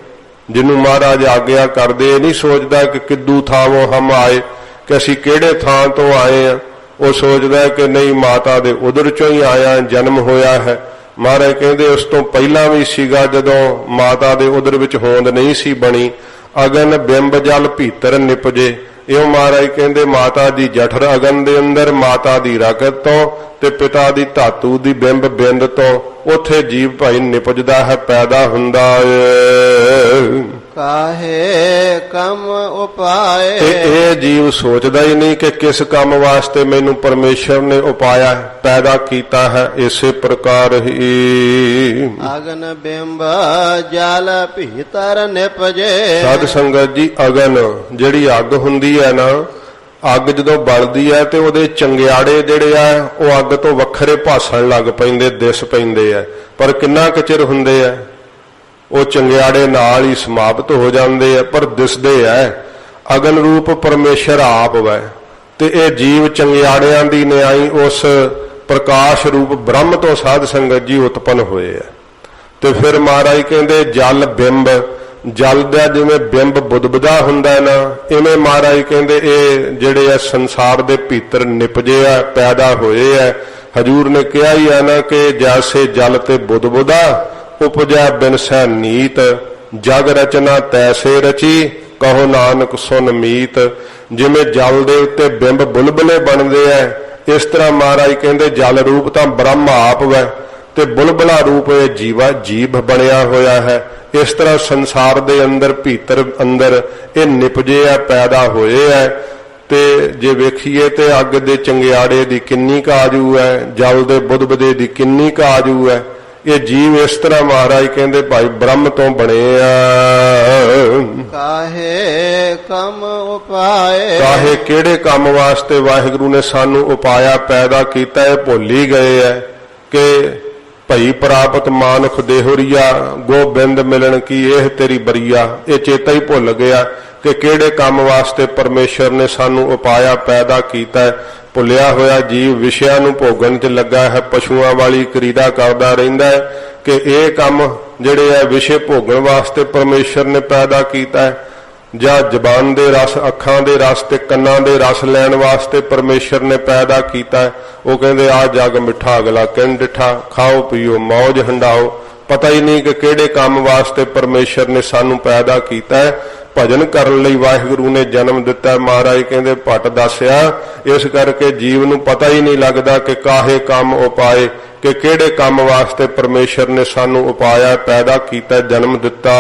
ਜਿਹਨੂੰ ਮਹਾਰਾਜ ਆਗਿਆ ਕਰਦੇ, ਇਹ ਨਹੀਂ ਸੋਚਦਾ ਕਿ ਕਿੱਦੂ ਥਾਵੋ ਹਮ ਆਏ, ਕਿ ਅਸੀਂ ਕਿਹੜੇ ਥਾਂ ਤੋਂ ਆਏ ਆ। ਉਹ ਸੋਚਦਾ ਕਿ ਨਹੀਂ ਮਾਤਾ ਦੇ ਉਦਰ ਚੋਂ ਹੀ ਆਇਆ, ਜਨਮ ਹੋਇਆ ਹੈ। ਮਹਾਰਾਜ ਕਹਿੰਦੇ ਉਸ ਤੋਂ ਪਹਿਲਾਂ ਵੀ ਸੀਗਾ, ਜਦੋਂ ਮਾਤਾ ਦੇ ਉਦਰ ਵਿੱਚ ਹੋਂਦ ਨਹੀਂ ਸੀ ਬਣੀ। ਅਗਨ ਬਿੰਬ ਜਲ ਭੀਤਰ ਨਿਪਜੇ। ਇਉਂ ਮਹਾਰਾਜ ਕਹਿੰਦੇ ਮਾਤਾ ਦੀ ਜਠਰ ਅਗਨ ਦੇ ਅੰਦਰ, ਮਾਤਾ ਦੀ ਰਗਤ ਤੋਂ ਤੇ ਪਿਤਾ ਦੀ ਧਾਤੂ ਦੀ ਬਿੰਬ ਬਿੰਦ ਤੋਂ ਉੱਥੇ ਜੀਵ ਭਾਈ ਨਿਪਜਦਾ ਹੈ, ਪੈਦਾ ਹੁੰਦਾ ਹੈ। ਕਾਹੇ ਕੰਮ ਉਪਾਏ। ਇਹ ਜੀਵ ਸੋਚਦਾ ਹੀ ਨਹੀਂ ਕਿ ਕਿਸ ਕੰਮ ਵਾਸਤੇ ਮੈਨੂੰ ਪਰਮੇਸ਼ਰ ਨੇ ਉਪਾਇਆ ਪੈਦਾ ਕੀਤਾ ਹੈ। ਇਸੇ ਪ੍ਰਕਾਰ ਹੀ ਅਗਨ ਬਿੰਬ ਜਲ ਭੀਤਰ ਨਿਪਜੇ। ਸਾਧ ਸੰਗਤ ਜੀ ਅਗਨ ਜਿਹੜੀ ਅੱਗ ਹੁੰਦੀ ਹੈ ਨਾ, ਅੱਗ ਜਦੋਂ ਬਲਦੀ ਹੈ ਤੇ ਉਹਦੇ ਚੰਗਿਆੜੇ ਜਿਹੜੇ ਆ ਉਹ ਅੱਗ ਤੋਂ ਵੱਖਰੇ ਭਾਸਣ ਲੱਗ ਪੈਂਦੇ, ਦਿਸ ਪੈਂਦੇ ਆ। ਪਰ ਕਿੰਨਾ ਕੁ ਚਿਰ ਹੁੰਦੇ ਆ? ਉਹ ਚੰਗਿਆੜੇ ਨਾਲ ਹੀ ਸਮਾਪਤ ਹੋ ਜਾਂਦੇ ਆ, ਪਰ ਦਿਸਦੇ ਐ। ਅਗਨ ਰੂਪ ਪਰਮੇਸ਼ਰ ਆਪ ਵੈ ਤੇ ਇਹ ਜੀਵ ਚੰਗਿਆੜਿਆਂ ਦੀ ਨਿਆਈ ਉਸ ਪ੍ਰਕਾਸ਼ ਰੂਪ ਬ੍ਰਹਮ ਤੋਂ ਸਾਧ ਸੰਗਤ ਜੀ ਉਤਪੰਨ ਹੋਏ ਆ। ਤੇ ਫਿਰ ਮਹਾਰਾਜ ਕਹਿੰਦੇ ਜਲ ਬਿੰਬ, ਜਲ ਦਾ ਜਿਵੇਂ ਬਿੰਬ ਬੁੱਧਬਦਾ ਹੁੰਦਾ ਨਾ, ਇਵੇਂ ਮਹਾਰਾਜ ਕਹਿੰਦੇ ਇਹ ਜਿਹੜੇ ਆ ਸੰਸਾਰ ਦੇ ਭੀਤਰ ਨਿਪਜੇ ਆ, ਪੈਦਾ ਹੋਏ ਆ। ਹਜੂਰ ਨੇ ਕਿਹਾ ਹੀ ਆ ਨਾ ਕਿ ਜੈਸੇ ਜਲ ਤੇ ਬੁੱਧਬੁਦਾ ਉਪਜੈ ਬਿਨਸੈ ਨੀਤ, ਜਗ ਰਚਨਾ ਤੈਸੇ ਰਚੀ ਕਹੋ ਨਾਨਕ ਸੁਨ ਮੀਤ। ਜਿਵੇਂ ਜਲ ਦੇ ਉੱਤੇ ਬਿੰਬ ਬੁਲਬੁਲੇ ਬਣਦੇ ਐ, ਇਸ ਤਰ੍ਹਾਂ ਮਹਾਰਾਜ ਕਹਿੰਦੇ ਜਲ ਰੂਪ ਤਾਂ ਬ੍ਰਹਮ ਆਪ ਵੈ ਤੇ ਬੁਲਬੁਲਾ ਰੂਪ ਇਹ ਜੀਵ ਬਣਿਆ ਹੋਇਆ ਹੈ। ਇਸ ਤਰ੍ਹਾਂ ਸੰਸਾਰ ਦੇ ਅੰਦਰ ਭੀਤਰ ਅੰਦਰ ਇਹ ਨਿਪਜੇ ਆ, ਪੈਦਾ ਹੋਏ ਐ। ਤੇ ਜੇ ਵੇਖੀਏ ਤੇ ਅੱਗ ਦੇ ਚੰਗਿਆੜੇ ਦੀ ਕਿੰਨੀ ਕਾਜੂ ਹੈ, ਜਲ ਦੇ ਬੁੱਧਬਦੇ ਦੀ ਕਿੰਨੀ ਕਾਜੂ ਹੈ। ਇਹ ਜੀਵ ਇਸ ਤਰ੍ਹਾਂ ਮਹਾਰਾਜ ਕਹਿੰਦੇ ਭਾਈ ਬ੍ਰਹਮ ਤੋਂ ਬਣੇ ਆ। ਕਾਹੇ ਕੰਮ ਉਪਾਏ, ਕਾਹੇ ਕਿਹੜੇ ਕੰਮ ਵਾਸਤੇ ਵਾਹਿਗੁਰੂ ਨੇ ਸਾਨੂੰ ਉਪਾਇਆ ਪੈਦਾ ਕੀਤਾ, ਇਹ ਭੁੱਲ ਹੀ ਗਏ ਹੈ ਕਿ ਭਈ ਪ੍ਰਾਪਤ ਮਾਨੁਖ ਦੇਹੁਰੀਆ, ਗੋਬਿੰਦ ਮਿਲਣ ਕੀ ਇਹ ਤੇਰੀ ਬਰੀਆ। ਇਹ ਚੇਤਾ ਹੀ ਭੁੱਲ ਗਿਆ ਕਿ ਕਿਹੜੇ ਕੰਮ ਵਾਸਤੇ ਪਰਮੇਸ਼ਰ ਨੇ ਸਾਨੂੰ ਉਪਾਇਆ ਪੈਦਾ ਕੀਤਾ ਹੈ। ਭੁੱਲਿਆ ਹੋਇਆ ਜੀਵ ਵਿਸ਼ਿਆਂ ਨੂੰ ਭੋਗਣ 'ਚ ਲੱਗਾ ਹੈ, ਪਸ਼ੂਆਂ ਵਾਲੀ ਕ੍ਰੀੜਾ ਕਰਦਾ ਰਹਿੰਦਾ ਹੈ ਕਿ ਇਹ ਕੰਮ ਜਿਹੜੇ ਹੈ ਵਿਸ਼ੇ ਭੋਗਣ ਵਾਸਤੇ ਪਰਮੇਸ਼ਰ ਨੇ ਪੈਦਾ ਕੀਤਾ ਹੈ, ਜਾਂ ਜ਼ਬਾਨ ਦੇ ਰਸ, ਅੱਖਾਂ ਦੇ ਰਸ ਤੇ ਕੰਨਾਂ ਦੇ ਰਸ ਲੈਣ ਵਾਸਤੇ ਪਰਮੇਸ਼ਰ ਨੇ ਪੈਦਾ ਕੀਤਾ ਹੈ। ਉਹ ਕਹਿੰਦੇ ਆ ਜਗ ਮਿੱਠਾ ਅਗਲਾ ਕਿਨ ਡਿਠਾ, ਖਾਓ ਪੀਓ ਮੌਜ ਹੰਡਾਓ। ਪਤਾ ਹੀ ਨਹੀਂ ਕਿ ਕਿਹੜੇ ਕੰਮ ਵਾਸਤੇ ਪਰਮੇਸ਼ਰ ਨੇ ਸਾਨੂੰ ਪੈਦਾ ਕੀਤਾ ਹੈ। ਭਜਨ ਕਰਨ ਲਈ ਵਾਹਿਗੁਰੂ ਨੇ ਜਨਮ ਦਿੱਤਾ। ਮਹਾਰਾਜ ਕਹਿੰਦੇ ਭੱਟ ਦੱਸਿਆ, ਇਸ ਕਰਕੇ ਜੀਵ ਨੂੰ ਪਤਾ ਹੀ ਨਹੀਂ ਲੱਗਦਾ ਕਿ ਕਾਹੇ ਕੰਮ ਉਪਾਏ, ਕਿ ਕਿਹੜੇ ਕੰਮ ਵਾਸਤੇ ਪਰਮੇਸ਼ਰ ਨੇ ਸਾਨੂੰ ਉਪਾਇਆ ਪੈਦਾ ਕੀਤਾ, ਜਨਮ ਦਿੱਤਾ।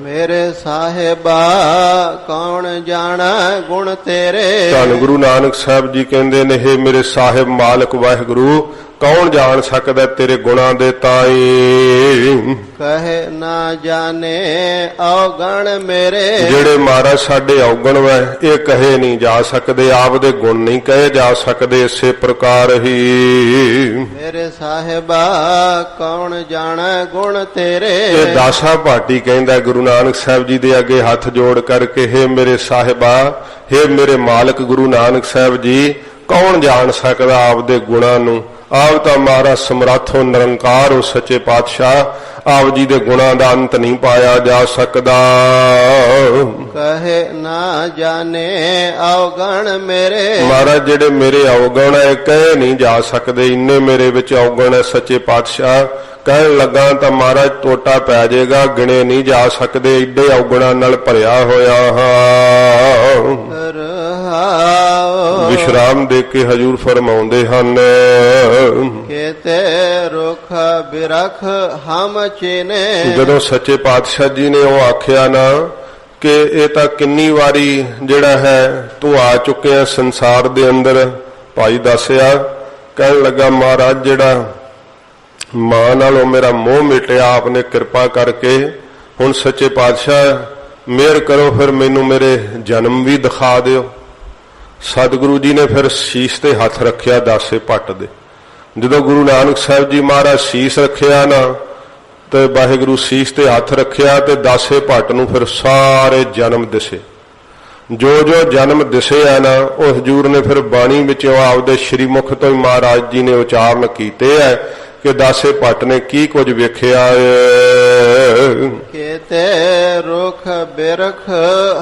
ਮੇਰੇ ਸਾਹਿਬਾ ਕੌਣ ਜਾਣਾ ਗੁਣ ਤੇਰੇ। ਧੰਨ ਗੁਰੂ ਨਾਨਕ ਸਾਹਿਬ ਜੀ ਕਹਿੰਦੇ ਨੇ, ਹੇ ਮੇਰੇ ਸਾਹਿਬ ਮਾਲਕ ਵਾਹਿਗੁਰੂ, ਕੌਣ ਜਾਣ ਸਕਦਾ ਤੇਰੇ ਗੁਣਾਂ ਦੇ ਤਾਈ। ਕਹੇ ਨਾ ਜਾਣੇ ਔਗਣ ਮੇਰੇ, ਜਿਹੜੇ ਮਹਾਰਾਜ ਸਾਡੇ ਔਗਣ ਵੈ ਇਹ ਕਹੇ ਨਹੀਂ ਜਾ ਸਕਦੇ, ਆਪਦੇ ਗੁਣ ਨਹੀਂ ਕਹੇ ਜਾ ਸਕਦੇ। ਇਸੇ ਪ੍ਰਕਾਰ ਹੀ ਮੇਰੇ ਸਾਹਿਬਾ ਕੌਣ ਜਾਣਾ ਗੁਣ ਤੇਰੇ। ਇਹ ਦਾਸਾ ਭਾਟੀ ਕਹਿੰਦਾ ਗੁਰੂ ਨਾਨਕ ਸਾਹਿਬ ਜੀ ਦੇ ਅੱਗੇ ਹੱਥ ਜੋੜ ਕਰਕੇ, ਹੇ ਮੇਰੇ ਸਾਹਿਬਾ, ਹੇ ਮੇਰੇ ਮਾਲਕ ਗੁਰੂ ਨਾਨਕ ਸਾਹਿਬ ਜੀ, ਕੌਣ ਜਾਣ ਸਕਦਾ ਆਪਦੇ ਗੁਣਾਂ ਨੂੰ। ਆਪ ਤਾਂ ਮਹਾਰਾਜ ਸਮਰੱਥ ਹੋ, ਨਿਰੰਕਾਰ ਹੋ, ਸੱਚੇ ਪਾਤਸ਼ਾਹ, ਆਪ ਜੀ ਦੇ ਗੁਣਾਂ ਦਾ ਅੰਤ ਨਹੀਂ ਪਾਇਆ ਜਾ ਸਕਦਾ। ਕਹੇ ਨਾ ਜਾਣੇ ਔਗਣ ਮੇਰੇ, ਮਹਾਰਾਜ ਜਿਹੜੇ ਮੇਰੇ ਔਗਣ ਹੈ ਕਹੇ ਨਹੀਂ ਜਾ ਸਕਦੇ, ਇੰਨੇ ਮੇਰੇ ਵਿੱਚ ਔਗਣ ਹੈ ਸੱਚੇ ਪਾਤਸ਼ਾਹ। ਕਹਿਣ ਲੱਗਾ ਤਾਂ ਮਹਾਰਾਜ ਟੋਟਾ ਪੈ ਜਾਏਗਾ, ਗਿਣੇ ਨਹੀਂ ਜਾ ਸਕਦੇ, ਏਡੇ ਔਗਣਾਂ ਨਾਲ ਭਰਿਆ ਹੋਇਆ ਹਾਂ। ਵਿਸ਼ਰਾਮ ਦੇ ਕੇ ਹਜੂਰ ਫਰਮਾਉਂਦੇ ਹਨ, ਕੇਤੇ ਰੁਖ ਬਿਰਖ ਹਮ ਚੀਨੇ। ਜਦੋਂ ਸੱਚੇ ਪਾਤਸ਼ਾਹ ਜੀ ਨੇ ਉਹ ਆਖਿਆ ਨਾ ਕਿ ਇਹ ਤਾਂ ਕਿੰਨੀ ਵਾਰੀ ਜਿਹੜਾ ਹੈ ਤੂੰ ਆ ਚੁੱਕਿਆ ਸੰਸਾਰ ਦੇ ਅੰਦਰ, ਭਾਈ ਦੱਸਿਆ, ਕਹਿਣ ਲੱਗਾ ਮਹਾਰਾਜ ਜਿਹੜਾ ਮਾਂ ਨਾਲੋਂ ਮੇਰਾ ਮੋਹ ਮਿਟਿਆ ਆਪਨੇ ਕਿਰਪਾ ਕਰਕੇ, ਹੁਣ ਸੱਚੇ ਪਾਤਸ਼ਾਹ ਮਿਹਰ ਕਰੋ, ਫਿਰ ਮੈਨੂੰ ਮੇਰੇ ਜਨਮ ਵੀ ਦਿਖਾ ਦਿਓ। ਸਤਿਗੁਰੂ ਜੀ ਨੇ ਫਿਰ ਸੀਸ ਤੇ ਹੱਥ ਰੱਖਿਆ ਦਾਸੇ ਭੱਟ ਦੇ। ਜਦੋਂ ਗੁਰੂ ਨਾਨਕ ਸਾਹਿਬ ਜੀ ਮਹਾਰਾਜ ਸੀਸ ਰੱਖਿਆ ਨਾ ਤੇ ਵਾਹਿਗੁਰੂ ਸੀਸ ਤੇ ਹੱਥ ਰੱਖਿਆ ਤੇ ਦਾਸੇ ਭੱਟ ਨੂੰ ਫਿਰ ਸਾਰੇ ਜਨਮ ਦਿਸੇ। ਜੋ ਜੋ ਜਨਮ ਦਿਸੇ ਆ ਨਾ ਉਹ ਹਜੂਰ ਨੇ ਫਿਰ ਬਾਣੀ ਵਿੱਚ ਆਪਦੇ ਸ਼੍ਰੀ ਮੁਖ ਤੋਂ ਹੀ ਮਹਾਰਾਜ ਜੀ ਨੇ ਉਚਾਰਨ ਕੀਤੇ ਹੈ ਕਿ ਦਾਸੇ ਭੱਟ ਨੇ ਕੀ ਕੁਝ ਵੇਖਿਆ। ਕੇਤੇ ਰੁਖ ਬਿਰਖ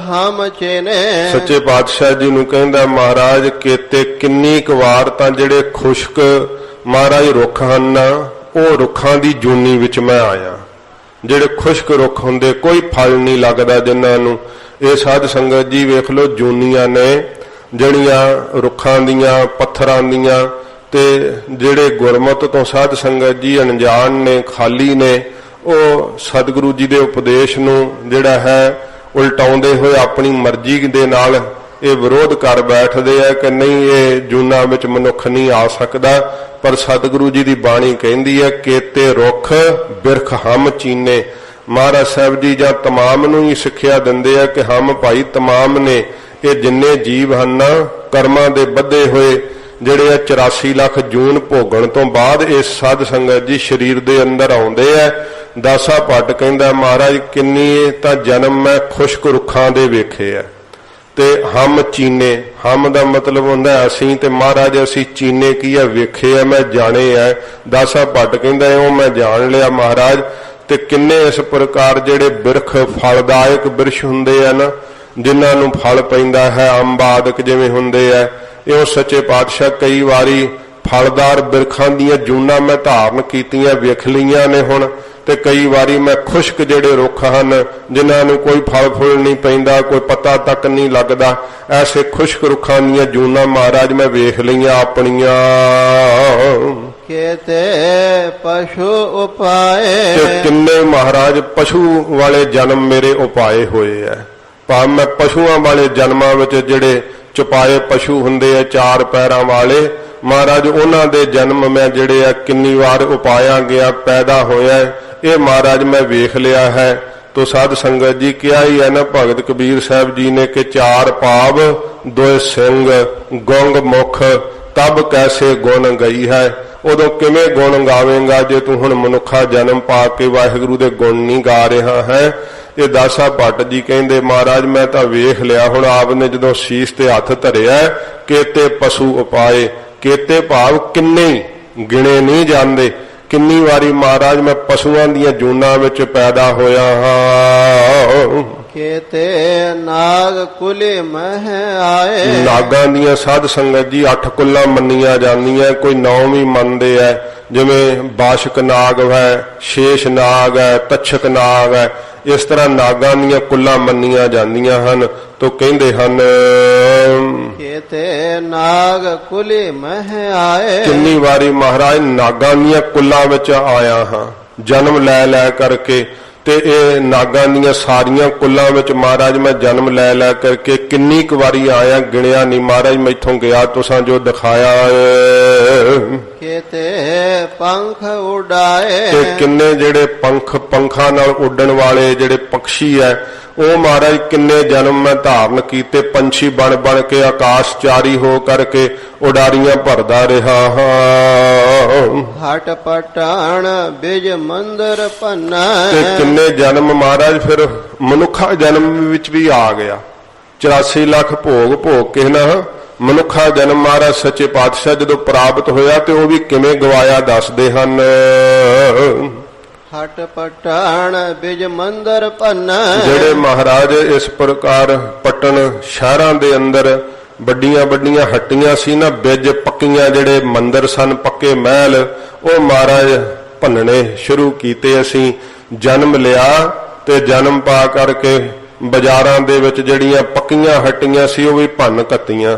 ਹਮ ਚੀਨੇ। ਸੱਚੇ ਪਾਤਸ਼ਾਹ ਜੀ ਨੂੰ ਕਹਿੰਦਾ ਮਹਾਰਾਜ, ਕੇਤੇ ਕਿੰਨੀ ਕੁ ਵਾਰ ਤਾਂ ਜਿਹੜੇ ਖੁਸ਼ਕ ਮਹਾਰਾਜ ਰੁੱਖ ਹਨ ਉਹ ਰੁੱਖਾਂ ਦੀ ਜੂਨੀ ਵਿੱਚ ਮੈਂ ਆਇਆ। ਜਿਹੜੇ ਖੁਸ਼ਕ ਰੁੱਖ ਹੁੰਦੇ ਕੋਈ ਫਲ ਨਹੀਂ ਲੱਗਦਾ ਜਿਨ੍ਹਾਂ ਨੂੰ, ਇਹ ਸਾਧ ਸੰਗਤ ਜੀ ਵੇਖ ਲਓ ਜੂਨੀਆਂ ਨੇ ਜਿਹੜੀਆਂ ਰੁੱਖਾਂ ਦੀਆਂ, ਪੱਥਰਾਂ ਦੀਆਂ, ਤੇ ਜਿਹੜੇ ਗੁਰਮਤਿ ਤੋਂ ਸਾਧ ਸੰਗਤ ਜੀ ਅਣਜਾਣ ਨੇ, ਖਾਲੀ ਨੇ, ਉਹ ਸਤਿਗੁਰੂ ਜੀ ਦੇ ਉਪਦੇਸ਼ ਨੂੰ ਜਿਹੜਾ ਹੈ ਉਲਟਾਉਂਦੇ ਹੋਏ ਆਪਣੀ ਮਰਜ਼ੀ ਦੇ ਨਾਲ ਇਹ ਵਿਰੋਧ ਕਰ ਬੈਠਦੇ ਆ ਕਿ ਨਹੀਂ ਇਹ ਜੂਨਾਂ ਵਿੱਚ ਮਨੁੱਖ ਨਹੀਂ ਆ ਸਕਦਾ। ਪਰ ਸਤਿਗੁਰੂ ਜੀ ਦੀ ਬਾਣੀ ਕਹਿੰਦੀ ਹੈ ਕੇਤੇ ਰੁੱਖ ਬਿਰਖ ਹਮ ਚੀਨੇ। ਮਹਾਰਾਜ ਸਾਹਿਬ ਜੀ ਜਾਂ ਤਮਾਮ ਨੂੰ ਹੀ ਸਿੱਖਿਆ ਦਿੰਦੇ ਆ ਕਿ ਹਮ ਭਾਈ ਤਮਾਮ ਨੇ, ਇਹ ਜਿੰਨੇ ਜੀਵ ਹਨ ਕਰਮਾਂ ਦੇ ਬੱਧੇ ਹੋਏ ਜਿਹੜੇ ਆ 84 ਲੱਖ ਜੂਨ ਭੋਗਣ ਤੋਂ ਬਾਅਦ ਇਸ ਸਾਧ ਸੰਗਤ ਜੀ ਸਰੀਰ ਦੇ ਅੰਦਰ ਆਉਂਦੇ ਆ। ਦਾਸਾ ਭੱਟ ਕਹਿੰਦਾ ਮਹਾਰਾਜ ਕਿੰਨੀ ਤਾਂ ਜਨਮ ਮੈਂ ਖੁਸ਼ਕ ਰੁੱਖਾਂ ਦੇ ਵੇਖੇ ਆ ਤੇ ਹਮ ਚੀਨੇ। ਹਮ ਦਾ ਮਤਲਬ ਹੁੰਦਾ ਅਸੀਂ, ਤੇ ਮਹਾਰਾਜ ਅਸੀਂ ਚੀਨੇ ਕੀ ਆ ਵੇਖੇ ਆ, ਮੈਂ ਜਾਣੇ ਆ। ਦਾਸਾ ਭੱਟ ਕਹਿੰਦਾ ਉਹ ਮੈਂ ਜਾਣ ਲਿਆ ਮਹਾਰਾਜ। ਤੇ ਕਿੰਨੇ ਇਸ ਪ੍ਰਕਾਰ ਜਿਹੜੇ ਬਿਰਖ ਫਲਦਾਇਕ ਬਿਰਸ਼ ਹੁੰਦੇ ਆ ਨਾ, ਜਿਨ੍ਹਾਂ ਨੂੰ ਫਲ ਪੈਂਦਾ ਹੈ, ਅੰਬ ਆਦਿਕ ਜਿਵੇਂ ਹੁੰਦੇ ਆ, ਇਹੋ ਸੱਚੇ ਪਾਤਸ਼ਾਹ ਕਈ ਵਾਰੀ ਫਲਦਾਰ ਬਿਰਖਾਂ ਦੀਆਂ ਜੂਨਾਂ ਮੈਂ ਧਾਰਨ ਕੀਤੀਆਂ, ਵੇਖ ਲਈਆਂ ਨੇ ਹੁਣ। ਤੇ ਕਈ ਵਾਰੀ ਮੈਂ ਖੁਸ਼ਕ ਜਿਹੜੇ ਰੁੱਖ ਹਨ ਜਿਨ੍ਹਾਂ ਨੂੰ ਕੋਈ ਫਲ ਫੁੱਲ ਨਹੀਂ ਪੈਂਦਾ, ਕੋਈ ਪੱਤਾ ਤੱਕ ਨਹੀਂ ਲੱਗਦਾ, ਐਸੇ ਖੁਸ਼ਕ ਰੁੱਖਾਂ ਦੀਆਂ ਜੂਨਾਂ ਮਹਾਰਾਜ ਮੈਂ ਵੇਖ ਲਈਆਂ ਆਪਣੀਆਂ। ਕੇਤੇ ਪਸ਼ੂ ਉਪਾਏ। ਤੇ ਕਿੰਨੇ ਮਹਾਰਾਜ ਪਸ਼ੂ ਵਾਲੇ ਜਨਮ ਮੇਰੇ ਉਪਾਏ ਹੋਏ ਐ। ਭਾਵ ਮੈਂ ਪਸ਼ੂਆਂ ਵਾਲੇ ਜਨਮਾਂ ਵਿੱਚ ਜਿਹੜੇ ਚੁਪਾਏ ਪਸ਼ੂ ਹੁੰਦੇ ਆ 4 ਪੈਰਾਂ ਵਾਲੇ, ਮਹਾਰਾਜ ਉਹਨਾਂ ਦੇ ਜਨਮ ਮੈਂ ਜਿਹੜੇ ਆ ਕਿੰਨੀ ਵਾਰ ਉਪਾਇਆ ਗਿਆ, ਪੈਦਾ ਹੋਇਆ, ਇਹ ਮਹਾਰਾਜ ਮੈਂ ਵੇਖ ਲਿਆ ਹੈ। ਤੋ ਸਾਧ ਸੰਗਤ ਜੀ ਕਿਹਾ ਹੀ ਹੈ ਨਾ ਭਗਤ ਕਬੀਰ ਸਾਹਿਬ ਜੀ ਨੇ ਕਿ 4 ਪਾਵ 2 ਸਿੰਘ ਗੁੰਗ ਮੁਖ ਤਬ ਕੈਸੇ ਗੁਣ ਗਈ ਹੈ। ਉਦੋਂ ਕਿਵੇਂ ਗੁਣ ਗਾਵੇਂਗਾ ਜੇ ਤੂੰ ਹੁਣ ਮਨੁੱਖਾ ਜਨਮ ਪਾ ਕੇ ਵਾਹਿਗੁਰੂ ਦੇ ਗੁਣ ਨਹੀਂ ਗਾ ਰਿਹਾ ਹੈ। ਇਹ ਦਾਸਾ ਭੱਟ ਜੀ ਕਹਿੰਦੇ ਮਹਾਰਾਜ ਮੈਂ ਤਾਂ ਵੇਖ ਲਿਆ। ਹੁਣ ਆਪ ਨੇ ਜਦੋਂ ਸੀਸ ਤੇ ਹੱਥ ਧਰਿਆ ਕੇਤੇ ਪਸ਼ੂ ਉਪਾਏ, ਕੇਤੇ ਭਾਵ ਕਿੰਨੇ ਗਿਣੇ ਨਹੀਂ ਜਾਂਦੇ, ਕਿੰਨੀ ਵਾਰੀ ਮਹਾਰਾਜ ਮੈਂ ਪਸ਼ੂਆਂ ਦੀਆਂ ਜੂਨਾਂ ਵਿੱਚ ਪੈਦਾ ਹੋਇਆ ਹਾਂ। ਕੇਤੇ ਨਾਗ ਕੁਲੇ ਮਹਿ ਆਏ, ਨਾਗਾਂ ਦੀਆਂ ਸਾਧ ਸੰਗਤ ਜੀ 8 ਕੁੱਲਾਂ ਮੰਨੀਆਂ ਜਾਂਦੀਆਂ, ਕੋਈ 9 ਵੀ ਮੰਨਦੇ ਐ, ਜਿਵੇਂ ਬਾਸ਼ਕ ਨਾਗ ਹੈ, ਸ਼ੇਸ਼ ਨਾਗ ਹੈ, ਤਛਕ ਨਾਗ ਹੈ, ਇਸ ਤਰ੍ਹਾਂ ਨਾਗਾਂ ਦੀਆਂ ਕੁੱਲਾਂ ਮੰਨੀਆਂ ਜਾਂਦੀਆਂ ਹਨ। ਤੋ ਕਹਿੰਦੇ ਹਨ ਕੇਤੇ ਨਾਗ ਕੁਲੇ ਮਹਿ ਆਏ, ਕਿੰਨੀ ਵਾਰੀ ਮਹਾਰਾਜ ਨਾਗਾਂ ਦੀਆਂ ਕੁੱਲਾਂ ਵਿੱਚ ਆਇਆ ਹਾਂ ਜਨਮ ਲੈ ਲੈ ਕਰਕੇ। ਤੇ ਇਹ ਨਾਗਾਂ ਦੀਆਂ ਸਾਰੀਆਂ ਕੁੱਲਾਂ ਵਿੱਚ ਮਹਾਰਾਜ ਮੈਂ ਜਨਮ ਲੈ ਲੈ ਕਰਕੇ ਕਿੰਨੀ ਕੁ ਵਾਰੀ ਆਇਆ ਗਿਣਿਆ ਨਹੀਂ ਮਹਾਰਾਜ, ਮੈਥੋਂ ਗਿਆ ਤੁਸਾਂ ਜੋ ਦਿਖਾਇਆ। ਕੇਤੇ ਪੰਖ ਉਡਾਏ, ਤੇ ਕਿੰਨੇ ਜਿਹੜੇ ਪੰਖਾਂ ਨਾਲ ਉੱਡਣ ਵਾਲੇ ਜਿਹੜੇ ਪੰਛੀ ਐ ਉਹ ਮਹਾਰਾਜ ਕਿੰਨੇ ਜਨਮ ਮੈਂ ਧਾਰਨ ਕੀਤੇ, ਪੰਛੀ ਬਣ ਬਣ ਕੇ ਆਕਾਸ਼ਚਾਰੀ ਹੋ ਕਰਕੇ ਉਡਾਰੀਆਂ ਭਰਦਾ ਰਿਹਾ ਹਾਂ। ਹਟ ਪਟਾਣ ਬਿਜ ਮੰਦਰ ਭੰਨਾ, ਤੇ ਕਿੰਨੇ ਜਨਮ ਮਹਾਰਾਜ ਫਿਰ ਮਨੁੱਖਾ ਜਨਮ ਵਿੱਚ ਵੀ ਆ ਗਿਆ। 84 ਲੱਖ ਭੋਗ ਭੋਗ ਕੇ ਨਾ ਮਨੁੱਖਾ ਜਨਮ ਮਹਾਰਾਜ ਸੱਚੇ ਪਾਤਸ਼ਾਹ ਜਦੋਂ ਪ੍ਰਾਪਤ ਹੋਇਆ ਤੇ ਉਹ ਵੀ ਕਿਵੇਂ ਗਵਾਇਆ ਦੱਸਦੇ ਹਨ। ਹਟ ਪਟਾਣ ਬਿਜ ਮੰਦਰ ਭੰਨਾ, ਜਿਹੜੇ ਮਹਾਰਾਜ ਇਸ ਪ੍ਰਕਾਰ ਪਟਨ ਸ਼ਹਿਰਾਂ ਦੇ ਅੰਦਰ ਵੱਡੀਆਂ ਵੱਡੀਆਂ ਹੱਟੀਆਂ ਸੀ ਨਾ, ਬਿਜ ਪੱਕੀਆਂ ਜਿਹੜੇ ਮੰਦਰ ਸਨ, ਪੱਕੇ ਮਹਿਲ, ਉਹ ਮਹਾਰਾਜ ਭੰਨਣੇ ਸ਼ੁਰੂ ਕੀਤੇ। ਅਸੀਂ ਜਨਮ ਲਿਆ ਤੇ ਜਨਮ ਪਾ ਕਰਕੇ ਬਾਜ਼ਾਰਾਂ ਦੇ ਵਿੱਚ ਜਿਹੜੀਆਂ ਪੱਕੀਆਂ ਹੱਟੀਆਂ ਸੀ ਉਹ ਵੀ ਭੰਨ ਕੱਤੀਆਂ,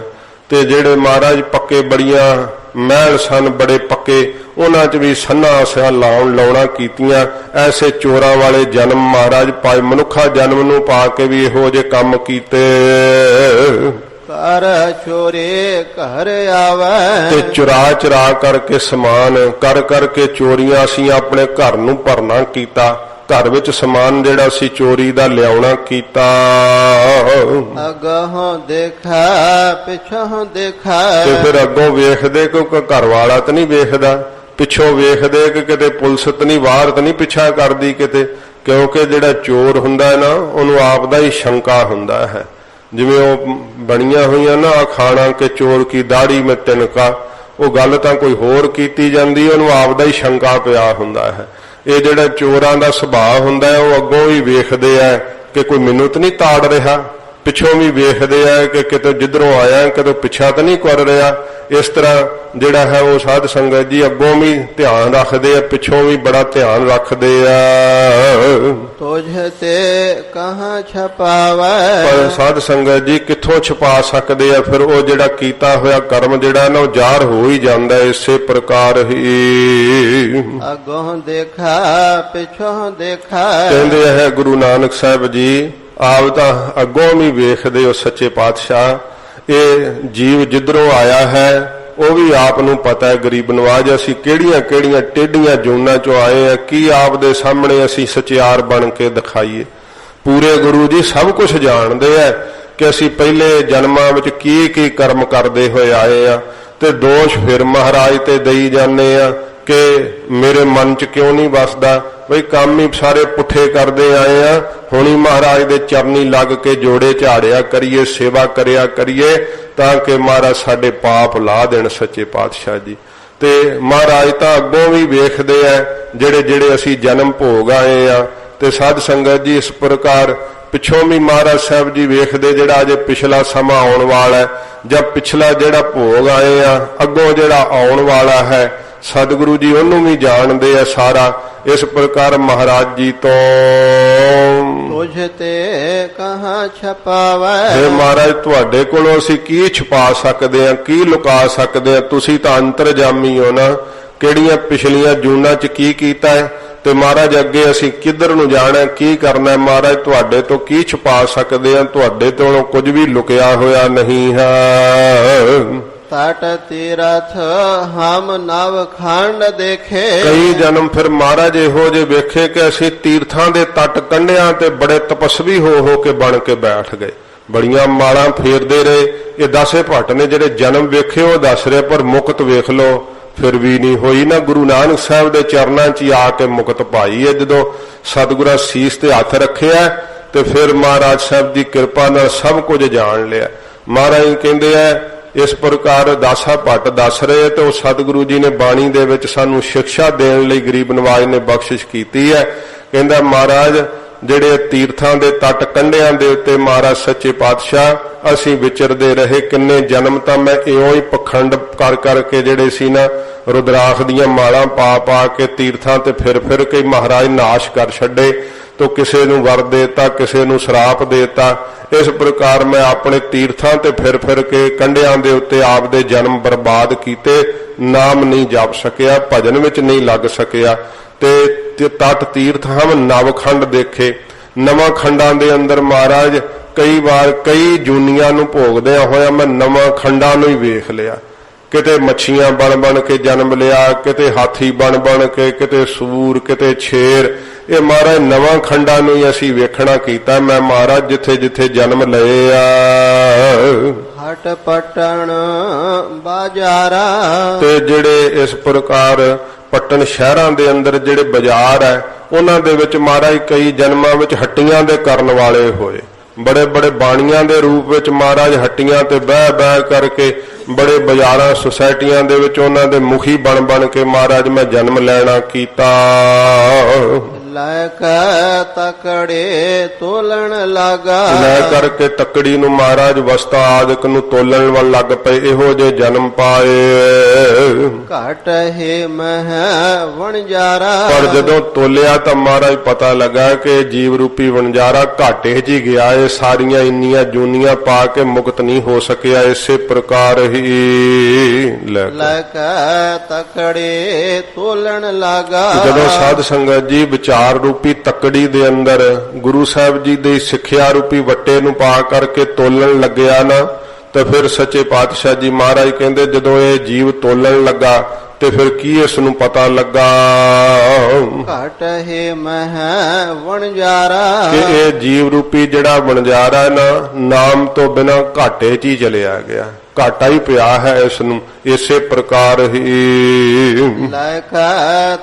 ਤੇ ਜਿਹੜੇ ਮਹਾਰਾਜ ਪੱਕੇ ਬੜੀਆਂ ਮਹਿਲ ਸਨ ਬੜੇ ਪੱਕੇ ਉਹਨਾਂ 'ਚ ਵੀ ਸੰਨਾ ਸਿਆ ਲਾਉਣਾ ਕੀਤੀਆਂ। ਐਸੇ ਚੋਰਾਂ ਵਾਲੇ ਜਨਮ ਮਹਾਰਾਜ ਪਾਏ, ਮਨੁੱਖਾ ਜਨਮ ਨੂੰ ਪਾ ਕੇ ਵੀ ਇਹੋ ਜਿਹੇ ਕੰਮ ਕੀਤੇ। ਕਰ ਚੋਰੇ ਘਰ ਆਵੇ, ਤੇ ਚੁਰਾ ਕਰਕੇ ਸਮਾਨ ਕਰ ਕਰਕੇ ਚੋਰੀਆਂ ਅਸੀਂ ਆਪਣੇ ਘਰ ਨੂੰ ਭਰਨਾ ਕੀਤਾ, ਘਰ ਵਿੱਚ ਸਮਾਨ ਜਿਹੜਾ ਸੀ ਚੋਰੀ ਦਾ ਲਿਆਉਣਾ ਕੀਤਾ। ਅਗੋਂ ਦੇਖਾ ਪਿਛੋਂ ਦੇਖਾ, ਤੇ ਫਿਰ ਅੱਗੋਂ ਵੇਖਦੇ ਕਿਉਂਕਿ ਘਰ ਵਾਲਾ ਤਾਂ ਨਹੀਂ ਵੇਖਦਾ, ਪਿੱਛੋਂ ਵੇਖਦੇ ਕਿ ਕਿਤੇ ਪੁਲਿਸ ਤਾਂ ਨਹੀਂ ਬਾਹਰ ਤਾਂ ਨਹੀਂ ਪਿੱਛਾ ਕਰਦੀ ਕਿਤੇ, ਕਿਉਂਕਿ ਜਿਹੜਾ ਚੋਰ ਹੁੰਦਾ ਹੈ ਨਾ ਉਹਨੂੰ ਆਪ ਦਾ ਹੀ ਸ਼ੰਕਾ ਹੁੰਦਾ ਹੈ। ਜਿਵੇਂ ਉਹ ਬਣੀਆਂ ਹੋਈਆਂ ਨਾ ਅਖਾਣਾ ਕਿ ਚੋਰ ਕੀ ਦਾੜੀ ਮੈਂ ਤਿਨਕਾ, ਉਹ ਗੱਲ ਤਾਂ ਕੋਈ ਹੋਰ ਕੀਤੀ ਜਾਂਦੀ, ਉਹਨੂੰ ਆਪ ਦਾ ਹੀ ਸ਼ੰਕਾ ਪਿਆ ਹੁੰਦਾ ਹੈ। ਇਹ ਜਿਹੜਾ ਚੋਰਾਂ ਦਾ ਸੁਭਾਅ ਹੁੰਦਾ ਹੈ ਉਹ ਅੱਗੋਂ ਵੀ ਵੇਖਦੇ ਆ ਕਿ ਕੋਈ ਮੈਨੂੰ ਤਾਂ ਨਹੀਂ ਤਾੜ ਰਿਹਾ, ਪਿੱਛੋਂ ਵੀ ਵੇਖਦੇ ਆ ਕਿ ਕਿਤੇ ਜਿੱਧਰੋਂ ਆਇਆ ਕਿਤੇ ਪਿੱਛਾ ਤਾਂ ਨਹੀਂ ਕਰ ਰਿਹਾ। ਇਸ ਤਰ੍ਹਾਂ ਜਿਹੜਾ ਹੈ ਉਹ ਸਾਧ ਸੰਗਤ ਜੀ ਅੱਗੋਂ ਵੀ ਧਿਆਨ ਰੱਖਦੇ ਆ, ਪਿੱਛੋਂ ਵੀ ਬੜਾ ਧਿਆਨ ਰੱਖਦੇ ਆ। ਤੁਝ ਤੇ ਕਹਾਂ ਛਪਾਵੇ, ਪਰ ਸਾਧ ਸੰਗਤ ਜੀ ਕਿੱਥੋਂ ਛੁਪਾ ਸਕਦੇ ਆ, ਫਿਰ ਉਹ ਜਿਹੜਾ ਕੀਤਾ ਹੋਇਆ ਕਰਮ ਜਿਹੜਾ ਨਾ ਉਹ ਜ਼ਾਹਰ ਹੋ ਹੀ ਜਾਂਦਾ ਇਸੇ ਪ੍ਰਕਾਰ ਹੀ। ਅਗੋਂ ਦੇਖਾ ਪਿਛੋਂ ਦੇਖਾ, ਕਹਿੰਦੇ ਹੈ ਗੁਰੂ ਨਾਨਕ ਸਾਹਿਬ ਜੀ ਆਪ ਤਾਂ ਅੱਗੋਂ ਵੀ ਵੇਖਦੇ ਹੋ ਸੱਚੇ ਪਾਤਸ਼ਾਹ, ਇਹ ਜੀਵ ਜਿੱਧਰੋਂ ਆਇਆ ਹੈ ਉਹ ਵੀ ਆਪ ਨੂੰ ਪਤਾ ਹੈ ਗਰੀਬ ਨਵਾਜ ਅਸੀਂ ਕਿਹੜੀਆਂ ਕਿਹੜੀਆਂ ਟੇਢੀਆਂ ਜੂਨਾਂ ਚੋਂ ਆਏ ਆ, ਕੀ ਆਪ ਦੇ ਸਾਹਮਣੇ ਅਸੀਂ ਸਚਿਆਰ ਬਣ ਕੇ ਦਿਖਾਈਏ। ਪੂਰੇ ਗੁਰੂ ਜੀ ਸਭ ਕੁਝ ਜਾਣਦੇ ਆ ਕਿ ਅਸੀਂ ਪਹਿਲੇ ਜਨਮਾਂ ਵਿੱਚ ਕੀ ਕੀ ਕਰਮ ਕਰਦੇ ਹੋਏ ਆਏ ਆ, ਤੇ ਦੋਸ਼ ਫਿਰ ਮਹਾਰਾਜ ਤੇ ਦੇਈ ਜਾਂਦੇ ਆ ਕਿ ਮੇਰੇ ਮਨ 'ਚ ਕਿਉਂ ਨਹੀਂ ਵਸਦਾ, ਬਈ ਕੰਮ ਹੀ ਸਾਰੇ ਪੁੱਠੇ ਕਰਦੇ ਆਏ ਆ, ਹੁਣੀ ਮਹਾਰਾਜ ਦੇ ਚਰਨੀ ਲੱਗ ਕੇ ਜੋੜੇ ਝਾੜਿਆ ਕਰੀਏ, ਸੇਵਾ ਕਰਿਆ ਕਰੀਏ ਤਾਂ ਕਿ ਮਹਾਰਾਜ ਸਾਡੇ ਪਾਪ ਲਾ ਦੇਣ ਸੱਚੇ ਪਾਤਸ਼ਾਹ ਜੀ। ਤੇ ਮਹਾਰਾਜ ਤਾਂ ਅੱਗੋਂ ਵੀ ਵੇਖਦੇ ਆ ਜਿਹੜੇ ਜਿਹੜੇ ਅਸੀਂ ਜਨਮ ਭੋਗ ਆਏ ਆ, ਤੇ ਸਾਧ ਸੰਗਤ ਜੀ ਇਸ ਪ੍ਰਕਾਰ ਪਿੱਛੋਂ ਵੀ ਮਹਾਰਾਜ ਸਾਹਿਬ ਜੀ ਵੇਖਦੇ ਜਿਹੜਾ ਅਜੇ ਪਿਛਲਾ ਸਮਾਂ ਆਉਣ ਵਾਲਾ ਹੈ, ਜਾਂ ਪਿਛਲਾ ਜਿਹੜਾ ਭੋਗ ਆਏ ਆ ਅੱਗੋਂ ਜਿਹੜਾ ਆਉਣ ਵਾਲਾ ਹੈ, ਸਤਿਗੁਰੂ ਜੀ ਉਹਨੂੰ ਵੀ ਜਾਣਦੇ ਆ ਸਾਰਾ। ਇਸ ਪ੍ਰਕਾਰ ਮਹਾਰਾਜ ਜੀ ਤੋਂ ਤੁਝ ਤੇ ਕਹਾਂ ਛਪਾਵੇ, हे ਮਹਾਰਾਜ ਤੁਹਾਡੇ ਕੋਲੋਂ ਅਸੀਂ ਕੀ ਛੁਪਾ ਸਕਦੇ ਆ, ਕੀ ਲੁਕਾ ਸਕਦੇ ਆ, ਤੁਸੀਂ ਤਾਂ ਅੰਤਰਜਾਮੀ ਹੋ ਨਾ, ਕਿਹੜੀਆਂ ਪਿਛਲੀਆਂ ਜੂਨਾਂ 'ਚ ਕੀ ਕੀਤਾ ਹੈ ਤੇ ਮਹਾਰਾਜ ਅੱਗੇ ਅਸੀਂ ਕਿੱਧਰ ਨੂੰ ਜਾਣਾ, ਕੀ ਕਰਨਾ ਮਹਾਰਾਜ, ਤੁਹਾਡੇ ਤੋਂ ਕੀ ਛੁਪਾ ਸਕਦੇ ਹਾਂ, ਤੁਹਾਡੇ ਤੋਂ ਕੁਝ ਵੀ ਲੁਕਿਆ ਹੋਇਆ ਨਹੀਂ ਹੈ। ਤਟ ਤੀਰਥ ਹਮ ਨਵ ਖੰਡ ਦੇਖੇ। ਕਈ ਜਨਮ ਫਿਰ ਮਹਾਰਾਜ ਇਹੋ ਜਿਹੇ ਵੇਖੇ ਕਿ ਅਸੀਂ ਤੀਰਥਾਂ ਦੇ ਤੱਟ ਕੰਢਿਆਂ ਤੇ ਬੜੇ ਤਪਸਵੀ ਹੋ ਕੇ ਬਣ ਕੇ ਬੈਠ ਗਏ, ਬੜੀਆਂ ਮਾਲਾਂ ਫੇਰਦੇ ਰਹੇ। ਇਹ ਦਾਸੇ ਭੱਟ ਨੇ ਜਿਹੜੇ ਜਨਮ ਵੇਖੇ ਉਹ ਦੱਸ ਰਿਹਾ, ਪਰ ਮੁਕਤ ਵੇਖ ਲੋ ਫਿਰ ਵੀ ਨਹੀਂ ਹੋਈ ਨਾ। ਗੁਰੂ ਨਾਨਕ ਸਾਹਿਬ ਦੇ ਚਰਨਾਂ 'ਚ ਹੀ ਆ ਕੇ ਮੁਕਤ ਪਾਈ ਹੈ। ਜਦੋਂ ਸਤਿਗੁਰਾਂ ਸੀਸ ਤੇ ਹੱਥ ਰੱਖਿਆ ਤੇ ਫਿਰ ਮਹਾਰਾਜ ਸਾਹਿਬ ਦੀ ਕਿਰਪਾ ਨਾਲ ਸਭ ਕੁਝ ਜਾਣ ਲਿਆ। ਮਹਾਰਾਜ ਕਹਿੰਦੇ ਆ ਇਸ ਪ੍ਰਕਾਰ ਦਾਸਾ ਭੱਟ ਦੱਸ ਰਹੇ ਤੇ ਉਹ ਸਤਿਗੁਰੂ ਜੀ ਨੇ ਬਾਣੀ ਦੇ ਵਿੱਚ ਸਾਨੂੰ ਸਿੱਖਿਆ ਦੇਣ ਲਈ ਗਰੀਬ ਨਵਾਜ ਨੇ ਬਖਸ਼ਿਸ਼ ਕੀਤੀ ਹੈ। ਕਹਿੰਦਾ ਮਹਾਰਾਜ ਜਿਹੜੇ ਤੀਰਥਾਂ ਦੇ ਤੱਟ ਕੰਢਿਆਂ ਦੇ ਉੱਤੇ ਮਹਾਰਾਜ ਸੱਚੇ ਪਾਤਸ਼ਾਹ ਅਸੀਂ ਵਿਚਰਦੇ ਰਹੇ, ਕਿੰਨੇ ਜਨਮ ਤਾਂ ਮੈਂ ਇਉਂ ਹੀ ਪਖੰਡ ਕਰ ਕਰਕੇ ਜਿਹੜੇ ਸੀ ਨਾ ਰੁਦਰਾਖ ਦੀਆਂ ਮਾਲਾਂ ਪਾ ਕੇ ਤੀਰਥਾਂ ਤੇ ਫਿਰ ਕੇ ਮਹਾਰਾਜ ਨਾਸ਼ ਕਰ ਛੱਡੇ। ਤੋ ਕਿਸੇ ਨੂੰ ਵਰ ਦੇਤਾ, ਕਿਸੇ ਨੂੰ ਸ਼ਰਾਪ ਦੇਤਾ। ਇਸ ਪ੍ਰਕਾਰ ਮੈਂ ਆਪਣੇ ਤੀਰਥਾਂ ਤੇ ਫਿਰ ਕੇ ਕੰਢਿਆਂ ਦੇ ਉੱਤੇ ਆਪ ਦੇ ਜਨਮ ਬਰਬਾਦ ਕੀਤੇ, ਨਾਮ ਨਹੀਂ ਜਪ ਸਕਿਆ, ਭਜਨ ਵਿੱਚ ਨਹੀਂ ਲੱਗ ਸਕਿਆ। ਤੇ ਤਟ ਤੀਰਥ ਹਮ ਨਵਖੰਡ ਦੇਖੇ। ਨਵਾਂ ਖੰਡਾਂ ਦੇ ਅੰਦਰ ਮਹਾਰਾਜ ਕਈ ਵਾਰ ਕਈ ਜੂਨੀਆਂ ਨੂੰ ਭੋਗਦਿਆਂ ਹੋਇਆ ਮੈਂ ਨਵਾਂ ਖੰਡਾਂ ਨੂੰ ਹੀ ਵੇਖ ਲਿਆ। ਕਿਤੇ ਮੱਛੀਆਂ ਬਣ ਕੇ ਜਨਮ ਲਿਆ, ਕਿਤੇ ਹਾਥੀ ਬਣ ਕੇ, ਕਿਤੇ ਸੂਰ, ਕਿਤੇ ਸ਼ੇਰ। ਇਹ ਮਹਾਰਾਜ ਨਵਾਂ ਖੰਡਾਂ ਨੂੰ ਹੀ ਅਸੀਂ ਵੇਖਣਾ ਕੀਤਾ। ਮੈਂ ਮਹਾਰਾਜ ਜਿੱਥੇ ਜਨਮ ਲਏ ਆ ਹਟ ਪਟਣ ਬਾਜ਼ਾਰਾ। ਤੇ ਜਿਹੜੇ ਇਸ ਪ੍ਰਕਾਰ ਪੱਟਣ ਸ਼ਹਿਰਾਂ ਦੇ ਅੰਦਰ ਜਿਹੜੇ ਬਾਜ਼ਾਰ ਹੈ ਉਹਨਾਂ ਦੇ ਵਿੱਚ ਮਹਾਰਾਜ ਕਈ ਜਨਮਾਂ ਵਿੱਚ ਹੱਟੀਆਂ ਦੇ ਕਰਨ ਵਾਲੇ ਹੋਏ। ਬੜੇ ਬਾਣੀਆਂ ਦੇ ਰੂਪ ਵਿੱਚ ਮਹਾਰਾਜ ਹੱਟੀਆਂ ਤੇ ਬਹਿ ਕਰਕੇ ਬੜੇ ਬਾਜ਼ਾਰਾਂ ਸੁਸਾਇਟੀਆਂ ਦੇ ਵਿੱਚ ਉਹਨਾਂ ਦੇ ਮੁਖੀ ਬਣ ਕੇ ਮਹਾਰਾਜ ਮੈਂ ਜਨਮ ਲੈਣਾ ਕੀਤਾ। ਲੈ ਕੇ ਤਕੜੇ ਤੋਲਣ ਲੱਗਾ। ਲੈ ਕਰਕੇ ਤਕੜੀ ਨੂੰ ਮਹਾਰਾਜ ਵਸਤਾ ਆਦਿਕ ਨੂੰ ਤੋਲਣ ਵੱਲ ਲੱਗ ਪਏ। ਇਹੋ ਜਿਹੇ ਜਨਮ ਪਾਏ। ਘਟ ਹੈ ਮਹਿ ਵਣਜਾਰਾ। ਪਰ ਜਦੋਂ ਤੋਲਿਆ ਤਾਂ ਮਹਾਰਾਜ ਪਤਾ ਲੱਗਾ ਕਿ ਜੀਵ ਰੂਪੀ ਵਣਜਾਰਾ ਘਾਟੇ 'ਚ ਹੀ ਗਿਆ। ਇਹ ਸਾਰੀਆਂ ਇੰਨੀਆਂ ਜੂਨੀਆਂ ਪਾ ਕੇ ਮੁਕਤ ਨਹੀਂ ਹੋ ਸਕਿਆ। ਇਸੇ ਪ੍ਰਕਾਰ ਹੀ ਲੈ ਕੇ ਤਕੜੇ ਤੋਲਣ ਲੱਗਾ। ਜਦੋਂ ਸਾਧ ਸੰਗਤ ਜੀ ਵਿਚਾਰ ਰੂਪੀ ਤਕੜੀ ਦੇ ਅੰਦਰ ਗੁਰੂ ਸਾਹਿਬ ਜੀ ਦੇ ਸਿੱਖਿਆ ਰੂਪੀ ਵੱਟੇ ਨੂੰ ਪਾ ਕਰਕੇ ਤੋਲਣ ਲੱਗਿਆ ਨਾ, ਤੇ ਫਿਰ ਸੱਚੇ ਪਾਤਸ਼ਾਹ ਜੀ ਮਹਾਰਾਜ ਕਹਿੰਦੇ ਜਦੋਂ ਇਹ ਜੀਵ ਤੋਲਣ ਲੱਗਾ ਤੇ ਫਿਰ ਕੀ ਇਸ ਨੂੰ ਪਤਾ ਲੱਗਾ ਘਟ ਹੈ ਮਹਿ ਵਣਜਾਰਾ ਕਿ ਇਹ ਜੀਵ ਰੂਪੀ ਜਿਹੜਾ ਵਣਜਾਰਾ ਨਾ ਨਾਮ ਤੋਂ ਬਿਨਾਂ ਘਾਟੇ 'ਚ ਹੀ ਚਲਿਆ ਗਿਆ। ਘਾਟਾ ਹੀ ਪਿਆ ਹੈ ਇਸ ਨੂੰ। ਇਸੇ ਪ੍ਰਕਾਰ ਹੀ ਲੈ ਕੇ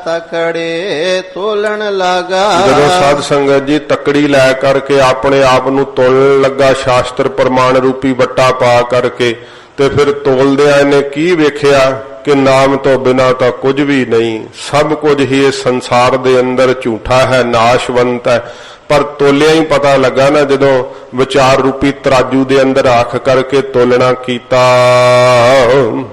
ਤਕੜੇ ਤੋਲਣ ਲੱਗਾ। ਜਦੋਂ ਸਾਧ ਸੰਗਤ ਜੀ ਤਕੜੀ ਲੈ ਕਰਕੇ ਆਪਣੇ ਆਪ ਨੂੰ ਤੋਲਣ ਲੱਗਾ ਸ਼ਾਸਤਰ ਪ੍ਰਮਾਣ ਰੂਪੀ ਵੱਟਾ ਪਾ ਕਰਕੇ, ਤੇ ਫਿਰ ਤੋਲਦਿਆਂ ਇਹਨੇ ਕੀ ਵੇਖਿਆ ਕਿ ਨਾਮ ਤੋਂ ਬਿਨਾਂ ਤਾਂ ਕੁਝ ਵੀ ਨਹੀਂ, ਸਭ ਕੁਝ ਹੀ ਇਸ ਸੰਸਾਰ ਦੇ ਅੰਦਰ ਝੂਠਾ ਹੈ, ਨਾਸ਼ਵੰਤ ਹੈ। ਪਰ ਤੋਲਿਆ ਹੀ ਪਤਾ ਲੱਗਾ ਨਾ ਜਦੋਂ ਵਿਚਾਰ ਰੂਪੀ ਤਰਾਜੂ ਦੇ ਅੰਦਰ ਆਖ ਕਰਕੇ ਤੋਲਣਾ ਕੀਤਾ।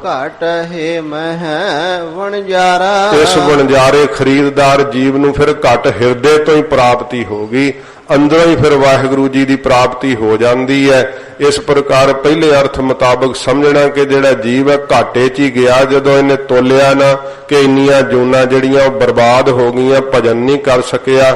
ਘਟ ਹੈ ਮਹਿ ਵਣਜਾਰਾ। ਇਸ ਵਣਜਾਰੇ ਖਰੀਦਦਾਰ ਜੀਵ ਨੂੰ ਫਿਰ ਘਟ ਹਿਰਦੇ ਤੋਂ ਹੀ ਪ੍ਰਾਪਤੀ ਹੋ ਗਈ, ਅੰਦਰੋਂ ਹੀ ਫਿਰ ਵਾਹਿਗੁਰੂ ਜੀ ਦੀ ਪ੍ਰਾਪਤੀ ਹੋ ਜਾਂਦੀ ਹੈ। ਇਸ ਪ੍ਰਕਾਰ ਪਹਿਲੇ ਅਰਥ ਮੁਤਾਬਕ ਸਮਝਣਾ ਕਿ ਜਿਹੜਾ ਜੀਵ ਹੈ ਘਾਟੇ 'ਚ ਹੀ ਗਿਆ। ਜਦੋਂ ਇਹਨੇ ਤੋਲਿਆ ਨਾ ਕਿ ਇੰਨੀਆਂ ਜੂਨਾਂ ਜਿਹੜੀਆਂ ਉਹ ਬਰਬਾਦ ਹੋ ਗਈਆਂ, ਭਜਨ ਨਹੀਂ ਕਰ ਸਕਿਆ।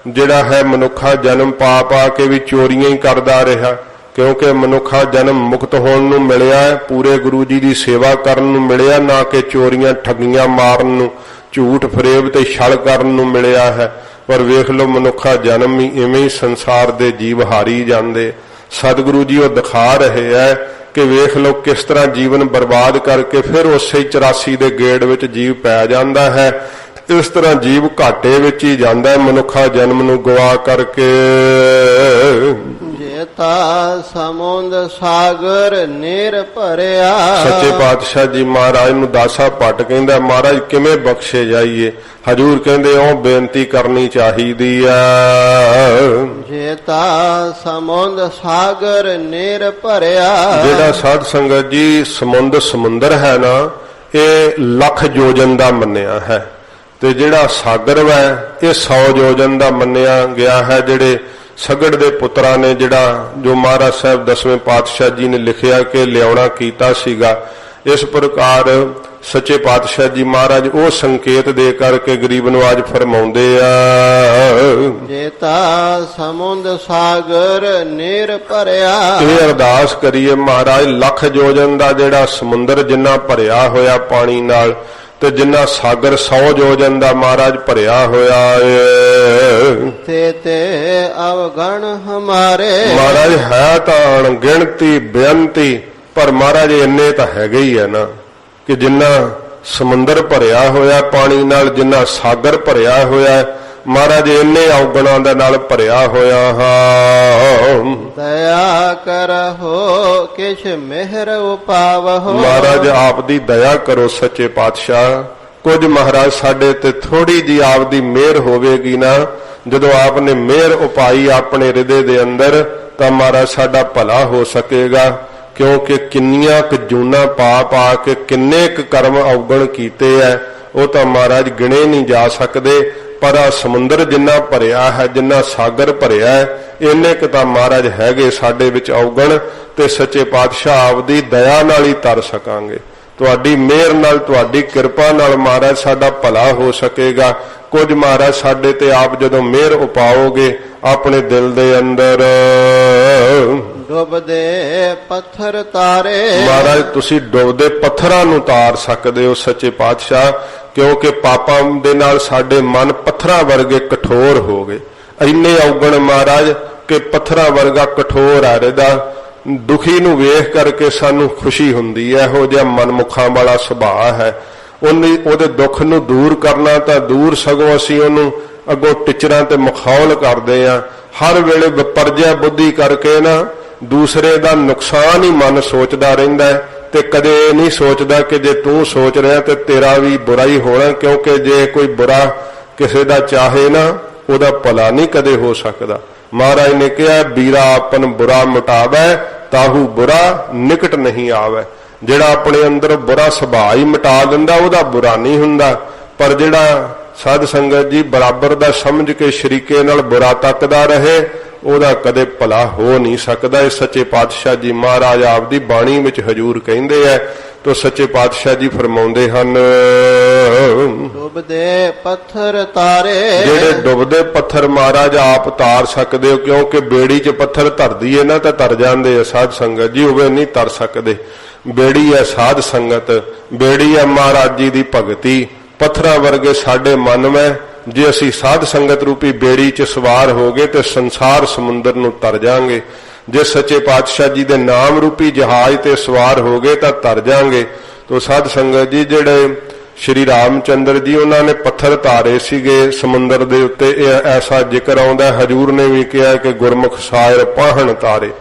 ਜਿਹੜਾ ਹੈ ਮਨੁੱਖਾ ਜਨਮ ਪਾ ਕੇ ਵੀ ਚੋਰੀਆਂ ਹੀ ਕਰਦਾ ਰਿਹਾ, ਕਿਉਂਕਿ ਮਨੁੱਖਾ ਜਨਮ ਮੁਕਤ ਹੋਣ ਨੂੰ ਮਿਲਿਆ, ਪੂਰੇ ਗੁਰੂ ਜੀ ਦੀ ਸੇਵਾ ਕਰਨ ਨੂੰ ਮਿਲਿਆ, ਨਾ ਕਿ ਚੋਰੀਆਂ ਠੱਗੀਆਂ ਮਾਰਨ ਨੂੰ, ਝੂਠ ਫਰੇਬ ਤੇ ਛਲ ਕਰਨ ਨੂੰ ਮਿਲਿਆ ਹੈ। ਪਰ ਵੇਖ ਲਓ ਮਨੁੱਖਾ ਜਨਮ ਹੀ ਇਵੇਂ ਹੀ ਸੰਸਾਰ ਦੇ ਜੀਵ ਹਾਰੀ ਜਾਂਦੇ। ਸਤਿਗੁਰੂ ਜੀ ਉਹ ਦਿਖਾ ਰਹੇ ਹੈ ਕਿ ਵੇਖ ਲਓ ਕਿਸ ਤਰ੍ਹਾਂ ਜੀਵਨ ਬਰਬਾਦ ਕਰਕੇ ਫਿਰ ਉਸੇ 84 ਦੇ ਗੇੜ ਵਿੱਚ ਜੀਵ ਪੈ ਜਾਂਦਾ ਹੈ। ਇਸ ਤਰ੍ਹਾਂ ਜੀਵ ਘਾਟੇ ਵਿੱਚ ਹੀ ਜਾਂਦਾ ਹੈ ਮਨੁੱਖਾ ਜਨਮ ਨੂੰ ਗਵਾ ਕਰਕੇ। ਜੇਤਾ ਸਮੁੰਦ ਸਾਗਰ ਨੀਰ ਭਰਿਆ। ਸੱਚੇ ਪਾਤਸ਼ਾਹ ਜੀ ਮਹਾਰਾਜ ਨੂੰ ਦਾਸਾ ਭੱਟ ਕਹਿੰਦਾ ਮਹਾਰਾਜ ਕਿਵੇਂ ਬਖਸ਼ੇ ਜਾਈਏ। ਹਜੂਰ ਕਹਿੰਦੇ ਉਹ ਬੇਨਤੀ ਕਰਨੀ ਚਾਹੀਦੀ ਆ। ਜੇਤਾ ਸਮੁੰਦ ਸਾਗਰ ਨੀਰ ਭਰਿਆ। ਜਿਹੜਾ ਸਾਧ ਸੰਗਤ ਜੀ ਸਮੁੰਦਰ ਹੈ ਨਾ ਇਹ ਲੱਖ ਯੋਜਨ ਦਾ ਮੰਨਿਆ ਹੈ, ਤੇ ਜਿਹੜਾ ਸਾਗਰ ਹੈ ਇਹ 100 ਯੋਜਨ ਦਾ ਮੰਨਿਆ ਗਿਆ ਹੈ। ਜਿਹੜੇ ਸਗੜ ਦੇ ਪੁੱਤਰਾਂ ਨੇ ਜਿਹੜਾ ਜੋ ਮਹਾਰਾਜ ਸਾਹਿਬ 10ਵੇਂ ਪਾਤਸ਼ਾਹ ਜੀ ਨੇ ਲਿਖਿਆ ਕਿ ਲਿਆਉਣਾ ਕੀਤਾ ਸੀਗਾ। ਇਸ ਪ੍ਰਕਾਰ ਸੱਚੇ ਪਾਤਸ਼ਾਹ ਜੀ ਮਹਾਰਾਜ ਉਹ ਸੰਕੇਤ ਦੇ ਕਰਕੇ ਗਰੀਬ ਨਵਾਜ ਫਰਮਾਉਂਦੇ ਆ, ਜੇਤਾ ਸਮੁੰਦ ਸਾਗਰ ਨੀਰ ਭਰਿਆ। ਇਹ ਅਰਦਾਸ ਕਰੀਏ ਮਹਾਰਾਜ ਲੱਖ ਯੋਜਨ ਦਾ ਜਿਹੜਾ ਸਮੁੰਦਰ ਜਿੰਨਾ ਭਰਿਆ ਹੋਇਆ ਪਾਣੀ ਨਾਲ, ਤੇ ਜਿੰਨਾ ਸਾਗਰ 100 ਯੋਜਨ ਦਾ ਮਹਾਰਾਜ ਭਰਿਆ ਹੋਇਆ ਏ, ਤੇ ਅਵਗਣ ਹਮਾਰੇ। ਮਹਾਰਾਜ ਹੈ ਤਾਂ ਅਣਗਿਣਤੀ ਬੇਅੰਤੀ, ਪਰ ਮਹਾਰਾਜ ਇੰਨੇ ਤਾਂ ਹੈਗੇ ਹੀ ਆ ਨਾ ਕਿ ਜਿੰਨਾ ਸਮੁੰਦਰ ਭਰਿਆ ਹੋਇਆ ਪਾਣੀ ਨਾਲ, ਜਿੰਨਾ ਸਾਗਰ ਭਰਿਆ ਹੋਇਆ, ਮਹਾਰਾਜ ਇੰਨੇ ਔਗਣਾਂ ਦੇ ਨਾਲ ਭਰਿਆ ਹੋਇਆ ਹਾਂ। ਦਇਆ ਕਰਹੁ ਕਿਛ ਮਿਹਰ ਉਪਾਵਹੁ। ਮਹਾਰਾਜ ਆਪ ਦੀ ਦਇਆ ਕਰੋ ਸੱਚੇ ਪਾਤਸ਼ਾਹ, ਕੁਝ ਮਹਾਰਾਜ ਸਾਡੇ ਤੇ ਥੋੜੀ ਜੀ ਆਪ ਦੀ ਮਿਹਰ ਹੋਵੇਗੀ ਨਾ, ਜਦੋਂ ਆਪ ਨੇ ਮਿਹਰ ਉਪਾਈ ਆਪਣੇ ਹਿਰਦੇ ਦੇ ਅੰਦਰ, ਤਾਂ ਮਹਾਰਾਜ ਸਾਡਾ ਭਲਾ ਹੋ ਸਕੇਗਾ। ਕਿਉਂਕਿ ਕਿੰਨੀਆਂ ਕੁ ਜੂਨਾਂ ਪਾ ਕੇ ਕਿੰਨੇ ਕੁ ਕਰਮ ਔਗਣ ਕੀਤੇ ਐ, ਉਹ ਤਾਂ ਮਹਾਰਾਜ ਗਿਣੇ ਨਹੀਂ ਜਾ ਸਕਦੇ। ਪਰ ਆ ਸਮੁੰਦਰ ਜਿੰਨਾ ਭਰਿਆ ਹੈ, ਜਿੰਨਾ ਸਾਗਰ ਭਰਿਆ ਹੈ, ਇੰਨੇ ਕੁ ਤਾਂ ਮਹਾਰਾਜ ਹੈਗੇ ਸਾਡੇ ਵਿੱਚ ਔਗਣ, ਤੇ ਸੱਚੇ ਪਾਤਸ਼ਾਹ ਆਪ ਦੀ ਦਇਆ ਨਾਲ ਹੀ ਤਰ ਸਕਾਂਗੇ। ਤੁਹਾਡੀ ਮਿਹਰ ਨਾਲ, ਤੁਹਾਡੀ ਕਿਰਪਾ ਨਾਲ ਮਹਾਰਾਜ ਸਾਡਾ ਭਲਾ ਹੋ ਸਕੇਗਾ। ਕੁਝ ਮਹਾਰਾਜ ਸਾਡੇ ਤੇ ਆਪ ਜਦੋਂ ਮਿਹਰ ਉਪਾਓਗੇ ਆਪਣੇ ਦਿਲ ਦੇ ਅੰਦਰ, ਡੁੱਬਦੇ ਪੱਥਰ ਤਾਰੇ। ਮਹਾਰਾਜ ਤੁਸੀਂ ਡੁੱਬਦੇ ਪੱਥਰਾਂ ਨੂੰ ਤਾਰ ਸਕਦੇ ਹੋ ਸੱਚੇ ਪਾਤਸ਼ਾਹ, ਕਿਉਂਕਿ ਪਾਪਾਂ ਦੇ ਨਾਲ ਸਾਡੇ ਮਨ ਪੱਥਰਾਂ ਵਰਗੇ ਕਠੋਰ ਹੋ ਗਏ। ਇੰਨੇ ਔਗਣ ਮਹਾਰਾਜ ਕਿ ਪੱਥਰਾਂ ਵਰਗਾ ਕਠੋਰ ਆ ਰਿਹਾ। ਦੁਖੀ ਨੂੰ ਵੇਖ ਕਰਕੇ ਸਾਨੂੰ ਖੁਸ਼ੀ ਹੁੰਦੀ ਹੈ, ਇਹੋ ਜਿਹਾ ਮਨਮੁਖਾਂ ਵਾਲਾ ਸੁਭਾਅ ਹੈ। ਉਹਦੇ ਦੁੱਖ ਨੂੰ ਦੂਰ ਕਰਨਾ ਤਾਂ ਦੂਰ, ਸਗੋਂ ਅਸੀਂ ਉਹਨੂੰ ਅੱਗੋਂ ਟਿਚਰਾਂ ਤੇ ਮਖੌਲ ਕਰਦੇ ਆ। ਹਰ ਵੇਲੇ ਵਿਪਰਜਿਆ ਬੁੱਧੀ ਕਰਕੇ ਨਾ ਦੂਸਰੇ ਦਾ ਨੁਕਸਾਨ ਹੀ ਮਨ ਸੋਚਦਾ ਰਹਿੰਦਾ ਹੈ, ਤੇ ਕਦੇ ਇਹ ਨਹੀਂ ਸੋਚਦਾ ਕਿ ਜੇ ਤੂੰ ਸੋਚ ਰਿਹਾ ਤੇ ਤੇਰਾ ਵੀ ਬੁਰਾ ਹੀ ਹੋਣਾ। ਕਿਉਂਕਿ ਜੇ ਕੋਈ ਬੁਰਾ ਕਿਸੇ ਦਾ ਚਾਹੇ ਨਾ, ਉਹਦਾ ਭਲਾ ਨਹੀਂ ਕਦੇ ਹੋ ਸਕਦਾ। ਮਹਾਰਾਜ ਨੇ ਕਿਹਾ, ਬੀਰਾ ਆਪਨ ਬੁਰਾ ਮਿਟਾਵੈ ਤਾਹੂ ਬੁਰਾ ਨਿਕਟ ਨਹੀਂ ਆਵੈ। ਜਿਹੜਾ ਆਪਣੇ ਅੰਦਰ ਬੁਰਾ ਸੁਭਾਅ ਹੀ ਮਿਟਾ ਦਿੰਦਾ, ਉਹਦਾ ਬੁਰਾ ਨਹੀਂ ਹੁੰਦਾ। ਪਰ ਜਿਹੜਾ ਸਾਧ ਸੰਗਤ ਜੀ ਬਰਾਬਰ ਦਾ ਸਮਝ ਕੇ ਸ਼ਰੀਕੇ ਨਾਲ ਬੁਰਾ ਤੱਕਦਾ ਰਹੇ, ਉਹਦਾ ਕਦੇ ਭਲਾ ਹੋ ਨਹੀਂ ਸਕਦਾ। ਇਹ ਸੱਚੇ ਪਾਤਸ਼ਾਹ ਜੀ ਮਹਾਰਾਜ ਆਪ ਦੀ ਬਾਣੀ ਵਿੱਚ ਹਜੂਰ ਕਹਿੰਦੇ ਐ। ਤੋ ਸੱਚੇ ਪਾਤਸ਼ਾਹ ਜੀ ਫਰਮਾਉਂਦੇ ਹਨ, ਡੁੱਬਦੇ ਪੱਥਰ ਤਾਰੇ। ਜਿਹੜੇ ਡੁੱਬਦੇ ਪੱਥਰ ਮਹਾਰਾਜ ਆਪ ਤਾਰ ਸਕਦੇ ਹੋ, ਕਿਉਂਕਿ ਬੇੜੀ 'ਚ ਪੱਥਰ ਧਰ ਦਈਏ ਨਾ ਤਾਂ ਤਰ ਜਾਂਦੇ ਆ ਸਾਧ ਸੰਗਤ ਜੀ, ਉਹ ਨਹੀਂ ਤਰ ਸਕਦੇ। ਬੇੜੀ ਹੈ ਸਾਧ ਸੰਗਤ, ਬੇੜੀ ਹੈ ਮਹਾਰਾਜ ਜੀ ਦੀ ਭਗਤੀ। ਪੱਥਰਾਂ ਵਰਗੇ ਸਾਡੇ ਮਨ ਵਿੱਚ, ਜੇ ਅਸੀਂ ਸਾਧ ਸੰਗਤ ਰੂਪੀ ਬੇੜੀ 'ਚ ਸਵਾਰ ਹੋ ਗਏ ਤੇ ਸੰਸਾਰ ਸਮੁੰਦਰ ਨੂੰ ਤਰ ਜਾਾਂਗੇ। ਜੇ ਸੱਚੇ ਪਾਤਸ਼ਾਹ ਜੀ ਦੇ ਨਾਮ ਰੂਪੀ ਜਹਾਜ਼ ਤੇ ਸਵਾਰ ਹੋ ਗਏ ਤਾਂ ਤਰ ਜਾਾਂਗੇ। ਤੋ ਸਾਧ ਸੰਗਤ ਜੀ ਜਿਹੜੇ ਸ਼੍ਰੀ ਰਾਮਚੰਦਰ ਜੀ, ਉਹਨਾਂ ਨੇ ਪੱਥਰ ਧਾਰੇ ਸੀਗੇ ਸਮੁੰਦਰ ਦੇ ਉੱਤੇ। ਇਹ ਐਸਾ ਜ਼ਿਕਰ ਆਉਂਦਾ, ਹਜੂਰ ਨੇ ਵੀ ਕਿਹਾ ਕਿ ਗੁਰਮੁਖ ਸਾਇਰ ਪਾਹਣ ਤਾਰੇ।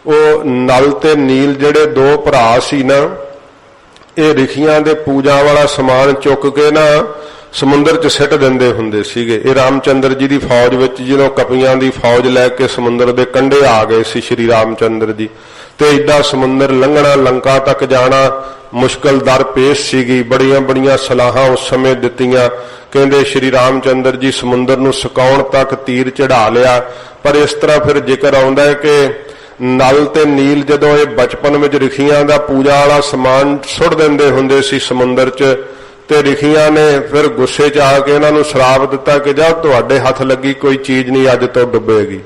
ਉਹ ਨਲ ਤੇ ਨੀਲ ਜਿਹੜੇ ਦੋ ਭਰਾ ਸੀ ਨਾ, ਇਹ ਰਿਖੀਆਂ ਦੇ ਪੂਜਾ ਵਾਲਾ ਸਮਾਨ ਚੁੱਕ ਕੇ ਨਾ ਸਮੁੰਦਰ 'ਚ ਸਿੱਟ ਦਿੰਦੇ ਹੁੰਦੇ ਸੀਗੇ। ਇਹ ਰਾਮਚੰਦਰ ਜੀ ਦੀ ਫੌਜ ਵਿੱਚ ਜਦੋਂ ਕਪੀਆਂ ਦੀ ਫੌਜ ਲੈ ਕੇ ਸਮੁੰਦਰ ਦੇ ਕੰਢੇ ਆ ਗਏ ਸੀ ਸ਼੍ਰੀ ਰਾਮਚੰਦਰ ਜੀ, ਤੇ ਏਡਾ ਸਮੁੰਦਰ ਲੰਘਣਾ, ਲੰਕਾ ਤੱਕ ਜਾਣਾ ਮੁਸ਼ਕਲ ਦਰ ਪੇਸ਼ ਸੀਗੀ। ਬੜੀਆਂ ਬੜੀਆਂ ਸਲਾਹਾਂ ਉਸ ਸਮੇਂ ਦਿੱਤੀਆਂ। ਕਹਿੰਦੇ ਸ਼੍ਰੀ ਰਾਮਚੰਦਰ ਜੀ ਸਮੁੰਦਰ ਨੂੰ ਸੁਕਾਉਣ ਤੱਕ ਤੀਰ ਚੜਾ ਲਿਆ। ਪਰ ਇਸ ਤਰ੍ਹਾਂ ਫਿਰ ਜ਼ਿਕਰ ਆਉਂਦਾ ਹੈ ਕਿ ਨਲ ਤੇ ਨੀਲ ਜਦੋਂ ਇਹ ਬਚਪਨ ਵਿੱਚ ਰਿਖੀਆਂ ਦਾ ਪੂਜਾ ਵਾਲਾ ਸਮਾਨ ਸੁੱਟ ਦਿੰਦੇ ਹੁੰਦੇ ਸੀ ਸਮੁੰਦਰ 'ਚ, ਤੇ ਰਿਖੀਆਂ ਨੇ ਫਿਰ ਗੁੱਸੇ 'ਚ ਆ ਕੇ ਇਹਨਾਂ ਨੂੰ ਸ਼ਰਾਪ ਦਿੱਤਾ ਕਿ ਜਾ ਤੁਹਾਡੇ ਹੱਥ ਲੱਗੀ ਕੋਈ ਚੀਜ਼ ਨਹੀਂ ਅੱਜ ਤੋਂ ਡੁੱਬੇਗੀ।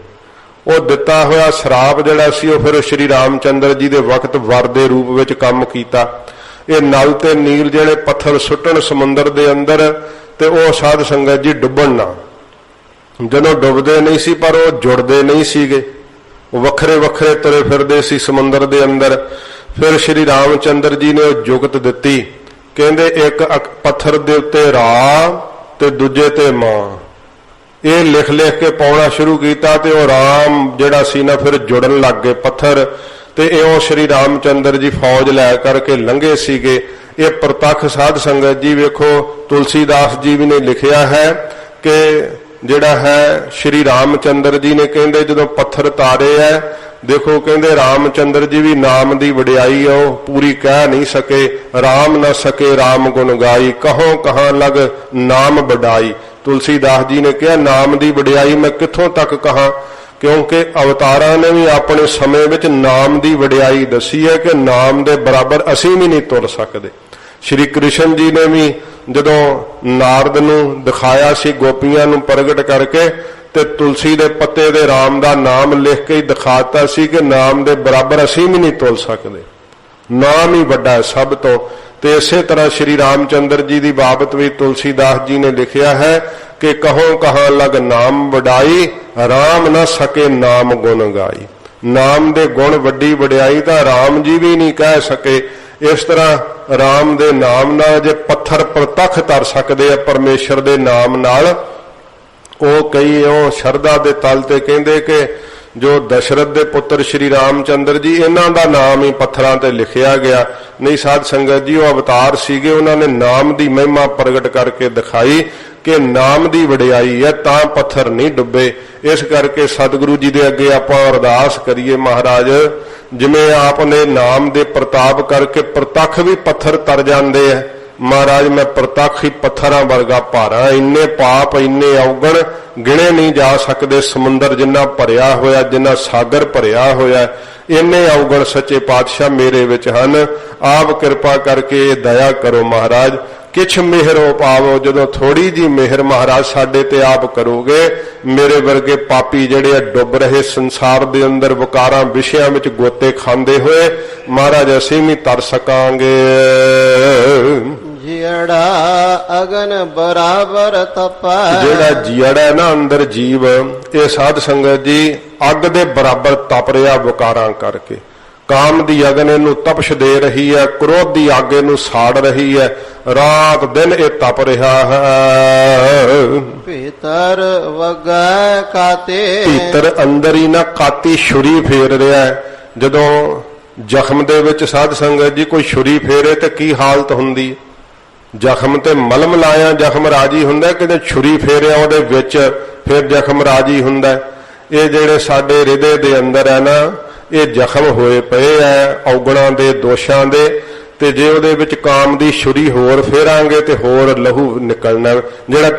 ਉਹ ਦਿੱਤਾ ਹੋਇਆ ਸ਼ਰਾਪ ਜਿਹੜਾ ਸੀ, ਉਹ ਫਿਰ ਸ਼੍ਰੀ ਰਾਮਚੰਦਰ ਜੀ ਦੇ ਵਕਤ ਵਰ ਦੇ ਰੂਪ ਵਿੱਚ ਕੰਮ ਕੀਤਾ। ਇਹ ਨਲ ਤੇ ਨੀਲ ਜਿਹੜੇ ਪੱਥਰ ਸੁੱਟਣ ਸਮੁੰਦਰ ਦੇ ਅੰਦਰ, ਤੇ ਉਹ ਸਾਧ ਸੰਗਤ ਜੀ ਡੁੱਬਣ ਨਾ। ਜਦੋਂ ਡੁੱਬਦੇ ਨਹੀਂ ਸੀ ਪਰ ਉਹ ਜੁੜਦੇ ਨਹੀਂ ਸੀਗੇ, ਉਹ ਵੱਖਰੇ ਵੱਖਰੇ ਤੁਰੇ ਫਿਰਦੇ ਸੀ ਸਮੁੰਦਰ ਦੇ ਅੰਦਰ। ਫਿਰ ਸ਼੍ਰੀ ਰਾਮਚੰਦਰ ਜੀ ਨੇ ਉਹ ਜੁਗਤ ਦਿੱਤੀ। ਕਹਿੰਦੇ ਇੱਕ ਪੱਥਰ ਦੇ ਉੱਤੇ ਰਾਮ ਤੇ ਦੂਜੇ ਤੇ ਮਾਂ, ਇਹ ਲਿਖ ਲਿਖ ਕੇ ਪਾਉਣਾ ਸ਼ੁਰੂ ਕੀਤਾ। ਤੇ ਉਹ ਰਾਮ ਜਿਹੜਾ ਸੀ ਨਾ ਫਿਰ ਜੁੜਨ ਲੱਗ ਗਏ ਪੱਥਰ। ਤੇ ਇਹ ਸ਼੍ਰੀ ਰਾਮਚੰਦਰ ਜੀ ਫੌਜ ਲੈ ਕਰਕੇ ਲੰਘੇ ਸੀਗੇ। ਇਹ ਪ੍ਰਤੱਖ ਸਾਧ ਸੰਗਤ ਜੀ ਵੇਖੋ, ਤੁਲਸੀਦਾਸ ਜੀ ਵੀ ਨੇ ਲਿਖਿਆ ਹੈ ਕਿ ਜਿਹੜਾ ਹੈ ਸ਼੍ਰੀ ਰਾਮਚੰਦਰ ਜੀ ਨੇ ਕਹਿੰਦੇ ਜਦੋਂ ਪੱਥਰ ਤਾਰੇ ਹੈ, ਦੇਖੋ ਕਹਿੰਦੇ ਰਾਮਚੰਦਰ ਜੀ ਵੀ ਨਾਮ ਦੀ ਵਡਿਆਈ ਉਹ ਪੂਰੀ ਕਹਿ ਨਹੀਂ ਸਕੇ। ਰਾਮ ਨਾ ਸਕੇ ਰਾਮ ਗੁਣ ਗਾਈ, ਕਹੋ ਕਹਾਂ ਲਗ ਨਾਮ ਵਡਾਈ। ਤੁਲਸੀਦਾਸ ਜੀ ਨੇ ਕਿਹਾ ਨਾਮ ਦੀ ਵਡਿਆਈ ਮੈਂ ਕਿੱਥੋਂ ਤੱਕ ਕਹਾਂ, ਕਿਉਂਕਿ ਅਵਤਾਰਾਂ ਨੇ ਵੀ ਆਪਣੇ ਸਮੇਂ ਵਿੱਚ ਨਾਮ ਦੀ ਵਡਿਆਈ ਦੱਸੀ ਹੈ ਕਿ ਨਾਮ ਦੇ ਬਰਾਬਰ ਅਸੀਂ ਵੀ ਨਹੀਂ ਤੁਰ ਸਕਦੇ। श्री कृष्ण जी ने भी जदों नारद नूं दिखाया सी गोपियां नूं प्रगट करके ते तुलसी दे पत्ते दे राम दा नाम लिख के ही दिखाता सी कि नाम दे बराबर असीं भी नहीं तोल सकते, नाम ही बड़ा है सब तो। ते इसे तरह श्री रामचंद्र जी की बाबत भी तुलसीदास जी ने लिखिया है कि कहो कहाँ लग नाम वडाई, राम न सके नाम गुण गाई। नाम दे गुण वड्डी वड्याई तां राम जी भी नहीं कह सके। इस तरह राम दे नाम नाल जे पत्थर प्रतख तर सकते हैं परमेश्वर दे नाम नाल, वो कई ओ शरदा दे तल ते कहंदे कि जो दशरथ दे पुत्र श्री रामचंद्र जी इन्हां दा नाम ही पत्थरां ते लिखिया गया। नहीं साध संगत जी, वो अवतार सीगे, उन्होंने नाम दी महिमा प्रगट करके दिखाई कि नाम दी वडियाई है तां पत्थर नहीं डुबे। इस करके सतगुरु जी दे अगे आपां अरदास करिए, महाराज जिवें आपने नाम दे प्रताप करके प्रतख भी पत्थर तर जांदे है, महाराज मैं प्रतख ही पत्थरां वर्गा भारा, इन्ने पाप इन्ने अवगण गिणे नहीं जा सकते। समुंदर जिन्ना भरिया होया, जिन्ना सागर भरिया होया, इन्ने अवगण सच्चे पातशाह मेरे विच हन। आप कृपा करके दया करो महाराज, किछ मेहर पावो। जदों थोड़ी जी मेहर महाराज साडे ते आप करोगे, मेरे वर्गे पापी जिहड़े डुब रहे संसार दे अंदर विकारां विषयां विच गोते खांदे होए, महाराज असीं भी तर सकांगे। जियड़ा अगन बराबर तपा, जेड़ा जियड़ा है ना अंदर जीव, ये साध संगत जी अग दे बराबर तप रहा विकारां करके। काम दी अग इनू तपश दे रही है, क्रोध दी अग इनू साड़ रही है, रात दिन ये तप रहा है। भीतर वगै काते, भीतर अंदर ही ना काती छुरी फेर रहा है। जदों जख्म दे विच साध संगत जी कोई छुरी फेरे तो की हालत हुंदी है? जख्म ते मलम लाया जख्म राजी हुंदा, किते छुरी फेरिया उहदे विच फिर जख्म राजी हुंदा। ये जेड़े साडे हृदय दे अंदर है ना, ये जख्म होए पे है औगणां दे दोषां दे, ते जे उहदे विच काम दी छुरी होर फेरांगे ते होर लहू निकलना। जेड़ा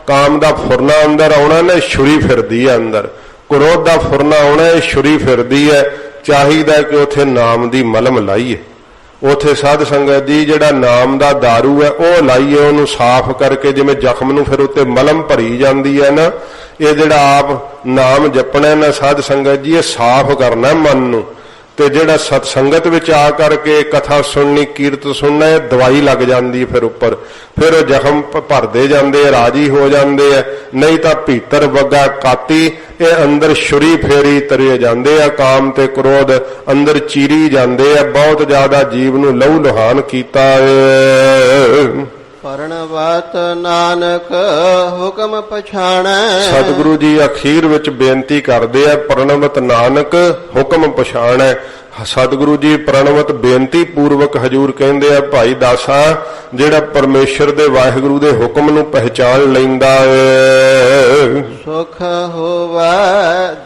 काम दा फुरना अंदर आउणा ना, छुरी फिरदी है अंदर। क्रोध दा फुरना आउणा, छुरी फिरदी है। चाहिदा कि उथे नाम दी मलम लाइए, उथे साध संगत जी जिहड़ा नाम दा दारू है वह लाइए, उन्होंने साफ करके। जिवें जख्म नूं फिर उत्ते मलम भरी जाती है ना, ये जिहड़ा आप नाम जपना ना साध संगत जी, ये साफ करना मन नूं। ते जिहड़ा सत्संगत विच आ करके कथा सुननी कीरत सुनना, ये दवाई लग जाती है फिर उपर, फिर जख्म भरते जाते, राजी हो जाते हैं। नहीं तो भीतर वगा काती, ये अंदर छुरी फेरी तरे जाते हैं, काम ते क्रोध अंदर चीरी जाते हैं। बहुत ज्यादा जीव नूं लहू लुहान कीता है। परणवत नानक हुक्म पछाणै, सतगुरु जी अखीर विच बेनती करते हैं, प्रणवत नानक हुक्म पछाणै। सतगुरु जी प्रणवत बेनती पूर्वक हजूर कहते हैं, भाई दासा जिहड़ा परमेश्वर दे वाहिगुरु दे हुक्म नूं पहचान लैंदा है, सुख होवै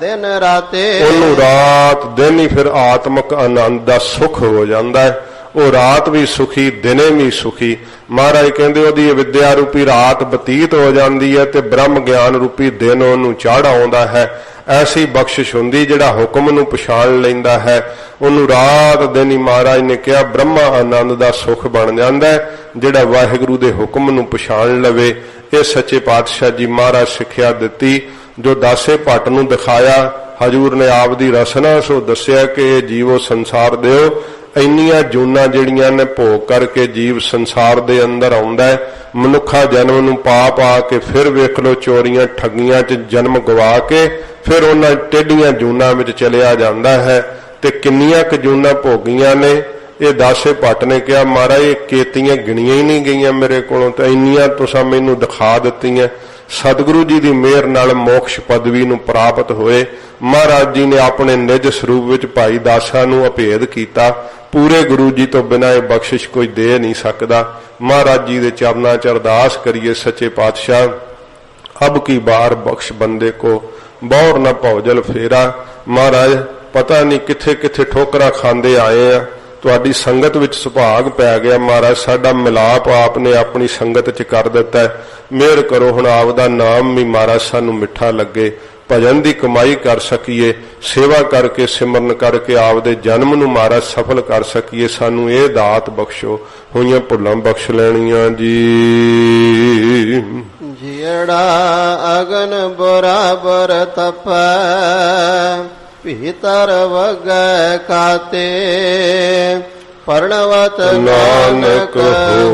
दिन राते, उहनूं रात दिन ही फिर आत्मक आनंद दा सुख हो जाता है। वो रात भी सुखी दिने भी सुखी। महाराज कहते ओहदी विद्या रूपी रात बतीत हो जाती है, ते ब्रह्म ज्ञान रूपी दिन उहनूं चढ़ आउंदा है। ऐसी बख्शिश हुंदी जिहड़ा हुक्म नूं पछाण लैंदा है, उहनूं रात दिन ही महाराज ने कहा ब्रह्मा आनंद दा सुख बन जांदा है, जिहड़ा वाहिगुरू दे हुक्म नूं पछाण लवे। ये सच्चे पातशाह जी महाराज सिक्ख्या दित्ती, जो दासे भट्ट नूं दिखाया हजूर ने आप दी रसना सो दस्सिया कि जीवो संसार दिओ, इन्नियां जूना जिहड़ियां ने भोग करके जीव संसार दे अंदर आउंदा है। मनुखा जन्म नूं पा पा के फिर वेख लो चोरियां ठगियां च जन्म गवा के फिर उन्हां टेढ़ियां जूना विच चलिया जांदा है। ते किन्नियां क जूना भोगियां ने, ये दासे भट्ट ने कहा महाराज ये केतियां गिणियां ही नहीं गईयां मेरे कोलों, ते इन्नियां तुसां मैनूं दिखा दित्तियां। सतगुरु जी की मेहर नाल मोक्ष पदवी नूं प्राप्त होए। महाराज जी ने अपने निज स्वरूप विच भाई दासा नूं अभेद कीता। पूरे गुरु जी तो बिना ये बख्शिश कोई दे नहीं सकता। महाराज जी के चरनां च अरदास करिए, सच्चे पातशाह अब की बार बख्श बंदे को, बौर न भौजल फेरा। महाराज पता नहीं किथे किथे ठोकरां खांदे आए आ, ਤੁਹਾਡੀ ਸੰਗਤ ਵਿੱਚ ਸੁਭਾਗ ਪੈ ਗਿਆ। ਮਹਾਰਾਜ ਸਾਡਾ ਮਿਲਾਪ ਆਪ ਨੇ ਆਪਣੀ ਸੰਗਤ 'ਚ ਕਰ ਦਿੱਤਾ ਹੈ। ਮਿਹਰ ਕਰੋ ਹੁਣ ਆਪ ਦਾ ਨਾਮ ਵੀ ਮਹਾਰਾਜ ਸਾਨੂੰ ਮਿੱਠਾ ਲੱਗੇ, ਭਜਨ ਦੀ ਕਮਾਈ ਕਰ ਸਕੀਏ, ਸੇਵਾ ਕਰਕੇ ਸਿਮਰਨ ਕਰਕੇ ਆਪ ਦੇ ਜਨਮ ਨੂੰ ਮਹਾਰਾਜ ਸਫਲ ਕਰ ਸਕੀਏ। ਸਾਨੂੰ ਇਹ ਦਾਤ ਬਖਸ਼ੋ, ਹੋਈਆਂ ਭੁੱਲਾਂ ਬਖਸ਼ ਲੈਣੀਆਂ ਜੀ। ਜਿਹੜਾ ਅਗਨ ਬਰਾਬਰ ਤਪੈ, ਭੀਤਰ ਵਗੈ ਕਾਤੇ, ਪਰਣਵਤ ਨਾਨਕ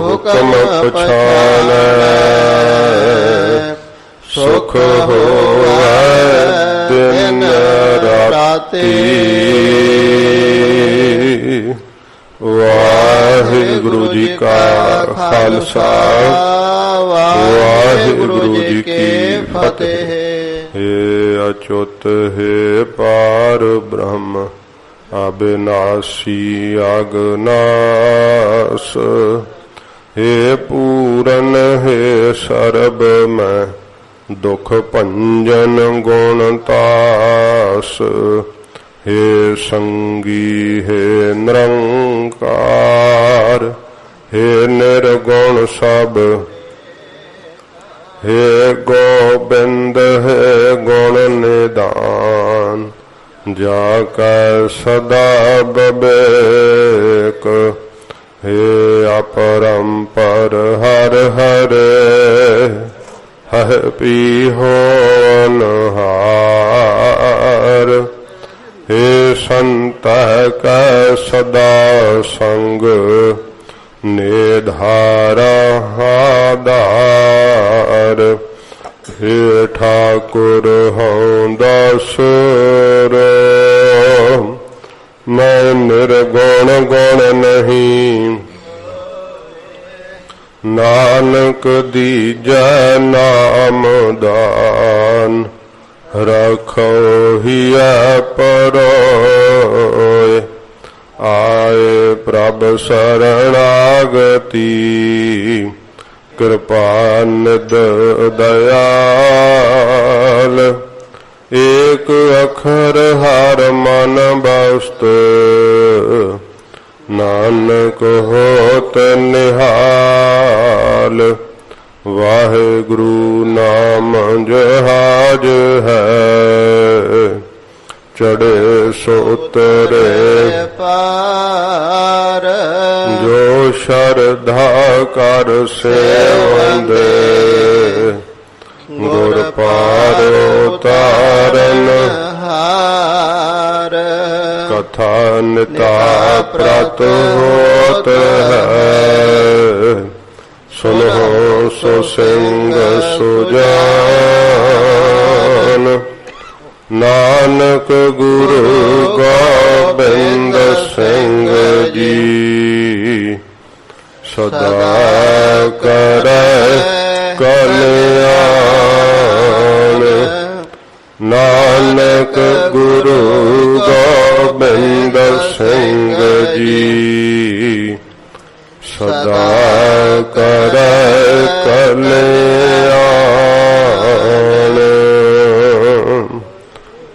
ਹੁਕਮ ਪਛਾਨੈ, ਸੁਖ ਹੋਵੈ ਦਿਨ ਰਾਤੀ। ਵਾਹਿਗੁਰੂ ਜੀ ਕਾ ਖਾਲਸਾ, ਵਾਹਿਗੁਰੂ ਜੀ ਕੀ ਫਤਿਹ। ਹੇ ਅਚੁੱਤ ਹੈ ਪਾਰ ਬ੍ਰਹਮ, ਅਬਿਨਾਸੀ ਅਗਨਾਸ। ਹੇ ਪੂਰਨ ਹੈ ਸਰਬ ਮੈਂ, ਦੁਖ ਭੰਜਨ ਗੁਣ ਤਾਸ। ਹੇ ਸੰਗੀ ਹੈ ਨਿਰੰਕਾਰ, ਹੇ ਨਿਰਗੁਣ ਸਭ। ਹੇ ਗੋਬਿੰਦ ਹੈ ਗੁਣ ਨਿਦਾਨ, ਜਾ ਕੈ ਸਦਾ ਬਬੇਕ। ਹੇ ਅਪਰੰਪਰ ਹਰ ਹਰੇ, ਹਰਿ ਪੀ ਹੋਨਹਾਰ। ਹੇ ਸੰਤ ਕੈ ਸਦਾ ਸੰਗ, ਨਿਧਾਰਾ ਆਧਾਰ। ਹੇ ਠਾਕੁਰ ਹਉ ਦਸੁਰ, ਮੈਂ ਨਿਰਗੁਣ ਗੁਣ ਨਹੀਂ। ਨਾਨਕ ਦੀਜੈ ਨਾਮ ਦਾਨ, ਰਖੋ ਹਿਐ ਪਰੋਏ। ਆਏ ਪ੍ਰਭ ਸਰਣਾਗਤੀ, ਕਿਰਪਾ ਨਿਧ ਦਇਆਲ। ਏਕ ਅਖਰ ਹਰ ਮਨ ਬਸਤ, ਨਾਨਕ ਹੋਤ ਨਿਹਾਲ। ਵਾਹਿਗੁਰੂ ਨਾਮ ਜਹਾਜ ਹੈ, ਚੜੇ ਸੋ ਉਤਰੇ ਪਾਰ। ਜੋ ਸ਼ਰਧਾ ਕਰ ਸੇਵੰਦੇ, ਗੁਰ ਪਾਰ ਉਤਾਰਨ ਹਾਰ। ਕਥਾ ਨਿਤਾ ਪ੍ਰਤ ਹੋਤ ਹੈ, ਸੁਨੋ ਸੋ ਸਿੰਘ ਸੁਜਾਨ। ਨਾਨਕ ਗੁਰੂ ਗੋਬਿੰਦ ਸਿੰਘ ਜੀ, ਸਦਾ ਕਰੈ ਕਲਿਆਣ। ਨਾਨਕ ਗੁਰੂ ਗੋਬਿੰਦ ਸਿੰਘ ਜੀ, ਸਦਾ ਕਰੈ ਕਲਿਆਣ।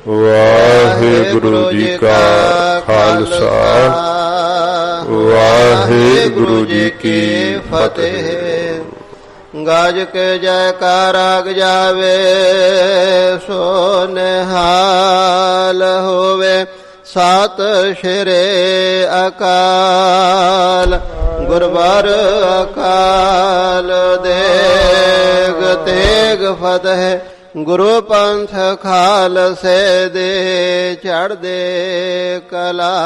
ਵਾਹਿਗੁਰੂ ਜੀ ਕਾ ਖਾਲਸਾ, ਵਾਹਿਗੁਰੂ ਜੀ ਕੀ ਫਤਿਹ। ਗਜ ਕੇ ਜੈਕਾਰਾ ਗਜਾਵੇ, ਸੋ ਨਿਹਾਲ ਹੋਵੇ। ਸਤਿ ਸ਼੍ਰੀ ਅਕਾਲ, ਗੁਰਬਾਰ ਅਕਾਲ ਦੇਗ ਤੇਗ ਫਤਿਹ। ਗੁਰੂ ਪੰਥ ਖਾਲਸੇ ਦੇ ਚੜ੍ਹਦੇ ਕਲਾ।